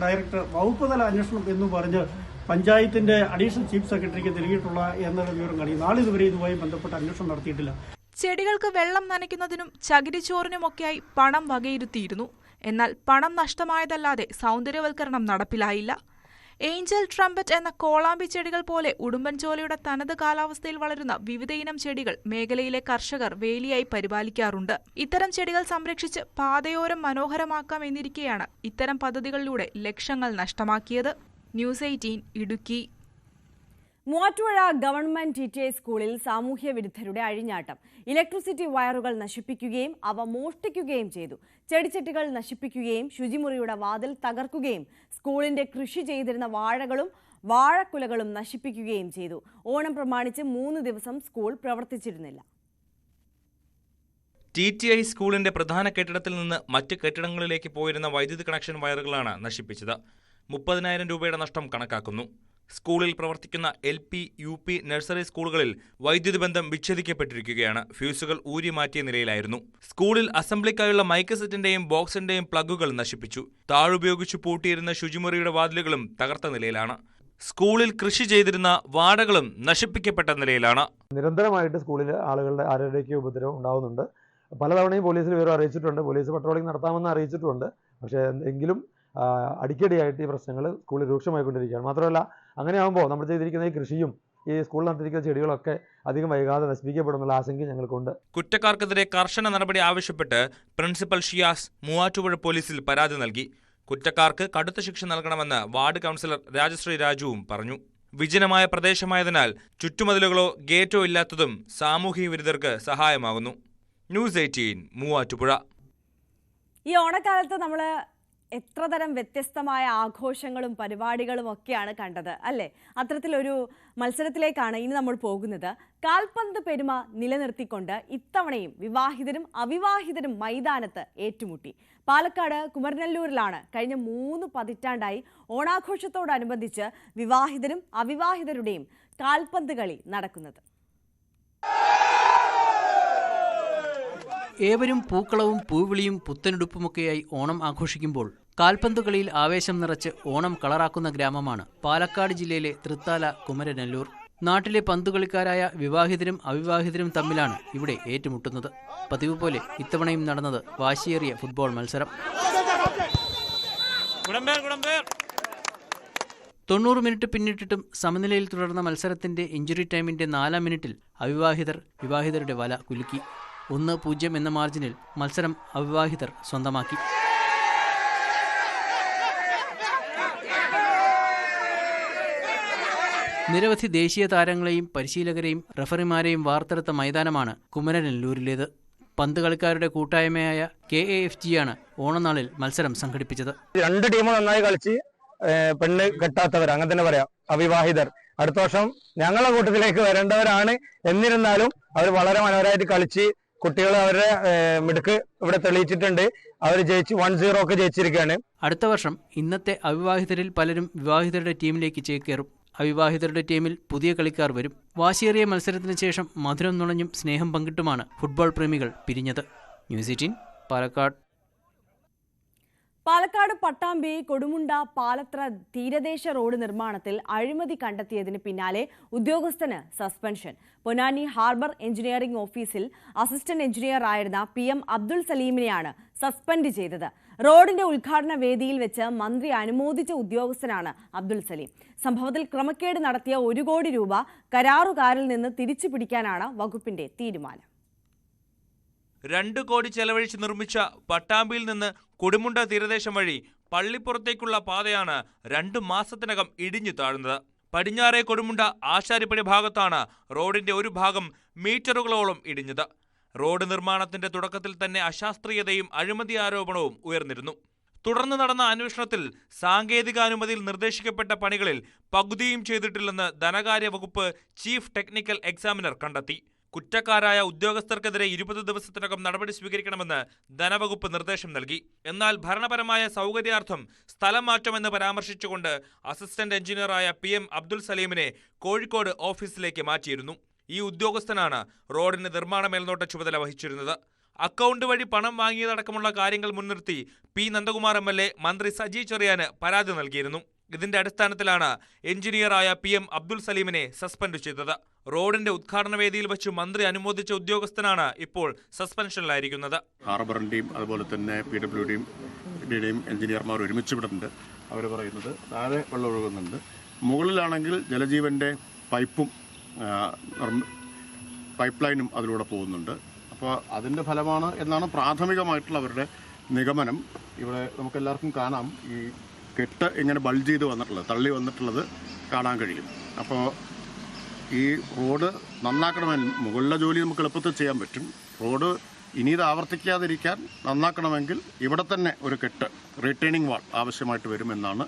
ഡയറക്ടർ വകുപ്പ് തല അന്വേഷണം എന്ന് പറഞ്ഞ് പഞ്ചായത്തിന്റെ അഡീഷണൽ ചീഫ് സെക്രട്ടറിക്ക് നൽകിയിട്ടുള്ള എന്നുള്ള വിവരം കാണി. നാളിതുവരെ ഇതുമായി ബന്ധപ്പെട്ട് അന്വേഷണം നടത്തിയിട്ടില്ല. ചെടികൾക്ക് വെള്ളം നനയ്ക്കുന്നതിനും ചകിരിച്ചോറിനുമൊക്കെയായി പണം വകയിരുത്തിയിരുന്നു. എന്നാൽ പണം നഷ്ടമായതല്ലാതെ സൗന്ദര്യവൽക്കരണം നടപ്പിലായില്ല. ഏഞ്ചൽ ട്രംപറ്റ് എന്ന കോളാമ്പി ചെടികൾ പോലെ ഉടുമ്പൻചോലയുടെ തനത് കാലാവസ്ഥയിൽ വളരുന്ന വിവിധയിനം ചെടികൾ മേഖലയിലെ കർഷകർ വേലിയായി പരിപാലിക്കാറുണ്ട്. ഇത്തരം ചെടികൾ സംരക്ഷിച്ച് പാതയോരം മനോഹരമാക്കാം എന്നിരിക്കെയാണ് ഇത്തരം പദ്ധതികളിലൂടെ ലക്ഷങ്ങൾ നഷ്ടമാക്കിയത്. News 18 Idukki. Muvattupuzha government TTI സ്കൂളിൽ സാമൂഹ്യ വിരുദ്ധരുടെ അഴിഞ്ഞാട്ടം. ഇലക്ട്രിസിറ്റി വയറുകൾ നശിപ്പിക്കുകയും അവ മോഷ്ടിക്കുകയും ചെയ്തു. ചെടിച്ചട്ടികൾ നശിപ്പിക്കുകയും ശുചിമുറിയുടെ വാതിൽ തകർക്കുകയും സ്കൂളിന്റെ കൃഷി ചെയ്തിരുന്ന വാഴകളും വാഴക്കുലകളും നശിപ്പിക്കുകയും ചെയ്തു. ഓണം പ്രമാണിച്ച് 3 ദിവസം സ്കൂൾ പ്രവർത്തിച്ചിരുന്നില്ല. TTI സ്കൂളിന്റെ പ്രധാന കെട്ടിടത്തിൽ നിന്ന് മറ്റ് കെട്ടിടങ്ങളിലേക്ക് പോയിരുന്ന വൈദ്യുതി കണക്ഷൻ വയറുകളാണ് നശിപ്പിച്ചത്. 30,000 രൂപയുടെ നഷ്ടം കണക്കാക്കുന്നു. സ്കൂളിൽ പ്രവർത്തിക്കുന്ന LP, UP, നഴ്സറി സ്കൂളുകളിൽ വൈദ്യുതി ബന്ധം വിച്ഛേദിക്കപ്പെട്ടിരിക്കുകയാണ്. ഫ്യൂസുകൾ ഊരി മാറ്റിയ നിലയിലായിരുന്നു. സ്കൂളിൽ അസംബ്ലിക്കായുള്ള മൈക്ക് സെറ്റിന്റെയും ബോക്സിന്റെയും പ്ലഗുകൾ നശിപ്പിച്ചു. താഴുപയോഗിച്ച് പൂട്ടിയിരുന്ന ശുചിമുറിയുടെ വാതിലുകളും തകർത്ത നിലയിലാണ്. സ്കൂളിൽ കൃഷി ചെയ്തിരുന്ന വാഴകളും നശിപ്പിക്കപ്പെട്ട നിലയിലാണ്. നിരന്തരമായിട്ട് സ്കൂളിൽ ആളുകളുടെ ആരോഗ്യ ഉപദ്രവം ഉണ്ടാവുന്നുണ്ട്. പലതവണയും പോലീസിൽ വിവരം അറിയിച്ചിട്ടുണ്ട്. പോലീസ് പട്രോളിംഗ് നടത്താമെന്ന് അറിയിച്ചിട്ടുണ്ട്. പക്ഷേ എങ്കിലും അടിക്കടിയായിട്ട് ഈ പ്രശ്നങ്ങൾ സ്കൂളിൽ രൂക്ഷമായിക്കൊണ്ടിരിക്കുകയാണ്. മാത്രമല്ല അങ്ങനെയാകുമ്പോൾ നമ്മൾ ചെയ്തിരിക്കുന്ന ഈ കൃഷിയും ഈ സ്കൂളിൽ നടത്തിയിരിക്കുന്ന ചെടികളൊക്കെ അധികം വൈകാതെ നശിപ്പിക്കപ്പെടുന്നുള്ള ആശങ്ക ഞങ്ങൾക്കുണ്ട്. കുറ്റക്കാർക്കെതിരെ കർശന നടപടി ആവശ്യപ്പെട്ട് പ്രിൻസിപ്പൽ ഷിയാസ് മൂവാറ്റുപുഴ പോലീസിൽ പരാതി നൽകി. കുറ്റക്കാർക്ക് കടുത്ത ശിക്ഷ നൽകണമെന്ന് വാർഡ് കൗൺസിലർ രാജശ്രീ രാജുവും പറഞ്ഞു. വിജനമായ പ്രദേശമായതിനാൽ ചുറ്റുമതിലുകളോ ഗേറ്റോ ഇല്ലാത്തതും സാമൂഹ്യ വിരുദ്ധർക്ക് സഹായമാകുന്നു. ന്യൂസ് 18 മൂവാറ്റുപുഴ. ഈ ഓണക്കാലത്ത് നമ്മൾ എത്ര തരം വ്യത്യസ്തമായ ആഘോഷങ്ങളും പരിപാടികളും ഒക്കെയാണ് കണ്ടത് അല്ലേ? അത്തരത്തിലൊരു മത്സരത്തിലേക്കാണ് ഇനി നമ്മൾ പോകുന്നത്. കാൽപന്ത് പെരുമ നിലനിർത്തിക്കൊണ്ട് ഇത്തവണയും വിവാഹിതരും അവിവാഹിതരും മൈതാനത്ത് ഏറ്റുമുട്ടി. പാലക്കാട് കുമരനെല്ലൂരിലാണ് കഴിഞ്ഞ 3 പതിറ്റാണ്ടായി ഓണാഘോഷത്തോടനുബന്ധിച്ച് വിവാഹിതരും അവിവാഹിതരുടെയും കാൽപന്ത് കളി നടക്കുന്നത്. ഏവരും പൂക്കളവും പൂവിളിയും പുത്തനുടുപ്പുമൊക്കെയായി ഓണം ആഘോഷിക്കുമ്പോൾ കാൽപന്ത് കളിയിൽ ആവേശം നിറച്ച് ഓണം കളറാക്കുന്ന ഗ്രാമമാണ് പാലക്കാട് ജില്ലയിലെ തൃത്താല കുമരനെല്ലൂർ. നാട്ടിലെ പന്തുകളിക്കാരായ വിവാഹിതരും അവിവാഹിതരും തമ്മിലാണ് ഇവിടെ ഏറ്റുമുട്ടുന്നത്. പതിവ് പോലെ ഇത്തവണയും നടന്നത് വാശിയേറിയ ഫുട്ബോൾ മത്സരം. 90 മിനിറ്റ് പിന്നിട്ടിട്ടും സമനിലയിൽ തുടർന്ന മത്സരത്തിന്റെ ഇഞ്ചുറി ടൈമിന്റെ 4-ാം മിനിറ്റിൽ അവിവാഹിതർ വിവാഹിതരുടെ വല കുലുക്കി. 1-0 എന്ന മാർജിനിൽ മത്സരം അവിവാഹിതർ സ്വന്തമാക്കി. നിരവധി ദേശീയ താരങ്ങളെയും പരിശീലകരെയും റഫറിമാരെയും വാർത്തെടുത്ത മൈതാനമാണ് കുമരനെല്ലൂരിലേത്. പന്ത് കളിക്കാരുടെ കൂട്ടായ്മയായ KAFG-യാണ് ഓണനാളിൽ മത്സരം സംഘടിപ്പിച്ചത്. 2 ടീമും നന്നായി കളിച്ച് പെണ്ണ് കെട്ടാത്തവർ അങ്ങനെ തന്നെ പറയാം, അവിവാഹിതർ അടുത്ത വർഷം ഞങ്ങളുടെ കൂട്ടത്തിലേക്ക് വരേണ്ടവരാണ്. എന്നിരുന്നാലും അവർ വളരെ മനോഹരമായിട്ട് കളിച്ച് കുട്ടികൾ അവരുടെ മിടുക്ക് ഇവിടെ തെളിയിച്ചിട്ടുണ്ട്. അവർ ജയിച്ച് 1-0 ഒക്കെ ജയിച്ചിരിക്കുകയാണ്. അടുത്ത വർഷം ഇന്നത്തെ അവിവാഹിതരിൽ പലരും വിവാഹിതരുടെ ടീമിലേക്ക് ചേക്കേറും. അവിവാഹിതരുടെ ടീമിൽ പുതിയ കളിക്കാർ വരും. വാശിയേറിയ മത്സരത്തിന് ശേഷം മധുരം നുണഞ്ഞും സ്നേഹം പങ്കിട്ടുമാണ് ഫുട്ബോൾ പ്രേമികൾ പിരിഞ്ഞത്. ന്യൂസ് 18 പാലക്കാട്. പാലക്കാട് പട്ടാമ്പി കൊടുമുണ്ട പാലത്ര തീരദേശ റോഡ് നിർമ്മാണത്തിൽ അഴിമതി കണ്ടെത്തിയതിന് പിന്നാലെ ഉദ്യോഗസ്ഥന് സസ്പെൻഷൻ. പൊന്നാനി ഹാർബർ എഞ്ചിനീയറിംഗ് ഓഫീസിൽ അസിസ്റ്റന്റ് എഞ്ചിനീയർ ആയിരുന്ന PM അബ്ദുൾ സലീമിനെയാണ് സസ്പെൻഡ് ചെയ്തത്. റോഡിന്റെ ഉദ്ഘാടന വേദിയിൽ വെച്ച് മന്ത്രി അനുമോദിച്ച ഉദ്യോഗസ്ഥനാണ് അബ്ദുൾ സലീം. സംഭവത്തിൽ ക്രമക്കേട് നടത്തിയ 1 കോടി രൂപ കരാറുകാരിൽ നിന്ന് തിരിച്ചു പിടിക്കാനാണ് വകുപ്പിന്റെ തീരുമാനം. 2 കോടി ചെലവഴിച്ച് നിർമ്മിച്ച പട്ടാമ്പിയിൽ നിന്ന് കൊടുമുണ്ട തീരദേശം വഴി പള്ളിപ്പുറത്തേക്കുള്ള പാതയാണ് 2 മാസത്തിനകം ഇടിഞ്ഞു താഴുന്നത്. പടിഞ്ഞാറേ കൊടുമുണ്ട ആശാരിപ്പടി ഭാഗത്താണ് റോഡിന്റെ ഒരു ഭാഗം മീറ്ററുകളോളം ഇടിഞ്ഞത്. റോഡ് നിർമ്മാണത്തിന്റെ തുടക്കത്തിൽ തന്നെ അശാസ്ത്രീയതയും അഴിമതി ആരോപണവും ഉയർന്നിരുന്നു. തുടർന്ന് നടന്ന അന്വേഷണത്തിൽ സാങ്കേതികാനുമതിയിൽ നിർദ്ദേശിക്കപ്പെട്ട പണികളിൽ പകുതിയും ചെയ്തിട്ടില്ലെന്ന് ധനകാര്യ വകുപ്പ് ചീഫ് ടെക്നിക്കൽ എക്സാമിനർ കണ്ടെത്തി. കുറ്റക്കാരായ ഉദ്യോഗസ്ഥർക്കെതിരെ 20 ദിവസത്തിനകം നടപടി സ്വീകരിക്കണമെന്ന് ധനവകുപ്പ് നിർദ്ദേശം നൽകി. എന്നാൽ ഭരണപരമായ സൗകര്യാർത്ഥം സ്ഥലം മാറ്റമെന്ന് പരാമർശിച്ചുകൊണ്ട് അസിസ്റ്റന്റ് എഞ്ചിനീയറായ PM അബ്ദുൾ സലീമിനെ കോഴിക്കോട് ഓഫീസിലേക്ക് മാറ്റിയിരുന്നു. ഈ ഉദ്യോഗസ്ഥനാണ് റോഡിന് നിർമ്മാണ മേൽനോട്ട ചുമതല വഹിച്ചിരുന്നത്. അക്കൗണ്ട് വഴി പണം വാങ്ങിയതടക്കമുള്ള കാര്യങ്ങൾ മുൻനിർത്തി P നന്ദകുമാർ MLA മന്ത്രി സജി ചെറിയാന് പരാതി നൽകിയിരുന്നു. ഇതിന്റെ അടിസ്ഥാനത്തിലാണ് എഞ്ചിനീയറായ PM അബ്ദുൾ സലീമിനെ സസ്പെൻഡ് ചെയ്തത്. റോഡിന്റെ ഉദ്ഘാടന വേദിയിൽ വെച്ച് മന്ത്രി അനുമോദിച്ച ഉദ്യോഗസ്ഥനാണ് ഇപ്പോൾ സസ്പെൻഷനിലായിരിക്കുന്നത്. ഹാർബറിന്റെയും അതുപോലെ തന്നെ PWDയുടെയും എഞ്ചിനീയർമാർ ഒരുമിച്ച് വിടുന്നുണ്ട്. അവർ പറയുന്നത് താഴെ വെള്ളം ഒഴുകുന്നുണ്ട്, മുകളിലാണെങ്കിൽ ജലജീവന്റെ പൈപ്പും പൈപ്പ് ലൈനും അതിലൂടെ പോകുന്നുണ്ട്. അപ്പോൾ അതിൻ്റെ ഫലമാണ് എന്നാണ് പ്രാഥമികമായിട്ടുള്ള അവരുടെ നിഗമനം. ഇവിടെ നമുക്കെല്ലാവർക്കും കാണാം ഈ കെട്ട് ഇങ്ങനെ ബൾജ് ചെയ്ത് വന്നിട്ടുള്ളത്, തള്ളി വന്നിട്ടുള്ളത് കാണാൻ കഴിയും. അപ്പോൾ ഈ റോഡ് നന്നാക്കണമെങ്കിൽ മുകളിലെ ജോലി നമുക്ക് എളുപ്പത്തിൽ ചെയ്യാൻ പറ്റും. റോഡ് ഇനി ഇത് ആവർത്തിക്കാതിരിക്കാൻ നന്നാക്കണമെങ്കിൽ ഇവിടെ തന്നെ ഒരു കെട്ട് റിട്ടേണിംഗ് വാൾ ആവശ്യമായിട്ട് വരുമെന്നാണ്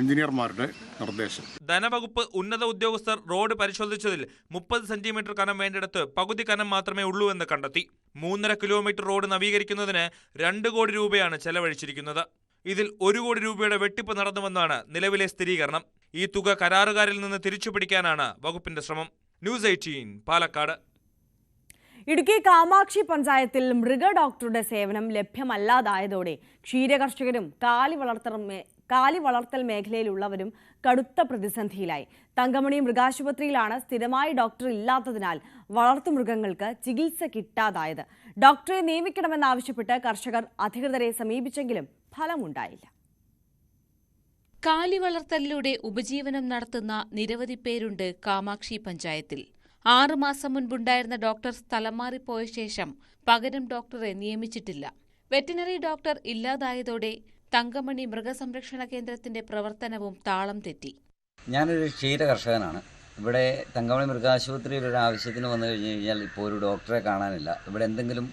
എഞ്ചിനീയർമാരുടെ നിർദ്ദേശം. ധനവകുപ്പ് ഉന്നത ഉദ്യോഗസ്ഥർ റോഡ് പരിശോധിച്ചതിൽ 30 സെന്റിമീറ്റർ കനം വേണ്ടിടത്ത് പകുതി കനം മാത്രമേ ഉള്ളൂ എന്ന് കണ്ടെത്തി. 3.5 കിലോമീറ്റർ റോഡ് നവീകരിക്കുന്നതിന് 2 കോടി രൂപയാണ് ചെലവഴിച്ചിരിക്കുന്നത്. ഇതിൽ 1 കോടി രൂപയുടെ വെട്ടിപ്പ് നടന്നുവെന്നാണ് നിലവിലെ സ്ഥിരീകരണം. ഈ തുക കരാറുകാരിൽ നിന്ന് തിരിച്ചുപിടിക്കാനാണ് വകുപ്പിന്റെ ശ്രമം. ന്യൂസ് 18 പാലക്കാട്. ഇടുക്കി കാമാക്ഷി പഞ്ചായത്തിൽ മൃഗ ഡോക്ടറുടെ സേവനം ലഭ്യമല്ലാതായതോടെ ക്ഷീരകർഷകരും കാലി വളർത്തൽ മേഖലയിലുള്ളവരും കടുത്ത പ്രതിസന്ധിയിലായി. തങ്കമണി മൃഗാശുപത്രിയിലാണ് സ്ഥിരമായി ഡോക്ടർ ഇല്ലാത്തതിനാൽ വളർത്തുമൃഗങ്ങൾക്ക് ചികിത്സ കിട്ടാതായത്. ഡോക്ടറെ നിയമിക്കണമെന്നാവശ്യപ്പെട്ട് കർഷകർ അധികൃതരെ സമീപിച്ചെങ്കിലും ഫലമുണ്ടായില്ല. കാലി വളർത്തലിലൂടെ ഉപജീവനം നടത്തുന്ന നിരവധി പേരുണ്ട് കാമാക്ഷി പഞ്ചായത്തിൽ. 6 മാസം മുൻപുണ്ടായിരുന്ന ഡോക്ടർ സ്ഥലം മാറിപ്പോയ ശേഷം പകരം ഡോക്ടറെ നിയമിച്ചിട്ടില്ല. വെറ്റിനറി ഡോക്ടർ ഇല്ലാതായതോടെ തങ്കമണി മൃഗസംരക്ഷണ കേന്ദ്രത്തിന്റെ പ്രവർത്തനവും താളം തെറ്റി. ഞാനൊരു ക്ഷീര കർഷകനാണ്. ഇവിടെ തങ്കമണി മൃഗാശുപത്രിയിൽ ഒരു ആവശ്യത്തിന് വന്നു കഴിഞ്ഞു കഴിഞ്ഞാൽ ഇപ്പോൾ ഒരു ഡോക്ടറെ കാണാനില്ല. ഇവിടെ എന്തെങ്കിലും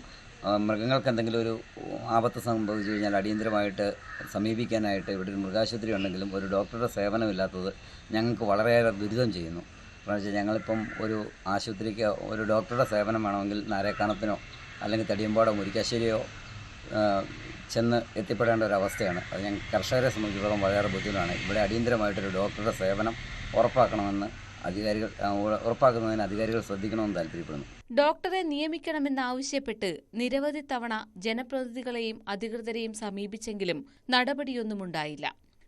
മൃഗങ്ങൾക്ക് എന്തെങ്കിലും ഒരു ആപത്ത് സംഭവിച്ചു കഴിഞ്ഞാൽ അടിയന്തരമായിട്ട് സമീപിക്കാനായിട്ട് ഇവിടെ ഒരു മൃഗാശുപത്രി ഉണ്ടെങ്കിലും ഒരു ഡോക്ടറുടെ സേവനമില്ലാത്തത് ഞങ്ങൾക്ക് വളരെയേറെ ദുരിതം ചെയ്യുന്നു. കാരണം വെച്ചാൽ ഞങ്ങളിപ്പം ഒരു ആശുപത്രിക്ക് ഒരു ഡോക്ടറുടെ സേവനം വേണമെങ്കിൽ നാരേക്കാണത്തിനോ അല്ലെങ്കിൽ തടിയമ്പാടോ മുരിക്കാശ്ശേരിയോ ചെന്ന് എത്തിപ്പെടേണ്ട ഒരു അവസ്ഥയാണ്. അത് ഞങ്ങൾ കർഷകരെ സംബന്ധിച്ചിടത്തോളം വളരെ ബുദ്ധിമുട്ടാണ്. ഇവിടെ അടിയന്തരമായിട്ടൊരു ഡോക്ടറുടെ സേവനം ഉറപ്പാക്കുന്നതിന് അധികാരികൾ ശ്രദ്ധിക്കണമെന്ന് താല്പര്യപ്പെടുന്നു. ഡോക്ടറെ നിയമിക്കണമെന്നാവശ്യപ്പെട്ട് നിരവധി തവണ ജനപ്രതിനിധികളെയും അധികൃതരെയും സമീപിച്ചെങ്കിലും നടപടിയൊന്നുമുണ്ടായില്ല.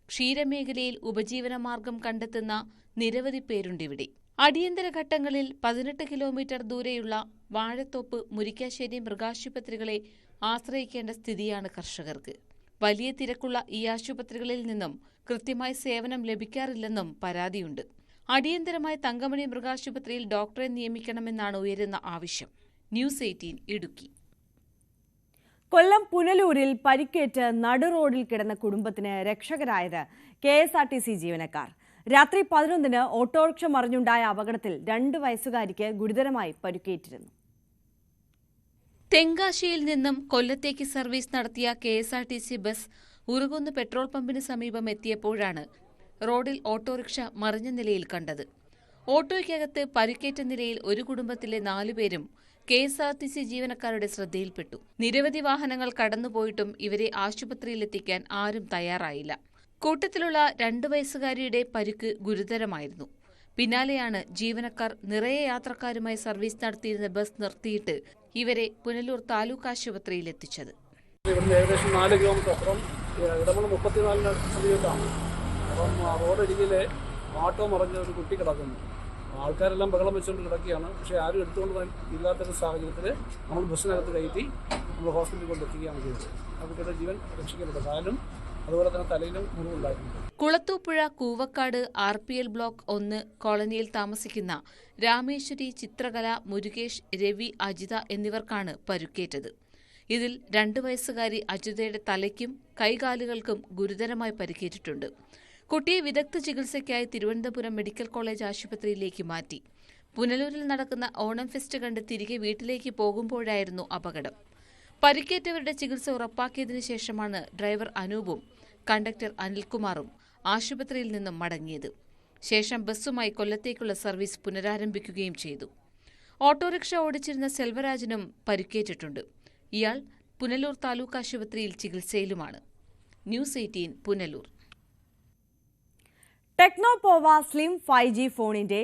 ക്ഷീരമേഖലയിൽ ഉപജീവനമാർഗം കണ്ടെത്തുന്ന നിരവധി പേരുണ്ടിവിടെ. അടിയന്തര ഘട്ടങ്ങളിൽ 18 കിലോമീറ്റർ ദൂരെയുള്ള വാഴത്തോപ്പ്, മുരിക്കാശ്ശേരി മൃഗാശുപത്രികളെ ആശ്രയിക്കേണ്ട സ്ഥിതിയാണ് കർഷകർക്ക്. വലിയ തിരക്കുള്ള ഈ ആശുപത്രികളിൽ നിന്നും കൃത്യമായി സേവനം ലഭിക്കാറില്ലെന്നും പരാതിയുണ്ട്. അടിയന്തരമായി തങ്കമണി മൃഗാശുപത്രിയിൽ ഡോക്ടറെ നിയമിക്കണമെന്നാണ് ഉയരുന്ന ആവശ്യം. ന്യൂസ് 18 ഇടുക്കി. കൊല്ലം പുനലൂരിൽ പരിക്കേറ്റ് നടുറോഡിൽ കിടന്ന കുടുംബത്തിന് രക്ഷകരായത് KSRTC ജീവനക്കാർ. രാത്രി 11-ന് ഓട്ടോറിക്ഷ മറിഞ്ഞുണ്ടായ അപകടത്തിൽ 2 വയസ്സുകാരിക്ക് ഗുരുതരമായി പരിക്കേറ്റിരുന്നു. തെങ്കാശിയിൽ നിന്നും കൊല്ലത്തേക്ക് സർവീസ് നടത്തിയ KSRTC ബസ് ഉറുകുന്ന് പെട്രോൾ പമ്പിന് സമീപം എത്തിയപ്പോഴാണ് റോഡിൽ ഓട്ടോറിക്ഷ മറിഞ്ഞ നിലയിൽ കണ്ടത്. ഓട്ടോയ്ക്കകത്ത് പരിക്കേറ്റ നിലയിൽ ഒരു കുടുംബത്തിലെ 4 പേരും KSRTC ജീവനക്കാരുടെ ശ്രദ്ധയിൽപ്പെട്ടു. നിരവധി വാഹനങ്ങൾ കടന്നുപോയിട്ടും ഇവരെ ആശുപത്രിയിലെത്തിക്കാൻ ആരും തയ്യാറായില്ല. കൂട്ടത്തിലുള്ള 2 വയസ്സുകാരിയുടെ പരിക്ക് ഗുരുതരമായിരുന്നു. പിന്നാലെയാണ് ജീവനക്കാർ നിറയെ യാത്രക്കാരുമായി സർവീസ് നടത്തിയിരുന്ന ബസ് നിർത്തിയിട്ട് ഇവരെ പുനലൂർ താലൂക്ക് ആശുപത്രിയിൽ എത്തിച്ചത്. ഇവിടുന്ന് ഏകദേശം 4 കിലോമീറ്റർ അപ്പുറം ഇടമൺ 34 സമീപത്താണ്. അപ്പം റോഡരികിൽ ഓട്ടോ മറിഞ്ഞ ഒരു കുട്ടി കിടക്കുന്നു. ആൾക്കാരെല്ലാം ബഹളം വെച്ചുകൊണ്ട് കിടക്കുകയാണ്. പക്ഷേ ആരും എടുത്തുകൊണ്ട് ഇല്ലാത്തൊരു സാഹചര്യത്തിൽ നമ്മൾ ബസ്സിനകത്ത് കയറ്റി നമ്മൾ ഹോസ്പിറ്റലിൽ കൊണ്ടെത്തിക്കുകയാണ് ചെയ്തത്. ആ കുട്ടിയുടെ ജീവൻ രക്ഷിക്കപ്പെട്ടു. കാലും അതുപോലെ തന്നെ തലയിലും മുറിവുണ്ടായിട്ടുണ്ട്. കുളത്തൂപ്പുഴ കൂവക്കാട് RPL ബ്ലോക്ക് 1 കോളനിയിൽ താമസിക്കുന്ന രാമേശ്വരി, ചിത്രകല, മുരുകേഷ്, രവി, അജിത എന്നിവർക്കാണ് പരുക്കേറ്റത്. ഇതിൽ 2 വയസ്സുകാരി അജിതയുടെ തലയ്ക്കും കൈകാലുകൾക്കും ഗുരുതരമായി പരിക്കേറ്റിട്ടുണ്ട്. കുട്ടിയെ വിദഗ്ധ ചികിത്സയ്ക്കായി തിരുവനന്തപുരം മെഡിക്കൽ കോളേജ് ആശുപത്രിയിലേക്ക് മാറ്റി. പുനലൂരിൽ നടക്കുന്ന ഓണം ഫെസ്റ്റ് കണ്ട് തിരികെ വീട്ടിലേക്ക് പോകുമ്പോഴായിരുന്നു അപകടം. പരിക്കേറ്റവരുടെ ചികിത്സ ഉറപ്പാക്കിയതിനു ശേഷമാണ് ഡ്രൈവർ അനൂപും കണ്ടക്ടർ അനിൽകുമാറും ആശുപത്രിയിൽ നിന്നും മടങ്ങിയത്. ശേഷം ബസ്സുമായി കൊല്ലത്തേക്കുള്ള സർവീസ് പുനരാരംഭിക്കുകയും ചെയ്തു. ഓട്ടോറിക്ഷ ഓടിച്ചിരുന്ന സെൽവരാജനും പരിക്കേറ്റിട്ടുണ്ട്. ഇയാൾ പുനലൂർ താലൂക്ക് ആശുപത്രിയിൽ ചികിത്സയിലുമാണ്. ന്യൂസ് 18 പുനലൂർ. ടെക്നോപോവ സ്ലിം 5G ഫോണിന്റെ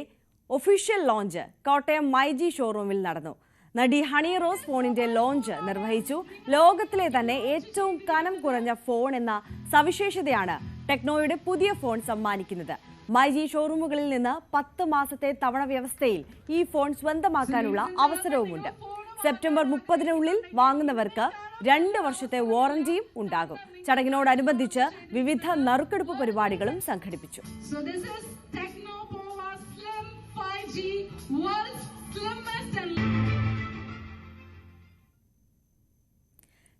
ഒഫീഷ്യൽ ലോഞ്ച് കോട്ടയം മൈജി ഷോറൂമിൽ നടന്നു. നടി ഹണി റോസ് ഫോണിന്റെ ലോഞ്ച് നിർവഹിച്ചു. ലോകത്തിലെ തന്നെ ഏറ്റവും കനം കുറഞ്ഞ ഫോൺ എന്ന സവിശേഷതയാണ് ടെക്നോയുടെ പുതിയ ഫോൺ സമ്മാനിക്കുന്നത്. മൈജി ഷോറൂമുകളിൽ നിന്ന് 10 മാസത്തെ തവണ വ്യവസ്ഥയിൽ ഈ ഫോൺ സ്വന്തമാക്കാനുള്ള അവസരവുമുണ്ട്. സെപ്റ്റംബർ 30-നുള്ളിൽ വാങ്ങുന്നവർക്ക് 2 വർഷത്തെ വാറന്റിയും ഉണ്ടാകും. ചടങ്ങിനോടനുബന്ധിച്ച് വിവിധ നറുക്കെടുപ്പ് പരിപാടികളും സംഘടിപ്പിച്ചു.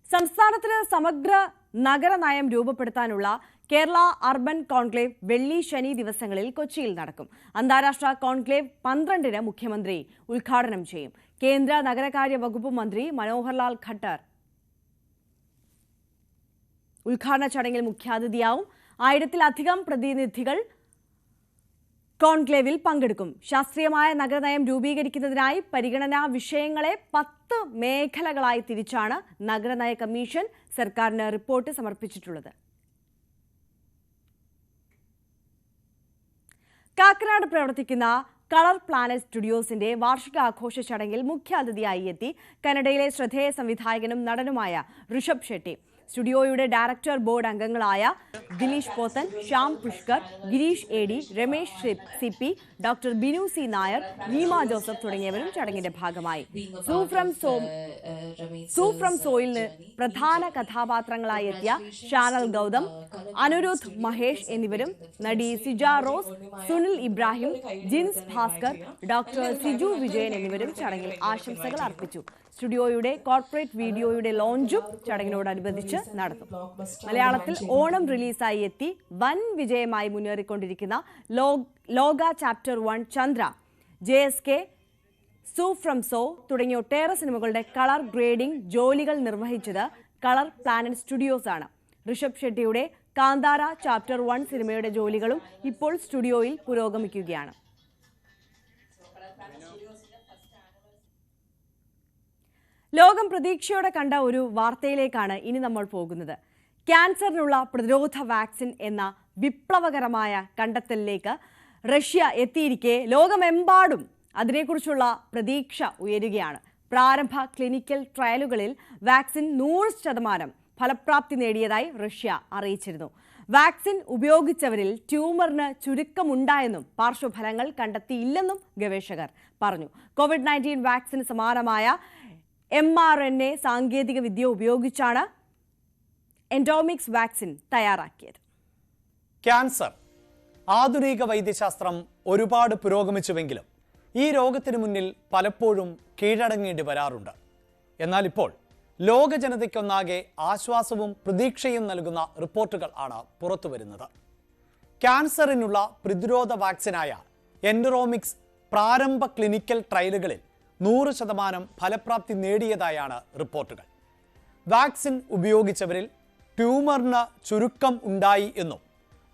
സംസ്ഥാനത്തിന് സമഗ്ര നഗരനയം രൂപപ്പെടുത്താനുള്ള കേരള അർബൻ കോൺക്ലേവ് വെള്ളി, ശനി ദിവസങ്ങളിൽ കൊച്ചിയിൽ നടക്കും. അന്താരാഷ്ട്ര കോൺക്ലേവ് 12-ന് മുഖ്യമന്ത്രി ഉദ്ഘാടനം ചെയ്യും. കേന്ദ്ര നഗരകാര്യ വകുപ്പ് മന്ത്രി മനോഹർ ലാൽ ഖട്ടർ ഉദ്ഘാടന ചടങ്ങിൽ മുഖ്യാതിഥിയാവും. 1000-ലധികം പ്രതിനിധികൾ കോൺക്ലേവിൽ പങ്കെടുക്കും. ശാസ്ത്രീയമായ നഗരനയം രൂപീകരിക്കുന്നതിനായി പരിഗണനാ വിഷയങ്ങളെ 10 മേഖലകളായി തിരിച്ചാണ് നഗരനയ കമ്മീഷൻ സർക്കാരിന് റിപ്പോർട്ട് സമർപ്പിച്ചിട്ടുള്ളത്. കാക്കനാട് പ്രവർത്തിക്കുന്ന കളർ പ്ലാനറ്റ് സ്റ്റുഡിയോസിന്റെ വാർഷികാഘോഷ ചടങ്ങിൽ മുഖ്യാതിഥിയായി എത്തി കന്നഡയിലെ ശ്രദ്ധേയ സംവിധായകനും നടനുമായ ഋഷഭ് ഷെട്ടി. സ്റ്റുഡിയോയുടെ ഡയറക്ടർ ബോർഡ് അംഗങ്ങളായ Dileesh Pothan, Shyam Pushkar, Girish AD, Ramesh CP, doctor Binu C Nair, Neema Joseph തുടങ്ങിയവരും ചടങ്ങിന്റെ ഭാഗമായി. സൂ ഫ്രം സോയിൽ പ്രധാന കഥാപാത്രങ്ങളായി എത്തിയ ഷാനൽ ഗൗതം, അനുരുദ്ധ് മഹേഷ് എന്നിവരും നടി സിജ റോസ്, സുനിൽ ഇബ്രാഹിം, ജിൻസ് ഭാസ്കർ, ഡോക്ടർ സിജു വിജയൻ എന്നിവരും ചടങ്ങിൽ ആശംസകൾ അർപ്പിച്ചു. സ്റ്റുഡിയോയുടെ കോർപ്പറേറ്റ് വീഡിയോയുടെ ലോഞ്ചും ചടങ്ങിനോടനുബന്ധിച്ച് നടന്നു. മലയാളത്തിൽ ഓണം റിലീസായി എത്തി വൻ വിജയമായി മുന്നേറിക്കൊണ്ടിരിക്കുന്ന Lokah chapter 1, Chandra, JSK, Su from So തുടങ്ങിയ ഒട്ടേറെ സിനിമകളുടെ കളർ ഗ്രേഡിംഗ് ജോലികൾ നിർവഹിച്ചത് കളർ പ്ലാനറ്റ് സ്റ്റുഡിയോസ് ആണ്. ഋഷഭ് ഷെട്ടിയുടെ കാന്താര ചാപ്റ്റർ 1 സിനിമയുടെ ജോലികളും ഇപ്പോൾ സ്റ്റുഡിയോയിൽ പുരോഗമിക്കുകയാണ്. ലോകം പ്രതീക്ഷയോടെ കണ്ട ഒരു വാർത്തയിലേക്കാണ് ഇനി നമ്മൾ പോകുന്നത്. ക്യാൻസറിനുള്ള പ്രതിരോധ വാക്സിൻ എന്ന വിപ്ലവകരമായ കണ്ടെത്തലിലേക്ക് റഷ്യ എത്തിയിരിക്കെ ലോകമെമ്പാടും അതിനെക്കുറിച്ചുള്ള പ്രതീക്ഷ ഉയരുകയാണ്. പ്രാരംഭ ക്ലിനിക്കൽ ട്രയലുകളിൽ വാക്സിൻ 100% ഫലപ്രാപ്തി നേടിയതായി റഷ്യ അറിയിച്ചിരുന്നു. വാക്സിൻ ഉപയോഗിച്ചവരിൽ ട്യൂമറിന് ചുരുക്കമുണ്ടായെന്നും പാർശ്വഫലങ്ങൾ കണ്ടെത്തിയില്ലെന്നും ഗവേഷകർ പറഞ്ഞു. COVID-19 വാക്സിന് സമാനമായ mRNA സാങ്കേതിക വിദ്യ ഉപയോഗിച്ചാണ് എൻഡോമിക്സ് വാക്സിൻ തയ്യാറാക്കിയത്. ക്യാൻസർ ആധുനിക വൈദ്യശാസ്ത്രം ഒരുപാട് പുരോഗമിച്ചുവെങ്കിലും ഈ രോഗത്തിന് മുന്നിൽ പലപ്പോഴും കീഴടങ്ങേണ്ടി വരാറുണ്ട്. എന്നാൽ ഇപ്പോൾ ലോക ജനതയ്ക്കൊന്നാകെ ആശ്വാസവും പ്രതീക്ഷയും നൽകുന്ന റിപ്പോർട്ടുകൾ ആണ് പുറത്തുവരുന്നത്. ക്യാൻസറിനുള്ള പ്രതിരോധ വാക്സിനായ എൻഡോമിക്സ് പ്രാരംഭ ക്ലിനിക്കൽ ട്രയലുകളിൽ 100% ഫലപ്രാപ്തി നേടിയതായാണ് റിപ്പോർട്ടുകൾ. വാക്സിൻ ഉപയോഗിച്ചവരിൽ ട്യൂമറിന് ചുരുക്കം ഉണ്ടായി എന്നും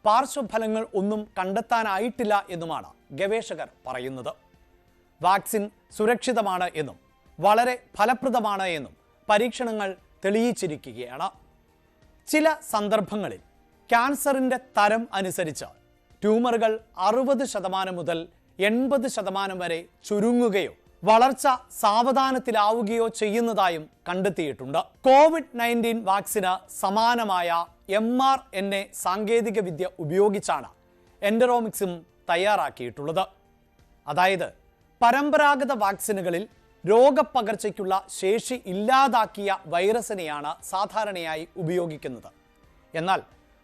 പാർശ്വഫലങ്ങൾ ഒന്നും കണ്ടെത്താനായിട്ടില്ല എന്നുമാണ് ഗവേഷകർ പറയുന്നത്. വാക്സിൻ സുരക്ഷിതമാണ് എന്നും വളരെ ഫലപ്രദമാണ് എന്നും പരീക്ഷണങ്ങൾ തെളിയിച്ചിരിക്കുകയാണ്. ചില സന്ദർഭങ്ങളിൽ ക്യാൻസറിൻ്റെ തരം അനുസരിച്ച് ട്യൂമറുകൾ 60% മുതൽ 80% വരെ ചുരുങ്ങുകയോ വളർച്ച സാവധാനത്തിലാവുകയോ ചെയ്യുന്നതായും കണ്ടെത്തിയിട്ടുണ്ട്. COVID-19 വാക്സിന് സമാനമായ mRNA സാങ്കേതിക വിദ്യ ഉപയോഗിച്ചാണ് എൻഡറോമിക്സും തയ്യാറാക്കിയിട്ടുള്ളത്. അതായത് പരമ്പരാഗത വാക്സിനുകളിൽ രോഗപ്പകർച്ചയ്ക്കുള്ള ശേഷി ഇല്ലാതാക്കിയ വൈറസിനെയാണ് സാധാരണയായി ഉപയോഗിക്കുന്നത്. എന്നാൽ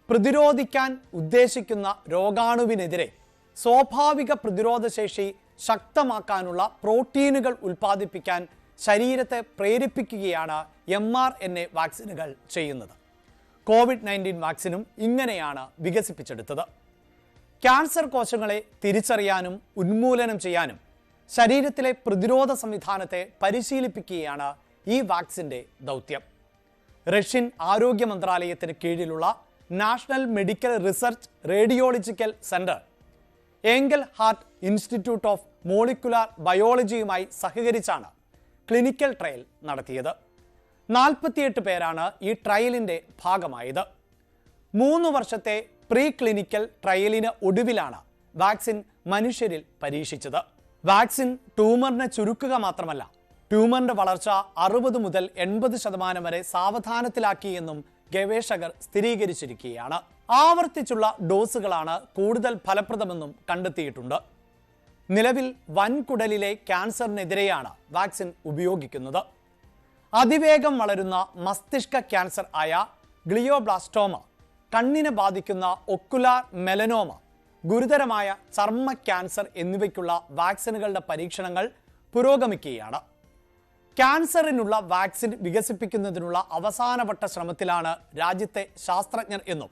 പ്രതിരോധിക്കാൻ ഉദ്ദേശിക്കുന്ന രോഗാണുവിനെതിരെ സ്വാഭാവിക പ്രതിരോധശേഷി ശക്തമാക്കാനുള്ള പ്രോട്ടീനുകൾ ഉൽപ്പാദിപ്പിക്കാൻ ശരീരത്തെ പ്രേരിപ്പിക്കുകയാണ് mRNA വാക്സിനുകൾ ചെയ്യുന്നത്. COVID-19 വാക്സിനും ഇങ്ങനെയാണ് വികസിപ്പിച്ചെടുത്തത്. ക്യാൻസർ കോശങ്ങളെ തിരിച്ചറിയാനും ഉന്മൂലനം ചെയ്യാനും ശരീരത്തിലെ പ്രതിരോധ സംവിധാനത്തെ പരിശീലിപ്പിക്കുകയാണ് ഈ വാക്സിൻ്റെ ദൗത്യം. റഷ്യൻ ആരോഗ്യ മന്ത്രാലയത്തിന് കീഴിലുള്ള national medical research radiological centre Engelhardt institute of molecular ബയോളജിയുമായി സഹകരിച്ചാണ് ക്ലിനിക്കൽ ട്രയൽ നടത്തിയത്. 48 പേരാണ് ഈ ട്രയലിൻ്റെ ഭാഗമായത്. 3 വർഷത്തെ പ്രീ ക്ലിനിക്കൽ ട്രയലിന് ഒടുവിലാണ് വാക്സിൻ മനുഷ്യരിൽ പരീക്ഷിച്ചത്. വാക്സിൻ ട്യൂമറിനെ ചുരുക്കുക മാത്രമല്ല, ട്യൂമറിന്റെ വളർച്ച 60 മുതൽ 80% വരെ സാവധാനത്തിലാക്കി എന്നും ഗവേഷകർ സ്ഥിരീകരിച്ചിരിക്കുകയാണ്. ആവർത്തിച്ചുള്ള ഡോസുകളാണ് കൂടുതൽ ഫലപ്രദമെന്നും കണ്ടെത്തിയിട്ടുണ്ട്. നിലവിൽ വൻകുടലിലെ ക്യാൻസറിനെതിരെയാണ് വാക്സിൻ ഉപയോഗിക്കുന്നത്. അതിവേഗം വളരുന്ന മസ്തിഷ്ക ക്യാൻസർ ആയ ഗ്ലിയോബ്ലാസ്റ്റോമ, കണ്ണിനെ ബാധിക്കുന്ന ഒക്കുലാർ മെലനോമ, ഗുരുതരമായ ചർമ്മ ക്യാൻസർ എന്നിവയ്ക്കുള്ള വാക്സിനുകളുടെ പരീക്ഷണങ്ങൾ പുരോഗമിക്കുകയാണ്. ക്യാൻസറിനുള്ള വാക്സിൻ വികസിപ്പിക്കുന്നതിനുള്ള അവസാനവട്ട ശ്രമത്തിലാണ് രാജ്യത്തെ ശാസ്ത്രജ്ഞർ എന്നും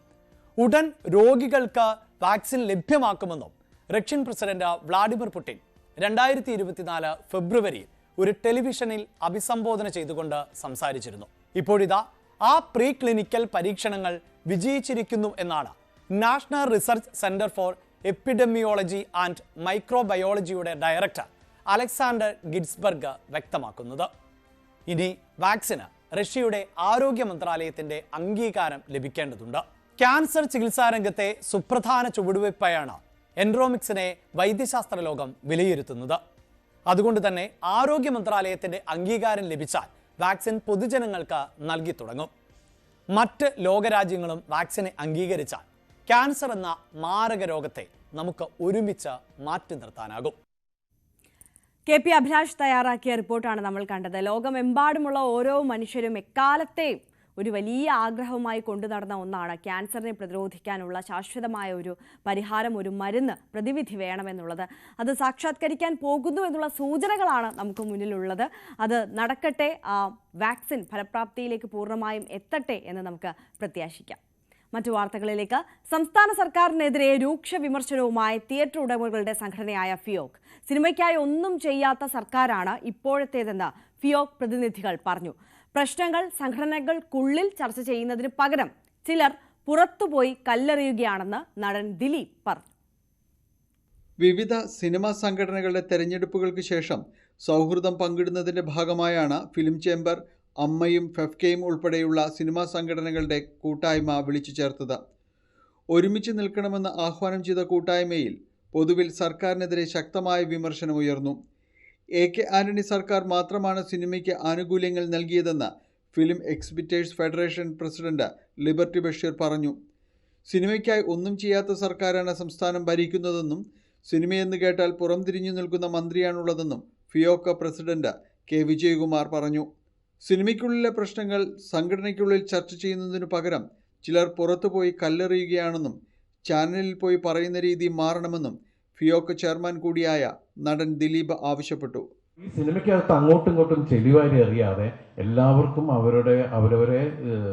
ഉടൻ രോഗികൾക്ക് വാക്സിൻ ലഭ്യമാക്കുമെന്നും റഷ്യൻ പ്രസിഡന്റ് വ്ളാഡിമിർ പുടിൻ 2024 ഫെബ്രുവരിയിൽ ഒരു ടെലിവിഷനിൽ അഭിസംബോധന ചെയ്തുകൊണ്ട് സംസാരിച്ചിരുന്നു. ഇപ്പോഴിതാ ആ പ്രീ ക്ലിനിക്കൽ പരീക്ഷണങ്ങൾ വിജയിച്ചിരിക്കുന്നു എന്നാണ് national research centre for epidemiology and മൈക്രോബയോളജിയുടെ ഡയറക്ടർ അലക്സാണ്ടർ ഗിറ്റ്സ്ബർഗ് വ്യക്തമാക്കുന്നത്. ഇനി വാക്സിന് റഷ്യയുടെ ആരോഗ്യ മന്ത്രാലയത്തിന്റെ അംഗീകാരം ലഭിക്കേണ്ടതുണ്ട്. ക്യാൻസർ ചികിത്സാരംഗത്തെ സുപ്രധാന ചുവടുവയ്പായാണ് എൻഡ്രോമിക്സിനെ വൈദ്യശാസ്ത്ര ലോകം വിലയിരുത്തുന്നത്. അതുകൊണ്ട് തന്നെ ആരോഗ്യ മന്ത്രാലയത്തിന്റെ അംഗീകാരം ലഭിച്ചാൽ വാക്സിൻ പൊതുജനങ്ങൾക്ക് നൽകി തുടങ്ങും. മറ്റ് ലോകരാജ്യങ്ങളും വാക്സിനെ അംഗീകരിച്ചാൽ ക്യാൻസർ എന്ന മാരക രോഗത്തെ നമുക്ക് ഒരുമിച്ച് മാറ്റി നിർത്താനാകും. KP അഭിലാഷ് തയ്യാറാക്കിയ റിപ്പോർട്ടാണ് നമ്മൾ കണ്ടത്. ലോകമെമ്പാടുമുള്ള ഓരോ മനുഷ്യരും എക്കാലത്തെയും ഒരു വലിയ ആഗ്രഹവുമായി കൊണ്ടു നടന്ന ഒന്നാണ് ക്യാൻസറിനെ പ്രതിരോധിക്കാനുള്ള ശാശ്വതമായ ഒരു പരിഹാരം, ഒരു മരുന്ന്, പ്രതിവിധി വേണമെന്നുള്ളത്. അത് സാക്ഷാത്കരിക്കാൻ പോകുന്നു എന്നുള്ള സൂചനകളാണ് നമുക്ക് മുന്നിലുള്ളത്. അത് നടക്കട്ടെ, വാക്സിൻ ഫലപ്രാപ്തിയിലേക്ക് പൂർണ്ണമായും എത്തട്ടെ എന്ന് നമുക്ക് പ്രത്യാശിക്കാം. മറ്റു വാർത്തകളിലേക്ക്. സംസ്ഥാന സർക്കാരിനെതിരെ രൂക്ഷ വിമർശനവുമായി തിയേറ്റർ ഉടമകളുടെ സംഘടനയായ ഫിയോക്. സിനിമയ്ക്കായി ഒന്നും ചെയ്യാത്ത സർക്കാരാണ് ഇപ്പോഴത്തേതെന്ന് ഫിയോക് പ്രതിനിധികൾ പറഞ്ഞു. പ്രശ്നങ്ങൾ സംഘടനകൾക്കുള്ളിൽ ചർച്ച ചെയ്യുന്നതിന് പകരം ചിലർ പുറത്തുപോയി കല്ലെറിയുകയാണെന്ന് നടൻ ദിലീപ് പറഞ്ഞു. വിവിധ സിനിമാ സംഘടനകളുടെ തെരഞ്ഞെടുപ്പുകൾക്ക് ശേഷം സൗഹൃദം പങ്കിടുന്നതിന്റെ ഭാഗമായാണ് ഫിലിം ചേംബർ, അമ്മയും ഫെഫ്കയും ഉൾപ്പെടെയുള്ള സിനിമാ സംഘടനകളുടെ കൂട്ടായ്മ വിളിച്ചു ചേർത്തത്. ഒരുമിച്ച് നിൽക്കണമെന്ന് ആഹ്വാനം ചെയ്ത കൂട്ടായ്മയിൽ പൊതുവിൽ സർക്കാരിനെതിരെ ശക്തമായ വിമർശനമുയർന്നു. AK ആന്റണി സർക്കാർ മാത്രമാണ് സിനിമയ്ക്ക് ആനുകൂല്യങ്ങൾ നൽകിയതെന്ന് film exhibitors federation president liberty Basheer പറഞ്ഞു. സിനിമയ്ക്കായി ഒന്നും ചെയ്യാത്ത സർക്കാരാണ് സംസ്ഥാനം ഭരിക്കുന്നതെന്നും സിനിമയെന്ന് കേട്ടാൽ പുറംതിരിഞ്ഞു നിൽക്കുന്ന മന്ത്രിയാണുള്ളതെന്നും ഫിയോക പ്രസിഡന്റ് K വിജയകുമാർ പറഞ്ഞു. സിനിമയ്ക്കുള്ളിലെ പ്രശ്നങ്ങൾ സംഘടനയ്ക്കുള്ളിൽ ചർച്ച ചെയ്യുന്നതിനു പകരം ചിലർ പുറത്തുപോയി കല്ലെറിയുകയാണെന്നും ചാനലിൽ പോയി പറയുന്ന രീതി മാറണമെന്നും ഫിയോക ചെയർമാൻ കൂടിയായ നടൻ ദിലീപ് ആവശ്യപ്പെട്ടു. ഈ സിനിമയ്ക്കകത്ത് അങ്ങോട്ടും ഇങ്ങോട്ടും ചെളിവാരി അറിയാതെ എല്ലാവർക്കും അവരവരെ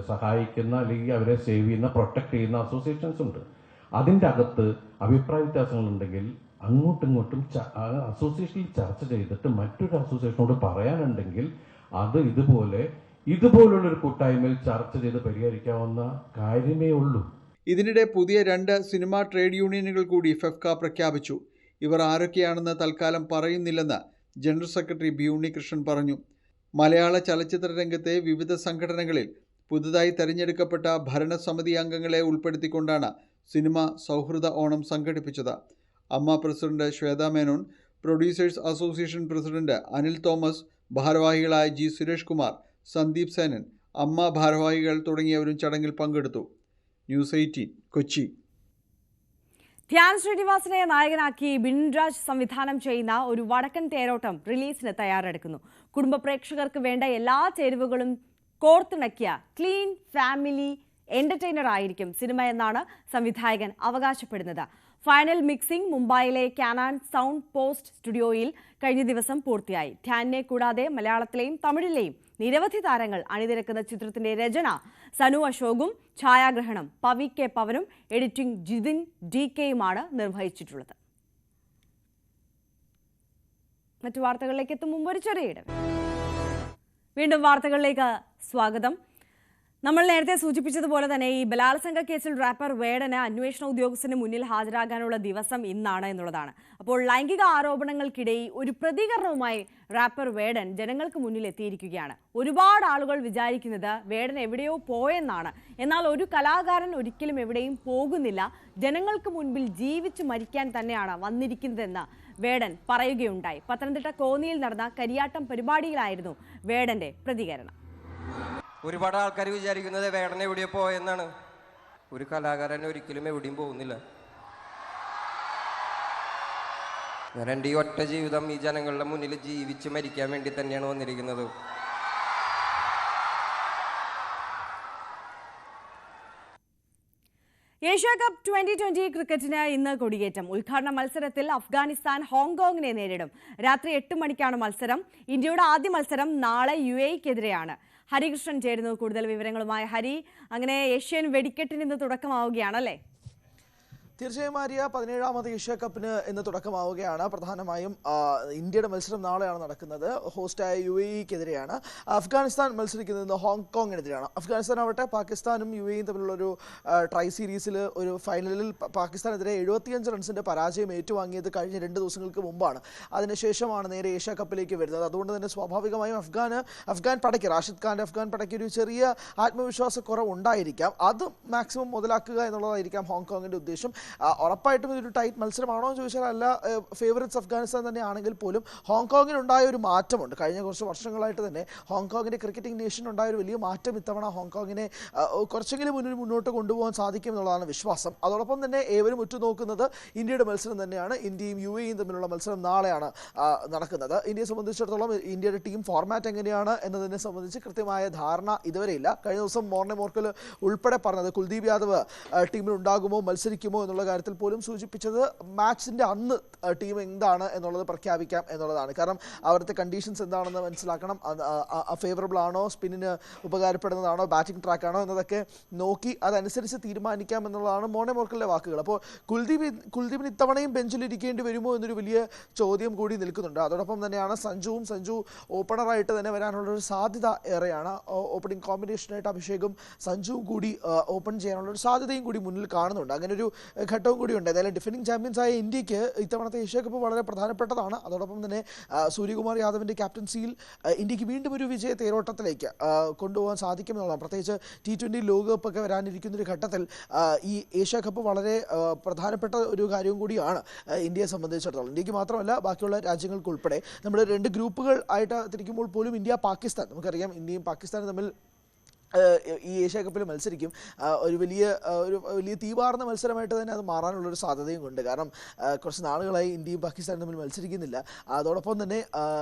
സഹായിക്കുന്ന അല്ലെങ്കിൽ അവരെ സേവ് ചെയ്യുന്ന, പ്രൊട്ടക്ട് ചെയ്യുന്ന അസോസിയേഷൻസ് ഉണ്ട്. അതിൻ്റെ അകത്ത് അഭിപ്രായ വ്യത്യാസങ്ങളുണ്ടെങ്കിൽ അങ്ങോട്ടും ഇങ്ങോട്ടും അസോസിയേഷനിൽ ചർച്ച ചെയ്തിട്ട് മറ്റൊരു അസോസിയേഷനോട് പറയാനുണ്ടെങ്കിൽ അത് ഇതുപോലുള്ളൊരു കൂട്ടായ്മയിൽ ചർച്ച ചെയ്ത് പരിഹരിക്കാവുന്ന കാര്യമേ ഉള്ളൂ. ഇതിനിടെ പുതിയ 2 സിനിമാ ട്രേഡ് യൂണിയനുകൾ കൂടി ഫെഫ്ക പ്രഖ്യാപിച്ചു. ഇവർ ആരൊക്കെയാണെന്ന് തൽക്കാലം പറയുന്നില്ലെന്ന് ജനറൽ സെക്രട്ടറി ബി ഉണ്ണികൃഷ്ണൻ പറഞ്ഞു. മലയാള ചലച്ചിത്ര രംഗത്തെ വിവിധ സംഘടനകളിൽ പുതുതായി തെരഞ്ഞെടുക്കപ്പെട്ട ഭരണസമിതി അംഗങ്ങളെ ഉൾപ്പെടുത്തിക്കൊണ്ടാണ് സിനിമ സൗഹൃദ ഓണം സംഘടിപ്പിച്ചത്. AMMA president Shweta Menon, producers association president Anil Thomas, ഭാരവാഹികളായ ജി സുരേഷ് കുമാർ, സന്ദീപ് സേനൻ, അമ്മ ഭാരവാഹികൾ തുടങ്ങിയവരും ചടങ്ങിൽ പങ്കെടുത്തു. ന്യൂസ് 18 കൊച്ചി. ധ്യാൻ ശ്രീനിവാസനെ നായകനാക്കി ബിൻരാജ് സംവിധാനം ചെയ്യുന്ന ഒരു വടക്കൻ തേരോട്ടം റിലീസിന് തയ്യാറെടുക്കുന്നു. കുടുംബ പ്രേക്ഷകർക്ക് വേണ്ട എല്ലാ ചേരുവകളും കോർത്തിണക്കിയ ക്ലീൻ ഫാമിലി എന്റർടൈനർ ആയിരിക്കും സിനിമ എന്നാണ് സംവിധായകൻ അവകാശപ്പെടുന്നത്. ഫൈനൽ മിക്സിംഗ് മുംബൈയിലെ കാനാൻ സൗണ്ട് പോസ്റ്റ് സ്റ്റുഡിയോയിൽ കഴിഞ്ഞ ദിവസം പൂർത്തിയായി. ധ്യാനിനെ കൂടാതെ മലയാളത്തിലെയും തമിഴിലെയും നിരവധി താരങ്ങൾ അണിനിരക്കുന്ന ചിത്രത്തിന്റെ രചന സനു അശോകും ഛായാഗ്രഹണം പവി കെ പവനും എഡിറ്റിംഗ് ജിതിൻ DKയുമാണ് നിർവഹിച്ചിട്ടുള്ളത്. മറ്റു വാർത്തകളിലേക്ക് എത്തും മുമ്പ് ഒരു ചെറിയ ഇടവേള. വീണ്ടും വാർത്തകളിലേക്ക് സ്വാഗതം. നമ്മൾ നേരത്തെ സൂചിപ്പിച്ചതുപോലെ തന്നെ ഈ ബലാത്സംഗ കേസിൽ റാപ്പർ വേടന് അന്വേഷണ ഉദ്യോഗസ്ഥന് മുന്നിൽ ഹാജരാകാനുള്ള ദിവസം ഇന്നാണ് എന്നുള്ളതാണ്. അപ്പോൾ ലൈംഗിക ആരോപണങ്ങൾക്കിടയിൽ ഒരു പ്രതികരണവുമായി റാപ്പർ വേടൻ ജനങ്ങൾക്ക് മുന്നിൽ എത്തിയിരിക്കുകയാണ്. ഒരുപാട് ആളുകൾ വിചാരിക്കുന്നത് വേടൻ എവിടെയോ പോയെന്നാണ്. എന്നാൽ ഒരു കലാകാരൻ ഒരിക്കലും എവിടെയും പോകുന്നില്ല, ജനങ്ങൾക്ക് മുൻപിൽ ജീവിച്ചു മരിക്കാൻ തന്നെയാണ് വന്നിരിക്കുന്നതെന്ന് വേടൻ പറയുകയുണ്ടായി. പത്തനംതിട്ട കോന്നിയിൽ നടന്ന കരിയാട്ടം പരിപാടിയിലായിരുന്നു വേടന്റെ പ്രതികരണം. ഒരുപാട് ആൾക്കാർ വിചാരിക്കുന്നത് വേടൻ എവിടെയോ പോയെന്നാണ്. ഒരു കലാകാരൻ ഒരിക്കലും എവിടെയും പോകുന്നില്ല. ഞാൻ എൻ്റെ ഈ ഒറ്റ ജീവിതം ഈ ജനങ്ങളുടെ മുന്നിൽ ജീവിച്ച് മരിക്കാൻ വേണ്ടി തന്നെയാണ് വന്നിരിക്കുന്നത്. ഏഷ്യ കപ്പ് 2020 ക്രിക്കറ്റിന് ഇന്ന് കൊടിയേറ്റം. ഉദ്ഘാടന മത്സരത്തിൽ അഫ്ഗാനിസ്ഥാൻ ഹോങ്കോങ്ങിനെ നേരിടും. രാത്രി 8 മണിക്കാണ് മത്സരം. ഇന്ത്യയുടെ ആദ്യ മത്സരം നാളെ UAEക്കെതിരെയാണ്. ഹരികൃഷ്ണൻ ചേരുന്നു കൂടുതൽ വിവരങ്ങളുമായി. ഹരി, അങ്ങനെ ഏഷ്യൻ വെടിക്കെട്ടിന് ഇന്ന് തുടക്കമാവുകയാണല്ലേ? തീർച്ചയായും ആര്യ, 17ാമത് ഏഷ്യ കപ്പിന് ഇന്ന് തുടക്കമാവുകയാണ്. പ്രധാനമായും ഇന്ത്യയുടെ മത്സരം നാളെയാണ് നടക്കുന്നത്. ഹോസ്റ്റായ UAEക്കെതിരെയാണ്. അഫ്ഗാനിസ്ഥാൻ മത്സരിക്കുന്നത് ഹോങ്കോങ്ങിനെതിരെയാണ്. അഫ്ഗാനിസ്ഥാൻ ആവട്ടെ പാകിസ്ഥാനും UAEയും തമ്മിലുള്ളൊരു ട്രൈ സീരീസിൽ ഒരു ഫൈനലിൽ പാകിസ്ഥാനെതിരെ 75 റൺസിൻ്റെ പരാജയം ഏറ്റുവാങ്ങിയത് കഴിഞ്ഞ 2 ദിവസങ്ങൾക്ക് മുമ്പാണ്. അതിനുശേഷമാണ് നേരെ ഏഷ്യ കപ്പിലേക്ക് വരുന്നത്. അതുകൊണ്ട് തന്നെ സ്വാഭാവികമായും അഫ്ഗാൻ പടയ്ക്ക് റാഷിദ് ഖാൻ്റെ അഫ്ഗാൻ പടയ്ക്ക് ഒരു ചെറിയ ആത്മവിശ്വാസക്കുറവ് ഉണ്ടായിരിക്കാം. അത് മാക്സിമം മുതലാക്കുക എന്നുള്ളതായിരിക്കാം ഹോങ്കോങ്ങിൻ്റെ ഉദ്ദേശം. ഉറപ്പായിട്ടും ഇതൊരു ടൈറ്റ് മത്സരമാണോ എന്ന് ചോദിച്ചാൽ അല്ല. ഫേവറേറ്റ്സ് അഫ്ഗാനിസ്ഥാൻ തന്നെയാണെങ്കിൽ പോലും ഹോങ്കോങ്ങിനുണ്ടായ ഒരു മാറ്റമുണ്ട്. കഴിഞ്ഞ കുറച്ച് വർഷങ്ങളായിട്ട് തന്നെ ഹോങ്കോങ്ങിൻ്റെ ക്രിക്കറ്റിംഗ് നേഷൻ ഉണ്ടായ ഒരു വലിയ മാറ്റം ഇത്തവണ ഹോങ്കോങ്ങിനെ കുറച്ചെങ്കിലും മുന്നോട്ട് കൊണ്ടുപോകാൻ സാധിക്കും എന്നുള്ളതാണ് വിശ്വാസം. അതോടൊപ്പം തന്നെ ഏവരും ഉറ്റുനോക്കുന്നത് ഇന്ത്യയുടെ മത്സരം തന്നെയാണ്. ഇന്ത്യയും UAEയും തമ്മിലുള്ള മത്സരം നാളെയാണ് നടക്കുന്നത്. ഇന്ത്യയെ സംബന്ധിച്ചിടത്തോളം ഇന്ത്യയുടെ ടീം ഫോർമാറ്റ് എങ്ങനെയാണ് എന്നതിനെ സംബന്ധിച്ച് കൃത്യമായ ധാരണ ഇതുവരെയില്ല. കഴിഞ്ഞ ദിവസം മോർണെ മോർക്കൽ ഉൾപ്പെടെ പറഞ്ഞത് കുൽദീപ് യാദവ് ടീമിൽ ഉണ്ടാകുമോ മത്സരിക്കുമോ എന്നുള്ള കാര്യത്തിൽ പോലും സൂചിപ്പിച്ചത് മാച്ചിൻ്റെ അന്ന് ടീം എന്താണ് എന്നുള്ളത് പ്രഖ്യാപിക്കാം എന്നുള്ളതാണ്. കാരണം അവിടുത്തെ കണ്ടീഷൻസ് എന്താണെന്ന് മനസ്സിലാക്കണം. ഫേവറബിൾ ആണോ, സ്പിന്നിന് ഉപകാരപ്പെടുന്നതാണോ, ബാറ്റിംഗ് ട്രാക്കാണോ എന്നതൊക്കെ നോക്കി അതനുസരിച്ച് തീരുമാനിക്കാം എന്നുള്ളതാണ് മോർണെ മോർക്കലിൻ്റെ വാക്കുകൾ. അപ്പോൾ കുൽദീപിന് ഇത്തവണയും ബെഞ്ചിലിരിക്കേണ്ടി വരുമോ എന്നൊരു വലിയ ചോദ്യം കൂടി നിൽക്കുന്നുണ്ട്. അതോടൊപ്പം തന്നെയാണ് സഞ്ജു ഓപ്പണറായിട്ട് തന്നെ വരാനുള്ളൊരു സാധ്യത ഏറെയാണ്. ഓപ്പണിംഗ് കോമ്പിനേഷനായിട്ട് അഭിഷേകും സഞ്ജുവും കൂടി ഓപ്പൺ ചെയ്യാനുള്ളൊരു സാധ്യതയും കൂടി മുന്നിൽ കാണുന്നുണ്ട്. അങ്ങനെ ഒരു ഘട്ടവും കൂടിയുണ്ട്. ഏതായാലും ഡിഫൻഡിംഗ് ചാമ്പ്യൻസായ ഇന്ത്യക്ക് ഇത്തവണത്തെ ഏഷ്യ കപ്പ് വളരെ പ്രധാനപ്പെട്ടതാണ്. അതോടൊപ്പം തന്നെ സൂര്യകുമാർ യാദവിൻ്റെ ക്യാപ്റ്റൻസിയിൽ ഇന്ത്യക്ക് വീണ്ടും ഒരു വിജയ തേരോട്ടത്തിലേക്ക് കൊണ്ടുപോകാൻ സാധിക്കും എന്നുള്ളതാണ്. പ്രത്യേകിച്ച് T20 ലോകകപ്പൊക്കെ വരാനിരിക്കുന്നൊരു ഘട്ടത്തിൽ ഈ ഏഷ്യ കപ്പ് വളരെ പ്രധാനപ്പെട്ട ഒരു കാര്യവും കൂടിയാണ് ഇന്ത്യയെ സംബന്ധിച്ചിടത്തോളം. ഇന്ത്യക്ക് മാത്രമല്ല ബാക്കിയുള്ള രാജ്യങ്ങൾക്കുൾപ്പെടെ. നമ്മൾ 2 ഗ്രൂപ്പുകൾ ആയിട്ട് തിരിക്കുമ്പോൾ പോലും ഇന്ത്യ പാകിസ്ഥാൻ, നമുക്കറിയാം ഇന്ത്യയും പാകിസ്ഥാനും തമ്മിൽ ഈ ഏഷ്യ കപ്പിൽ മത്സരിക്കും. ഒരു വലിയ തീവാർന്ന മത്സരമായിട്ട് തന്നെ അത് മാറാനുള്ളൊരു സാധ്യതയും ഉണ്ട്. കാരണം കുറച്ച് നാളുകളായി ഇന്ത്യയും പാകിസ്ഥാനും തമ്മിൽ മത്സരിക്കുന്നില്ല. അതോടൊപ്പം തന്നെ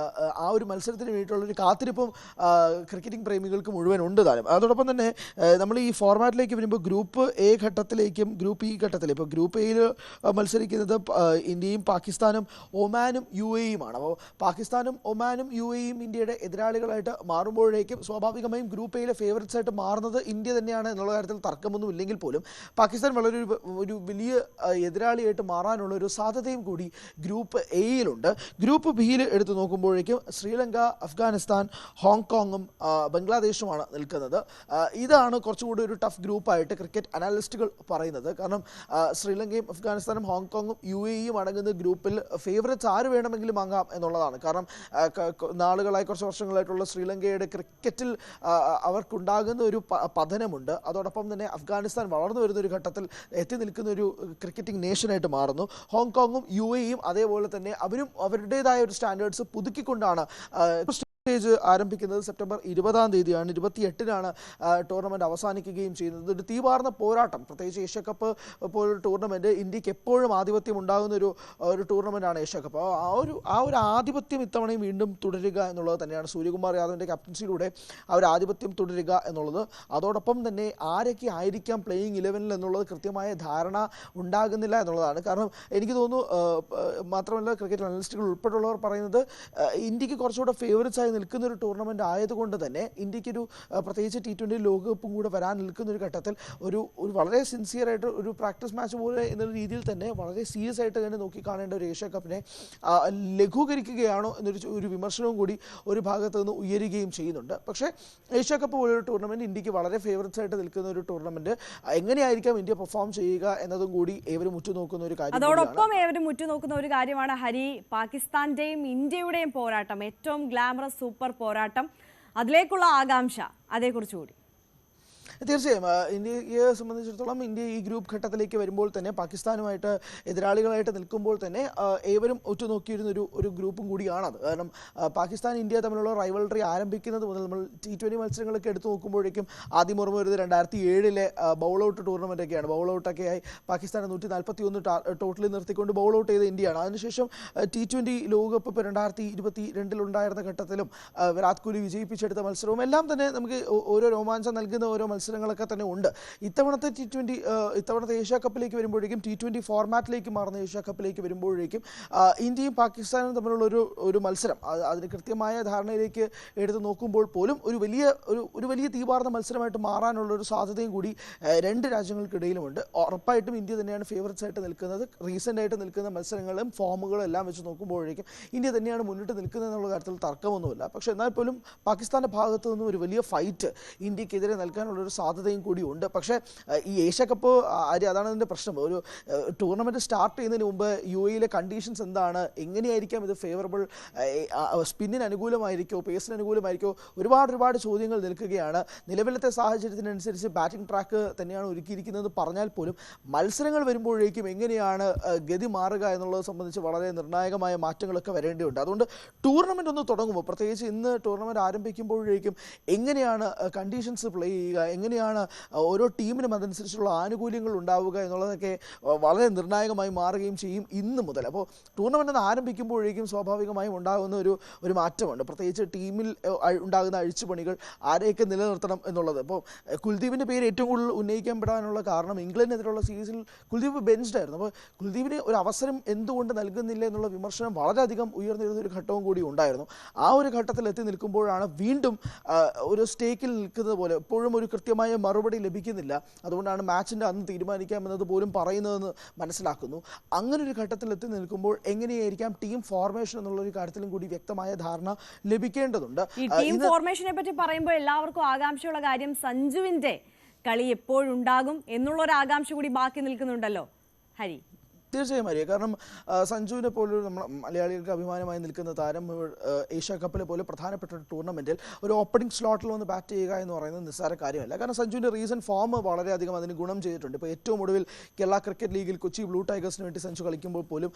ആ ഒരു മത്സരത്തിന് വേണ്ടിയിട്ടുള്ളൊരു കാത്തിരിപ്പും ക്രിക്കറ്റിംഗ് പ്രേമികൾക്ക് മുഴുവൻ ഉണ്ട് താനും. അതോടൊപ്പം തന്നെ നമ്മൾ ഈ ഫോർമാറ്റിലേക്ക് വരുമ്പോൾ ഗ്രൂപ്പ് എ ഘട്ടത്തിലേക്കും ഗ്രൂപ്പ് ഇ ഘട്ടത്തിൽ, ഇപ്പോൾ ഗ്രൂപ്പ് എയിൽ മത്സരിക്കുന്നത് ഇന്ത്യയും പാകിസ്ഥാനും ഒമാനും UAEയുമാണ്. അപ്പോൾ പാകിസ്ഥാനും ഒമാനും UAEയും ഇന്ത്യയുടെ എതിരാളികളായിട്ട് മാറുമ്പോഴേക്കും സ്വാഭാവികമായും ഗ്രൂപ്പ് എയിലെ ഫേവറേറ്റ്സ് ആയിട്ട് മാറുന്നത് ഇന്ത്യ തന്നെയാണ് എന്നുള്ള കാര്യത്തിൽ തർക്കമൊന്നും ഇല്ലെങ്കിൽ പോലും പാകിസ്ഥാൻ വളരെ ഒരു വലിയ എതിരാളിയായിട്ട് മാറാനുള്ള ഒരു സാധ്യതയും കൂടി ഗ്രൂപ്പ് എയിലുണ്ട്. ഗ്രൂപ്പ് ബിയിൽ എടുത്തു നോക്കുമ്പോഴേക്കും ശ്രീലങ്ക, അഫ്ഗാനിസ്ഥാൻ, ഹോങ്കോങ്ങും ബംഗ്ലാദേശുമാണ് നിൽക്കുന്നത്. ഇതാണ് കുറച്ചുകൂടി ഒരു ടഫ് ഗ്രൂപ്പായിട്ട് ക്രിക്കറ്റ് അനാലിസ്റ്റുകൾ പറയുന്നത്. കാരണം ശ്രീലങ്കയും അഫ്ഗാനിസ്ഥാനും ഹോങ്കോങ്ങും UAEയും അടങ്ങുന്ന ഗ്രൂപ്പിൽ ഫേവറേറ്റ്സ് ആര് വേണമെങ്കിലും വാങ്ങാം എന്നുള്ളതാണ്. കാരണം നാളുകളായി കുറച്ച് വർഷങ്ങളായിട്ടുള്ള ശ്രീലങ്കയുടെ ക്രിക്കറ്റിൽ അവർക്കുണ്ടാകുന്ന ഒരു പതനമുണ്ട്. അതോടൊപ്പം തന്നെ അഫ്ഗാനിസ്ഥാൻ വളർന്നു വരുന്ന ഒരു ഘട്ടത്തിൽ എത്തി നിൽക്കുന്ന ഒരു ക്രിക്കറ്റിംഗ് നേഷനായിട്ട് മാറുന്നു. ഹോങ്കോങ്ങും UAEയും അതേപോലെ തന്നെ അവരും അവരുടേതായ ഒരു സ്റ്റാൻഡേർഡ്സ് പുതുക്കിക്കൊണ്ടാണ് സ്റ്റേജ് ആരംഭിക്കുന്നത്. സെപ്റ്റംബർ 20-ാം തീയതിയാണ്. 28-നാണ് ടൂർണമെൻറ്റ് അവസാനിക്കുകയും ചെയ്യുന്നത്. ഒരു തീവാർന്ന പോരാട്ടം, പ്രത്യേകിച്ച് ഏഷ്യ കപ്പ് പോലൊരു ടൂർണമെൻറ്റ് ഇന്ത്യക്ക് എപ്പോഴും ആധിപത്യം ഉണ്ടാകുന്ന ഒരു ടൂർണമെൻറ്റാണ് ഏഷ്യ കപ്പ്. ആ ഒരു ആധിപത്യം ഇത്തവണയും വീണ്ടും തുടരുക എന്നുള്ളത് തന്നെയാണ്. സൂര്യകുമാർ യാദവിൻ്റെ ക്യാപ്റ്റൻസിയിലൂടെ ആ ഒരു ആധിപത്യം തുടരുക എന്നുള്ളത്. അതോടൊപ്പം തന്നെ ആരൊക്കെ ആയിരിക്കാം പ്ലേയിങ് 11 എന്നുള്ളത് കൃത്യമായ ധാരണ ഉണ്ടാകുന്നില്ല എന്നുള്ളതാണ്. കാരണം എനിക്ക് തോന്നുന്നു, മാത്രമല്ല ക്രിക്കറ്റ് അനലിസ്റ്റുകൾ ഉൾപ്പെടെയുള്ളവർ പറയുന്നത് ഇന്ത്യക്ക് കുറച്ചുകൂടെ ഫേവറേറ്റ്സ് ആയി നിൽക്കുന്ന ഒരു ടൂർണമെൻ്റ് ആയതുകൊണ്ട് തന്നെ ഇന്ത്യക്കൊരു പ്രത്യേകിച്ച് T20 ലോകകപ്പും കൂടെ വരാൻ നിൽക്കുന്ന ഒരു ഘട്ടത്തിൽ ഒരു വളരെ സിൻസിയറായിട്ട് ഒരു പ്രാക്ടീസ് മാച്ച് പോലെ എന്നുള്ള രീതിയിൽ തന്നെ വളരെ സീരിയസ് ആയിട്ട് തന്നെ നോക്കി കാണേണ്ട ഒരു ഏഷ്യ കപ്പിനെ ലഘൂകരിക്കുകയാണോ എന്നൊരു വിമർശനവും കൂടി ഒരു ഭാഗത്ത് നിന്ന് ഉയരുകയും ചെയ്യുന്നുണ്ട്. പക്ഷേ ഏഷ്യ കപ്പ് പോലൊരു ടൂർണമെൻറ്റ് ഇന്ത്യക്ക് വളരെ ഫേവറേറ്റ്സ് ആയിട്ട് നിൽക്കുന്ന ഒരു ടൂർണമെൻറ്റ് എങ്ങനെയായിരിക്കാം ഇന്ത്യ പെർഫോം ചെയ്യുക എന്നതും കൂടി ഏവരും ഉറ്റുനോക്കുന്ന ഒരു കാര്യം. അതോടൊപ്പം ഏവരും ഉറ്റുനോക്കുന്ന ഒരു കാര്യമാണ് ഹരി, പാകിസ്ഥാന്റെയും ഇന്ത്യയുടെയും പോരാട്ടം, ഏറ്റവും ഗ്ലാമറസ് സൂപ്പർ പോരാട്ടം, അതിലേക്കുള്ള ആകാംക്ഷ, അതേക്കുറിച്ച് കൂടി. തീർച്ചയായും ഇന്ത്യയെ സംബന്ധിച്ചിടത്തോളം ഇന്ത്യ ഈ ഗ്രൂപ്പ് ഘട്ടത്തിലേക്ക് വരുമ്പോൾ തന്നെ പാകിസ്ഥാനുമായിട്ട് എതിരാളികളായിട്ട് നിൽക്കുമ്പോൾ തന്നെ ഏവരും ഉറ്റുനോക്കിയിരുന്ന ഒരു ഗ്രൂപ്പും കൂടിയാണത്. കാരണം പാകിസ്ഥാൻ ഇന്ത്യ തമ്മിലുള്ള റൈവൽറി ആരംഭിക്കുന്നത് മുതൽ നമ്മൾ T20 മത്സരങ്ങളൊക്കെ എടുത്തു നോക്കുമ്പോഴേക്കും ആദ്യം ഓർമ്മ വരുന്നത് 2007-ലെ ബൗളൗട്ട് ടൂർണമെൻറ്റൊക്കെയാണ്. ബൗളൗട്ടൊക്കെ ആയി പാകിസ്ഥാനെ 141 ടോട്ടലിൽ നിർത്തിക്കൊണ്ട് ബൗളൗട്ട് ചെയ്ത ഇന്ത്യയാണ്. അതിനുശേഷം T20 ലോകകപ്പ് ഇപ്പോൾ 2022 ഘട്ടത്തിലും വിരാട് കോഹ്ലി വിജയിപ്പിച്ചെടുത്ത മത്സരവും എല്ലാം തന്നെ നമുക്ക് ഓരോ രോമാഞ്ചം നൽകുന്ന ഓരോ മത്സരങ്ങളൊക്കെ തന്നെ ഉണ്ട്. ഇത്തവണത്തെ ഇത്തവണത്തെ ഏഷ്യ കപ്പിലേക്ക് വരുമ്പോഴേക്കും T20 ഫോർമാറ്റിലേക്ക് മാറുന്ന ഏഷ്യ കപ്പിലേക്ക് വരുമ്പോഴേക്കും ഇന്ത്യയും പാകിസ്ഥാനും തമ്മിലുള്ള ഒരു മത്സരം, അതിന് കൃത്യമായ ധാരണയിലേക്ക് എടുത്ത് നോക്കുമ്പോൾ പോലും ഒരു വലിയ തീവാർന്ന മത്സരമായിട്ട് മാറാനുള്ള ഒരു സാധ്യതയും കൂടി രണ്ട് രാജ്യങ്ങൾക്കിടയിലുമുണ്ട്. ഉറപ്പായിട്ടും ഇന്ത്യ തന്നെയാണ് ഫേവറേറ്റ്സ് ആയിട്ട് നിൽക്കുന്നത്. റീസെൻ്റ് ആയിട്ട് നിൽക്കുന്ന മത്സരങ്ങളും ഫോമുകളും എല്ലാം വെച്ച് നോക്കുമ്പോഴേക്കും ഇന്ത്യ തന്നെയാണ് മുന്നിട്ട് നിൽക്കുന്നത് എന്നുള്ള കാര്യത്തിൽ തർക്കമൊന്നുമില്ല. പക്ഷേ എന്നാൽ പോലും പാകിസ്ഥാൻ്റെ ഭാഗത്തു നിന്നും ഒരു വലിയ ഫൈറ്റ് ഇന്ത്യക്കെതിരെ നൽകാനുള്ളൊരു സാധ്യതയും കൂടി ഉണ്ട്. പക്ഷേ ഈ ഏഷ്യ കപ്പ് അതാണ് അതിൻ്റെ പ്രശ്നം. ഒരു ടൂർണമെൻറ്റ് സ്റ്റാർട്ട് ചെയ്യുന്നതിന് മുമ്പ് UAE-യിലെ കണ്ടീഷൻസ് എന്താണ്, എങ്ങനെയായിരിക്കാം ഇത് ഫേവറബിൾ, സ്പിന്നിന് അനുകൂലമായിരിക്കോ പേസിന് അനുകൂലമായിരിക്കോ, ഒരുപാട് ചോദ്യങ്ങൾ നിൽക്കുകയാണ്. നിലവിലത്തെ സാഹചര്യത്തിനനുസരിച്ച് ബാറ്റിംഗ് ട്രാക്ക് തന്നെയാണ് ഒരുക്കിയിരിക്കുന്നത് പറഞ്ഞാൽ പോലും മത്സരങ്ങൾ വരുമ്പോഴേക്കും എങ്ങനെയാണ് ഗതി മാറുക എന്നുള്ളത് സംബന്ധിച്ച് വളരെ നിർണായകമായ മാറ്റങ്ങളൊക്കെ വരേണ്ടതുണ്ട്. അതുകൊണ്ട് ടൂർണമെൻ്റ് ഒന്ന് തുടങ്ങുമ്പോൾ, പ്രത്യേകിച്ച് ഇന്ന് ടൂർണമെൻറ്റ് ആരംഭിക്കുമ്പോഴേക്കും എങ്ങനെയാണ് കണ്ടീഷൻസ് പ്ലേ ചെയ്യുക, എങ്ങനെയാണ് ഓരോ ടീമിനും അതനുസരിച്ചുള്ള ആനുകൂല്യങ്ങൾ ഉണ്ടാവുക എന്നുള്ളതൊക്കെ വളരെ നിർണായകമായി മാറുകയും ചെയ്യും ഇന്ന് മുതൽ. അപ്പോൾ ടൂർണമെൻ്റ് ഒന്ന് ആരംഭിക്കുമ്പോഴേക്കും സ്വാഭാവികമായും ഉണ്ടാകുന്ന ഒരു മാറ്റമുണ്ട്. പ്രത്യേകിച്ച് ടീമിൽ ഉണ്ടാകുന്ന അഴിച്ചുപണികൾ ആരെയൊക്കെ നിലനിർത്തണം എന്നുള്ളത്. അപ്പോൾ കുൽദീപിൻ്റെ പേര് ഏറ്റവും കൂടുതൽ ഉന്നയിക്കപ്പെടാനുള്ള കാരണം ഇംഗ്ലണ്ടിനെതിരെയുള്ള സീരീസിൽ കുൽദീപ് ബെഞ്ച്ഡായിരുന്നു. അപ്പോൾ കുൽദീപിന് ഒരു അവസരം എന്തുകൊണ്ട് നൽകുന്നില്ല എന്നുള്ള വിമർശനം വളരെയധികം ഉയർന്നിരുന്ന ഒരു ഘട്ടവും കൂടി ഉണ്ടായിരുന്നു. ആ ഒരു ഘട്ടത്തിൽ എത്തി നിൽക്കുമ്പോഴാണ് വീണ്ടും ഒരു സ്റ്റേക്കിൽ നിൽക്കുന്നത് പോലെ എപ്പോഴും ഒരു കൃത്യമായ മറുപടി ലഭിക്കുന്നില്ല. അതുകൊണ്ടാണ് മാച്ചിൻ്റെ അന്ന് തീരുമാനിക്കാമെന്നത് പോലും പറയുന്നതെന്ന് മനസ്സിലാക്കുന്നു. അങ്ങനെ ഒരു ഘട്ടത്തിൽ എത്തി നിൽക്കുമ്പോൾ എങ്ങനെയായിരിക്കാം ടീം ഫോർമേഷൻ എന്നുള്ളൊരു കാര്യത്തിലും കൂടി വ്യക്തമായ ധാരണ ലഭിക്കേണ്ടതുണ്ട്. ഈ ടീം ഫോർമേഷനെ പറ്റി പറയുമ്പോൾ എല്ലാവർക്കും ആകാംക്ഷയുള്ള കാര്യം സഞ്ജുവിന്റെ കളി എപ്പോഴുണ്ടാകും എന്നുള്ളൊരു ആകാംക്ഷ കൂടി ബാക്കി നിൽക്കുന്നുണ്ടല്ലോ ഹരി. തീർച്ചയായും അറിയാം. കാരണം സഞ്ജുവിനെ പോലൊരു നമ്മൾ മലയാളികൾക്ക് അഭിമാനമായി നിൽക്കുന്ന താരം ഏഷ്യ കപ്പിലെ പോലെ പ്രധാനപ്പെട്ട ഒരു ടൂർണമെൻറ്റിൽ ഒരു ഓപ്പണിംഗ് സ്ലോട്ടിൽ വന്ന് ബാറ്റ് ചെയ്യുക എന്ന് പറയുന്നത് നിസ്സാര കാര്യമല്ല. കാരണം സഞ്ജുവിൻ്റെ റീസെൻറ്റ് ഫോം വളരെയധികം അതിന് ഗുണം ചെയ്തിട്ടുണ്ട്. ഇപ്പോൾ ഏറ്റവും ഒടുവിൽ കേരള ക്രിക്കറ്റ് ലീഗിൽ കൊച്ചി ബ്ലൂ ടൈഗേഴ്സിന് വേണ്ടി സഞ്ജു കളിക്കുമ്പോൾ പോലും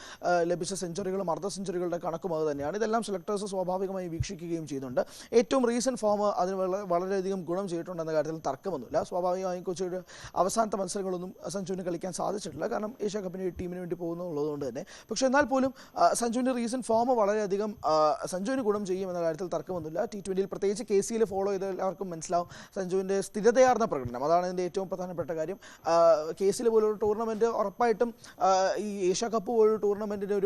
ലഭിച്ച സെഞ്ചുറികളും അർദ്ധ സെഞ്ചുറികളുടെ കണക്കും അത് തന്നെയാണ്. ഇതെല്ലാം സെലക്ടേഴ്സ് സ്വാഭാവികമായി വീക്ഷിക്കുകയും ചെയ്യുന്നുണ്ട്. ഏറ്റവും റീസെൻറ്റ് ഫോം അതിന് വളരെയധികം ഗുണം ചെയ്തിട്ടുണ്ടെന്ന കാര്യത്തിൽ തർക്കമൊന്നുമില്ല. സ്വാഭാവികമായും കൊച്ചിയുടെ അവസാനത്തെ മത്സരങ്ങളൊന്നും സഞ്ജുവിന് കളിക്കാൻ സാധിച്ചിട്ടില്ല. കാരണം ഏഷ്യ കപ്പിന് ടീമിന് വേണ്ടി പോകുന്നുള്ളതുകൊണ്ട് തന്നെ. പക്ഷേ എന്നാൽ പോലും സഞ്ജുവിൻ്റെ റീസെൻറ്റ് ഫോം വളരെയധികം സഞ്ജുവിന് ഗുണം ചെയ്യുമെന്ന കാര്യത്തിൽ തർക്കമൊന്നുമില്ല. T20 പ്രത്യേകിച്ച് KCL ഫോളോ ചെയ്ത് എല്ലാവർക്കും മനസ്സിലാവും സഞ്ജുവിൻ്റെ സ്ഥിരതയാർന്ന പ്രകടനം, അതാണ് ഇതിൻ്റെ ഏറ്റവും പ്രധാനപ്പെട്ട കാര്യം. KCL പോലൊരു ടൂർണമെൻറ്റ് ഉറപ്പായിട്ടും ഈ ഏഷ്യ കപ്പ് പോലൊരു ടൂർണമെൻറ്റിൻ്റെ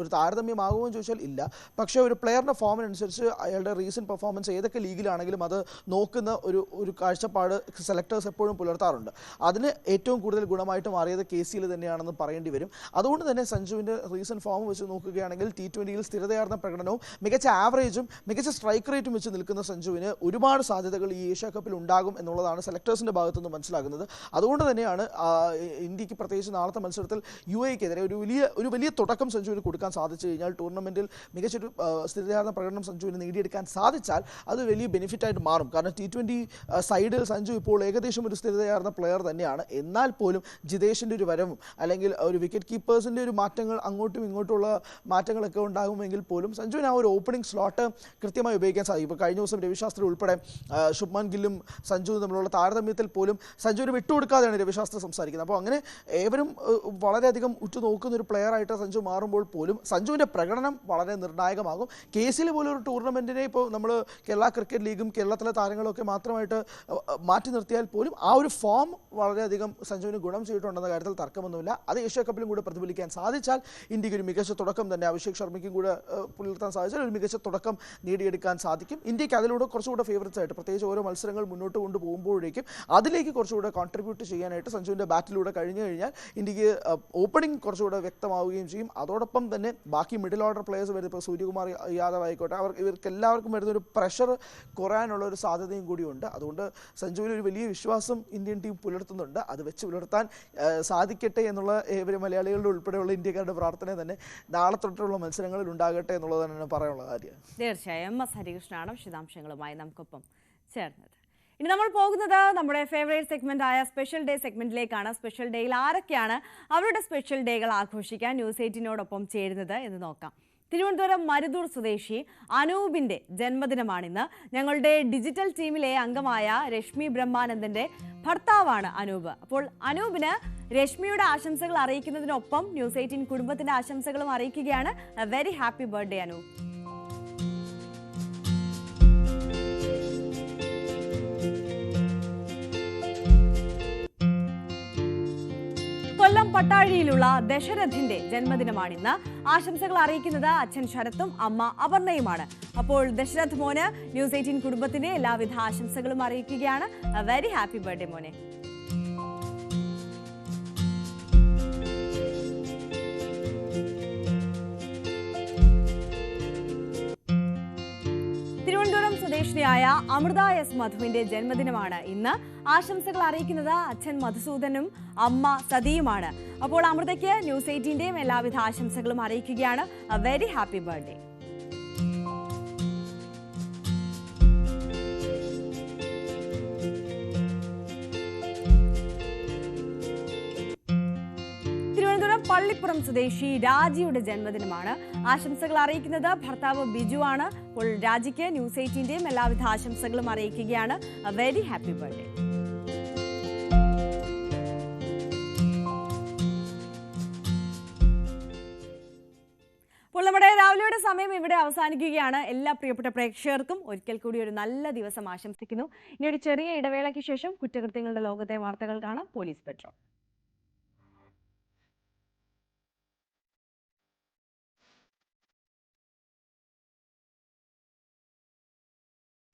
ഒരു താരതമ്യമാകുമെന്ന് ചോദിച്ചാൽ ഇല്ല. പക്ഷേ ഒരു പ്ലെയറിൻ്റെ ഫോമിനനുസരിച്ച് അയാളുടെ റീസെൻറ്റ് പെർഫോമൻസ് ഏതൊക്കെ ലീഗിലാണെങ്കിലും അത് നോക്കുന്ന ഒരു കാഴ്ചപ്പാട് സെലക്ടേഴ്സ് എപ്പോഴും പുലർത്താറുണ്ട്. അതിന് ഏറ്റവും കൂടുതൽ ഗുണമായിട്ട് മാറിയത് KCL തന്നെയാണെന്ന് പറയേണ്ടി വരും. അതുകൊണ്ട് തന്നെ സഞ്ജുവിൻ്റെ റീസെൻറ്റ് ഫോം വെച്ച് നോക്കുകയാണെങ്കിൽ T20 സ്ഥിരതയാർന്ന പ്രകടനവും മികച്ച ആവറേജും മികച്ച സ്ട്രൈക്ക് റേറ്റും വെച്ച് നിൽക്കുന്ന സഞ്ജുവിന് ഒരുപാട് സാധ്യതകൾ ഈ ഏഷ്യ കപ്പിൽ ഉണ്ടാകും എന്നുള്ളതാണ് സെലക്ടേഴ്സിൻ്റെ ഭാഗത്തുനിന്ന് മനസ്സിലാക്കുന്നത്. അതുകൊണ്ട് തന്നെയാണ് ഇന്ത്യക്ക് പ്രത്യേകിച്ച് നാളത്തെ മത്സരത്തിൽ UAE-ക്കെതിരെ ഒരു വലിയ തുടക്കം സഞ്ജുവിന് കൊടുക്കാൻ സാധിച്ചു കഴിഞ്ഞാൽ ടൂർണമെൻറ്റിൽ മികച്ചൊരു സ്ഥിരതയാർന്ന പ്രകടനം സഞ്ജുവിന് നേടിയെടുക്കാൻ സാധിച്ചാൽ അത് വലിയ ബെനിഫിറ്റായിട്ട് മാറും. കാരണം T20 സൈഡിൽ സഞ്ജു ഇപ്പോൾ ഏകദേശം ഒരു സ്ഥിരതയാർന്ന പ്ലെയർ തന്നെയാണ്. എന്നാൽ പോലും ജിതേഷിൻ്റെ ഒരു വരവും അല്ലെങ്കിൽ ഒരു വിക്കറ്റ് കീപ്പേഴ്സിൻ്റെ ഒരു മാറ്റങ്ങൾ അങ്ങോട്ടും ഇങ്ങോട്ടുള്ള മാറ്റങ്ങളൊക്കെ ഉണ്ടാകുമെങ്കിൽ പോലും സഞ്ജുവിന് ആ ഒരു ഓപ്പണിംഗ് സ്ലോട്ട് കൃത്യമായി ഉപയോഗിക്കാൻ സാധിക്കും. ഇപ്പോൾ കഴിഞ്ഞ ദിവസം രവിശാസ്ത്രി ഉൾപ്പെടെ ശുഭ്മാൻ ഗില്ലും സഞ്ജുവും തമ്മിലുള്ള താരതമ്യത്തിൽ പോലും സഞ്ജുവിന് വിട്ടുകൊടുക്കാതെയാണ് രവിശാസ്ത്രി സംസാരിക്കുന്നത്. അപ്പോൾ അങ്ങനെ ഏവരും വളരെയധികം ഉറ്റുനോക്കുന്ന ഒരു പ്ലെയറായിട്ട് സഞ്ജു മാറുമ്പോൾ പോലും സഞ്ജുവിൻ്റെ പ്രകടനം വളരെ നിർണായകമാകും. KCL പോലൊരു ടൂർണമെൻറ്റിനെ ഇപ്പോൾ നമ്മൾ കേരള ക്രിക്കറ്റ് ലീഗും കേരളത്തിലെ താരങ്ങളൊക്കെ മാത്രമായിട്ട് മാറ്റി നിർത്തിയാൽ പോലും ആ ഒരു ഫോം വളരെയധികം സഞ്ജുവിന് ഗുണം ചെയ്തിട്ടുണ്ടെന്ന കാര്യത്തിൽ തർക്കമൊന്നുമില്ല. അത് ഏഷ്യ കപ്പിലും കൂടെ പ്രതിഫലിക്കാൻ സാധിച്ചാൽ ഇന്ത്യക്ക് ഒരു മികച്ച തുടക്കം തന്നെ അഭിഷേക് ശർമ്മയ്ക്കും കൂടെ പുലർത്താൻ സാധിച്ചാൽ ഒരു മികച്ച തുടക്കം നേടിയെടുക്കാൻ സാധിക്കും. ഇന്ത്യക്ക് അതിലൂടെ കുറച്ചുകൂടെ ഫേവറേറ്റ്സ് ആയിട്ട് പ്രത്യേകിച്ച് ഓരോ മത്സരങ്ങൾ മുന്നോട്ട് കൊണ്ടുപോകുമ്പോഴേക്കും അതിലേക്ക് കുറച്ചുകൂടെ കോൺട്രിബ്യൂട്ട് ചെയ്യാനായിട്ട് സഞ്ജുവിൻ്റെ ബാറ്റിലൂടെ കഴിഞ്ഞു കഴിഞ്ഞാൽ ഇന്ത്യക്ക് ഓപ്പണിംഗ് കുറച്ചുകൂടെ വ്യക്തമാവുകയും ചെയ്യും. അതോടൊപ്പം തന്നെ ബാക്കി മിഡിൽ ഓർഡർ പ്ലേയേഴ്സ് വരുന്നത് ഇപ്പോൾ സൂര്യകുമാർ യാദവ് ആയിക്കോട്ടെ ഇവർക്ക് എല്ലാവർക്കും വരുന്നൊരു പ്രഷർ കുറയാനുള്ള ഒരു സാധ്യതയും കൂടിയുണ്ട്. അതുകൊണ്ട് സഞ്ജുവിന് ഒരു വലിയ വിശ്വാസം ഇന്ത്യൻ ടീം പുലർത്തുന്നുണ്ട്. അത് വെച്ച് പുലർത്താൻ സാധിക്കട്ടെ എന്നുള്ള ഏവരും മലയാളികളുടെ ഉൾപ്പെടെയുള്ള ഇന്ത്യക്കാരുടെ പ്രാർത്ഥന തന്നെ നാളെ തൊട്ടുള്ള മത്സരങ്ങളിൽ ഉണ്ടാകട്ടെ എന്നുള്ളത് തന്നെയാണ് പറയാനുള്ള കാര്യം. തീർച്ചയായും MS ഹരികൃഷ്ണനാണ് വിശദാംശങ്ങളുമായി നമുക്കൊപ്പം ചേർന്നത്. ഇനി നമ്മൾ പോകുന്നത് നമ്മുടെ ഫേവറേറ്റ് സെഗ്മെന്റ് ആയ സ്പെഷ്യൽ ഡേ സെഗ്മെന്റിലേക്കാണ്. സ്പെഷ്യൽ ഡേയിൽ ആരൊക്കെയാണ് അവരുടെ സ്പെഷ്യൽ ഡേകൾ ആഘോഷിക്കാൻ ന്യൂസ് 18നോടൊപ്പം ചേരുന്നത് എന്ന് നോക്കാം. തിരുവനന്തപുരം മരുതൂർ സ്വദേശി അനൂപിൻ്റെ ജന്മദിനമാണിന്ന്. ഞങ്ങളുടെ ഡിജിറ്റൽ ടീമിലെ അംഗമായ രശ്മി ബ്രഹ്മാനന്ദൻ്റെ ഭർത്താവാണ് അനൂപ്. അപ്പോൾ അനൂപിന് രശ്മിയുടെ ആശംസകൾ അറിയിക്കുന്നതിനൊപ്പം ന്യൂസ് 18 കുടുംബത്തിൻ്റെ ആശംസകളും അറിയിക്കുകയാണ്. A very happy birthday Anoop. Kollam പട്ടാഴിയിലുള്ള ദശരഥിന്റെ ജന്മദിനമാണിന്ന്. ആശംസകൾ അറിയിക്കുന്നത് അച്ഛൻ ശരത്തും അമ്മ അപർണയുമാണ്. അപ്പോൾ ദശരഥ് മോന് ന്യൂസ് 18 കുടുംബത്തിന്റെ എല്ലാവിധ ആശംസകളും അറിയിക്കുകയാണ്. എ വെരി ഹാപ്പി ബർത്ത്ഡേ മോനെ. തിരുവനന്തപുരം സ്വദേശിനിയായ അമൃത എസ് മധുവിന്റെ ജന്മദിനമാണ് ഇന്ന്. ആശംസകൾ അറിയിക്കുന്നത് അച്ഛൻ മധുസൂദനും അമ്മ സതിയുമാണ്. അപ്പോൾ അമൃതയ്ക്ക് ന്യൂസ് 18ന്റെയും എല്ലാവിധ ആശംസകളും അറിയിക്കുകയാണ്. A very happy birthday. Thiruvananthapuram Pallippuram സ്വദേശി രാജിയുടെ ജന്മദിനമാണ്. ആശംസകൾ അറിയിക്കുന്നത് ഭർത്താവ് ബിജു ആണ്. അപ്പോൾ രാജിക്ക് ന്യൂസ് 18ന്റെയും എല്ലാവിധ ആശംസകളും അറിയിക്കുകയാണ്. A very happy birthday. അപ്പോൾ നമ്മുടെ രാവിലെയുടെ സമയം ഇവിടെ അവസാനിക്കുകയാണ്. എല്ലാ പ്രിയപ്പെട്ട പ്രേക്ഷകർക്കും ഒരിക്കൽ കൂടി ഒരു നല്ല ദിവസം ആശംസിക്കുന്നു. ഇനി ഒരു ചെറിയ ഇടവേളയ്ക്ക് ശേഷം കുറ്റകൃത്യങ്ങളുടെ ലോകത്തെ വാർത്തകൾ കാണാം. Police petrol.